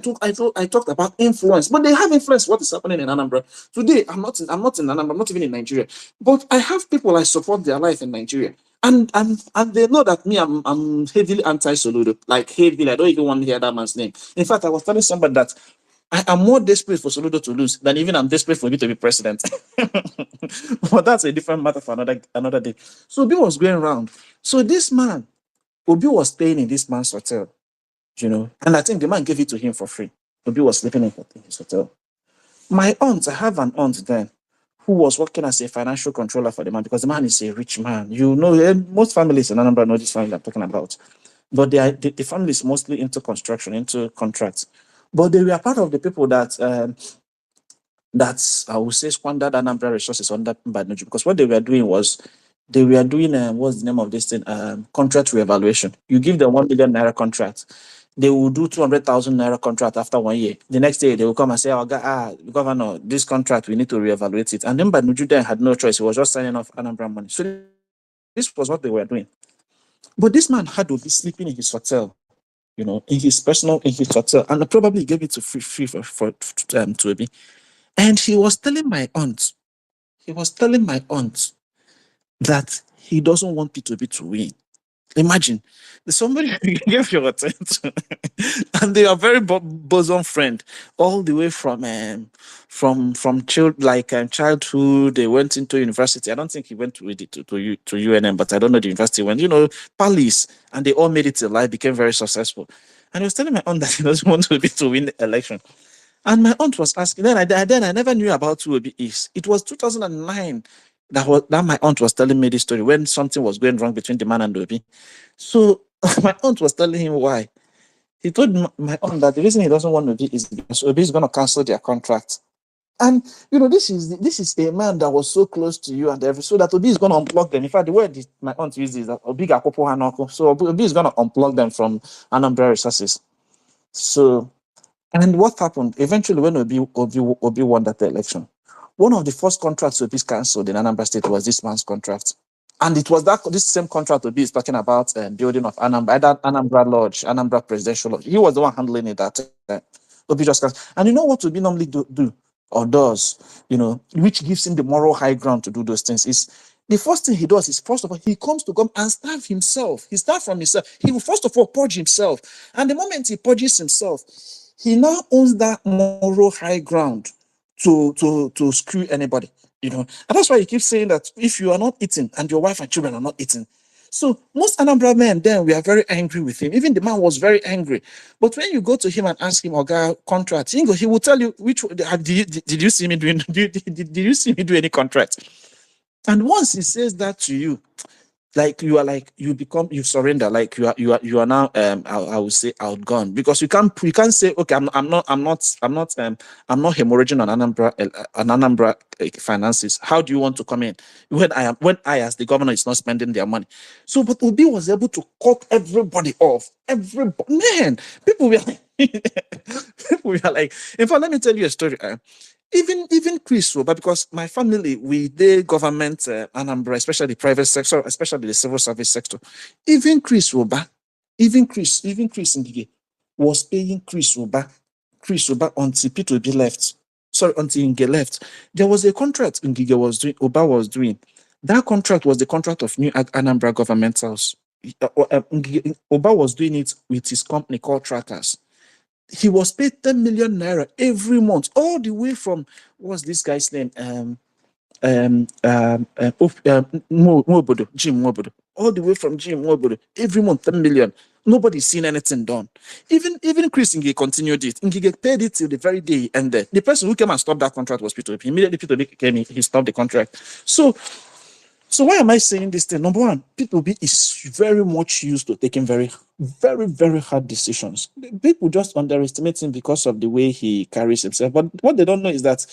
I talked about influence, but they have influence. What is happening in Anambra today? I'm not in Anambra. I'm not even in Nigeria, but I have people I support their life in Nigeria. And they know that me, I'm heavily anti-Soludo, like heavily. I don't even want to hear that man's name. In fact, I was telling somebody that I am more desperate for Soludo to lose than even I'm desperate for me to be president. But that's a different matter for another day. So Obi was going around. So this man, Obi was staying in this man's hotel, and I think the man gave it to him for free. Obi was sleeping in his hotel. My aunt, I have an aunt then, who was working as a financial controller for the man, because the man is a rich man. Most families in Anambra know this family I'm talking about. But the family is mostly into construction, into contracts. But they were part of the people that I would say squandered Anambra resources under Mbanoju, because what they were doing was what's the name of this thing? Contract reevaluation. You give them 1 million naira contract, they will do 200,000 naira contract after 1 year. The next day they will come and say, governor, this contract, we need to reevaluate it. And then Mbanoju then had no choice. He was just signing off Anambra money. So this was what they were doing. But this man had to be sleeping in his hotel, in his hotel, and probably gave it to free to Obi. And he was telling my aunt that he doesn't want P2B to win. Imagine, somebody gave your attention, and they are very bosom friend all the way from childhood. They went into university. I don't think he went with it to UNM, but I don't know the university when Palace, and they all made it in life, became very successful. And he was telling my aunt that he doesn't want Obi to win the election. And my aunt was asking, then I never knew about who Obi is. It was 2009 that my aunt was telling me this story when something was going wrong between the man and Obi. So my aunt was telling him why. He told my aunt that the reason he doesn't want Obi is because Obi is going to cancel their contract. And this is a man that was so close to you and so that Obi is going to unplug them. In fact, the word my aunt uses is that Obi Gakopo Hanoko. So Obi is going to unplug them from Anambra resources. So, and what happened? Eventually, when Obi won that election, one of the first contracts Obi cancelled in Anambra State was this man's contract. And it was this same contract Obi is talking about building of Anambra Lodge, Anambra Presidential Lodge. He was the one handling it that Obi just canceled. And you know what Obi normally do or does, which gives him the moral high ground to do those things is the first thing he does is, first of all, he comes to come and starve himself. He starts from himself. He will first of all purge himself. And the moment he purges himself, he now owns that moral high ground to screw anybody, And that's why he keeps saying that if you are not eating and your wife and children are not eating. So most Anambra men then we are very angry with him. Even the man was very angry. But when you go to him and ask him, Oga, contract, he will tell you did you see me doing did you see me do any contract? And once he says that to you, you surrender, like you are now I would say outgone, because you can't say, okay, I'm not hemorrhaging on Anambra finances. How do you want to come in when I as the governor is not spending their money? So but Obi was able to cut everybody off. Everybody, man, people were like in fact, let me tell you a story. Even Chris, but because my family, we did government Anambra, especially the private sector, especially the civil service sector. Even Chris Ngige was paying Chris Oba until P2B left. Sorry, until Nge left. There was a contract Ngige Oba was doing. That contract was the contract of New Anambra Government House. Oba was doing it with his company called Trackers. He was paid 10 million naira every month, all the way from, what's this guy's name? Jim Mobodo. All the way from Jim Mobodo. Every month, 10 million. Nobody's seen anything done. Even Chris Ngige continued it. Ngige paid it till the very day he ended. The person who came and stopped that contract was P2P. Immediately P2P came in, he stopped the contract. So why am I saying this thing? Number one, P2B is very much used to taking very, very, very hard decisions. People just underestimate him because of the way he carries himself. But what they don't know is that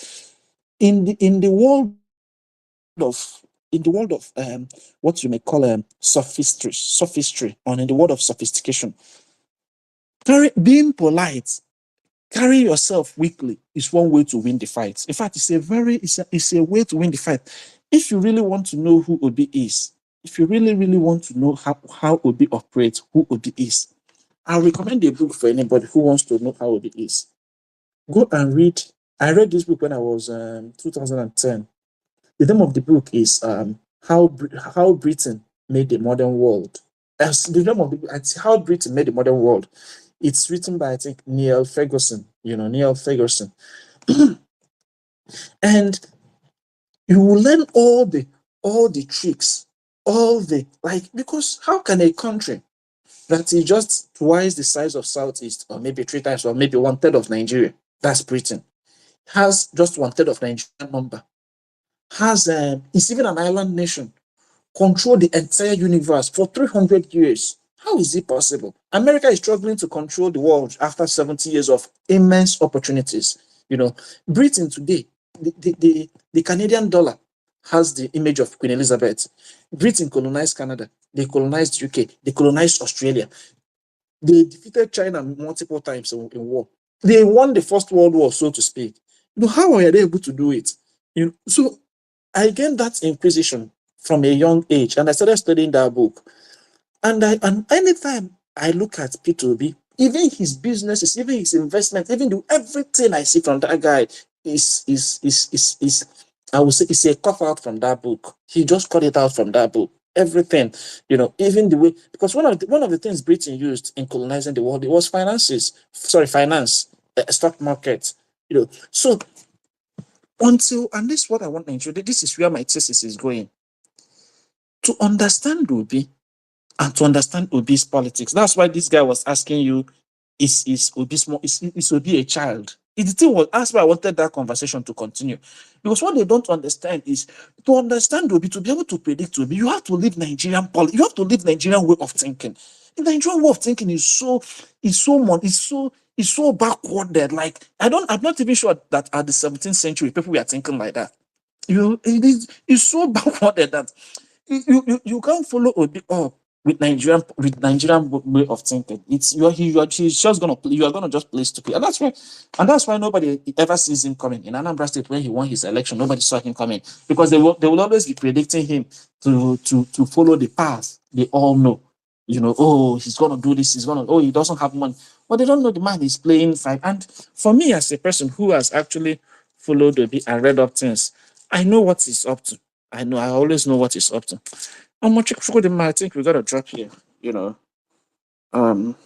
in the world of what you may call sophistry, or in the world of sophistication, being polite, carry yourself weakly is one way to win the fight. In fact, it's a way to win the fight. If you really want to know who Obi is, if you really, really want to know how Obi operates, who Obi is, I recommend a book for anybody who wants to know how Obi is. Go and read. I read this book when I was 2010. The name of the book is How Britain Made the Modern World. The name of the book, How Britain Made the Modern World. It's written by, I think, Neil Ferguson. Neil Ferguson. And you will learn all the tricks, because how can a country that is just twice the size of Southeast, or maybe 3 times, or maybe 1/3 of Nigeria, that's Britain, has just 1/3 of Nigerian number, is even an island nation, control the entire universe for 300 years. How is it possible? America is struggling to control the world after 70 years of immense opportunities. Britain today, the Canadian dollar has the image of Queen Elizabeth. Britain colonized Canada. They colonized UK. They colonized Australia. They defeated China multiple times in war. They won the First World War, so to speak. How are they able to do it? So I gained that inquisition from a young age, and I started studying that book. And anytime I look at P2B, even his businesses, even his investment, even everything I see from that guy is I would say it's a cut out from that book. He just cut it out from that book. Everything, even the way, because one of the things Britain used in colonizing the world, it was finance, stock market, So and this is what I want to introduce. This is where my thesis is going. To understand Obi and to understand Obi's politics. That's why this guy was asking you is Obi small, is Obi a child? The thing was, that's why I wanted that conversation to continue. Because what they don't understand is, to understand Obi, to be able to predict Obi, you have to live Nigerian policy, you have to live Nigerian way of thinking. The Nigerian way of thinking is so backwarded. Like, I'm not even sure that at the 17th century people were thinking like that. It's so backwarded that you can't follow Obi up with Nigerian way of thinking. It's he's just gonna play, you are gonna just play stupid, and that's why nobody ever sees him coming. In Anambra State, when he won his election, nobody saw him coming, because they will always be predicting him to follow the path they all know. Oh, he's gonna do this, he doesn't have money. But they don't know the man is playing five. And for me, as a person who has actually followed Obi and read up things, I know what he's up to. I always know what he's up to. I'm much I think we gotta drop here, you know. Um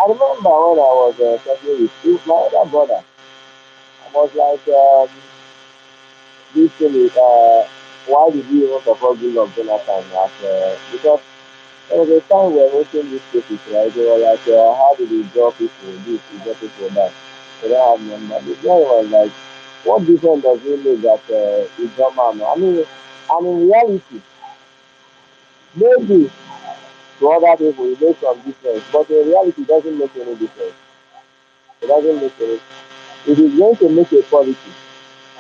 I remember when I was talking with you, my other brother. I was like, this thing is, why did you even support Goodluck Jonathan? Because there was a time we were hosting these cases, right? They were like, how did he draw people this, he draw people that? They don't have number. The guy was like, what difference does it make that he draw man? I mean, and in reality, maybe to other people it makes some difference, but in reality it doesn't make any difference. It doesn't make any. If it's going to make a policy,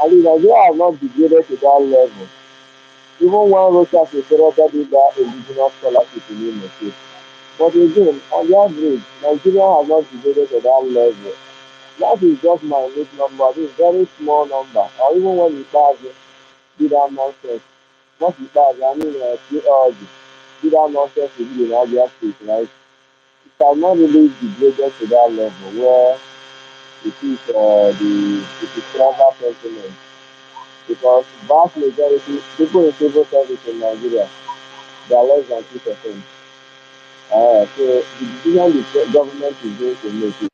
at least Nigeria have not degraded to that level. Even when Rochas Okorocha did that indigenous scholarship in Imo State. But again, on the average, Nigeria has not degraded to that level. That is just my minute number. This is very small number. Or even when Ibadan did that nonsense, not Ibadan, I mean theology, did that nonsense we did in Abia State, right? It has not really degraded to that level where it is travel sentiment. Because vast majority people in civil service in Nigeria, they are less than 2%. So the decision the government is going to make is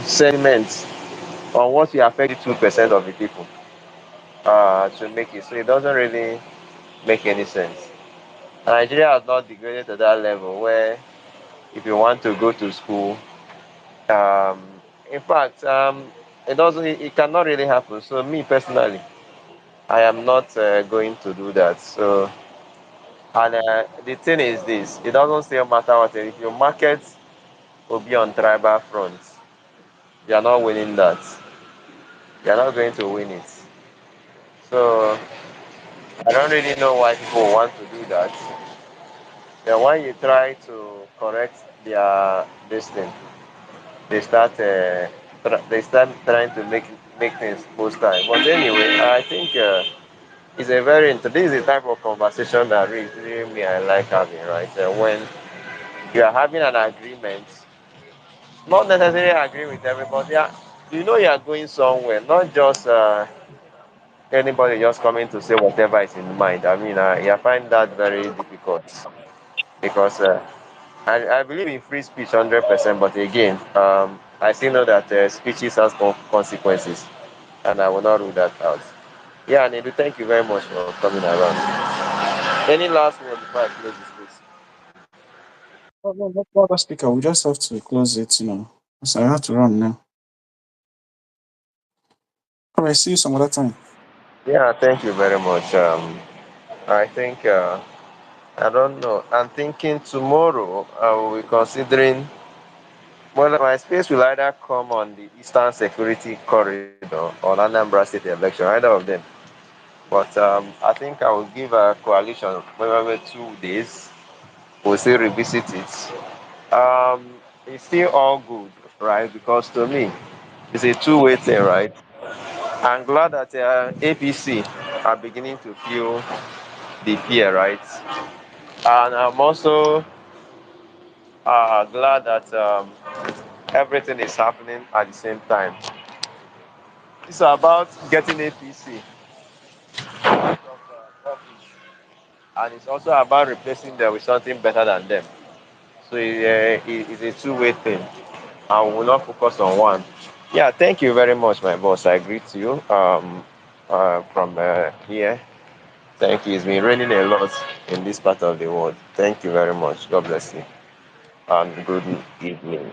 sentiments on what will affect the 2% of the people to make it. So it doesn't really make any sense. Nigeria has not degraded to that level where if you want to go to school, um, in fact, it cannot really happen. So me personally, I am not going to do that. So, and the thing is this: it doesn't still matter what if your market will be on tribal front, you are not winning that. You are not going to win it. So I don't really know why people want to do that. Then when you try to correct their this thing, they start trying to make things post time. But anyway, I think it's a this is the type of conversation that really me I like having, right? When you are having an agreement, not necessarily agree with everybody. Yeah, you know you are going somewhere, not just anybody just coming to say whatever is in mind. I mean, I find that very difficult because I believe in free speech 100%, but again, I still know that speeches has consequences, and I will not rule that out. Yeah, Nedu, thank you very much for coming around. Any last word before I close this place? Oh, no, no, speaker. We just have to close it, you know. 'Cause I have to run now. All right, see you some other time. Yeah, thank you very much. I think I don't know. I'm thinking tomorrow I will be considering. Well, my space will either come on the Eastern Security Corridor or Anambra State election, either of them. But I think I will give a coalition maybe 2 days. We'll still revisit it. It's still all good, right? Because to me, it's a two-way thing, right? I'm glad that APC are beginning to feel the fear, right? And I'm also glad that everything is happening at the same time. It's about getting APC out of office, and it's also about replacing them with something better than them. So it's a two-way thing, and we will not focus on one. Yeah, thank you very much, my boss. I agree to you from here. Thank you. It's been raining a lot in this part of the world. Thank you very much. God bless you, and good evening.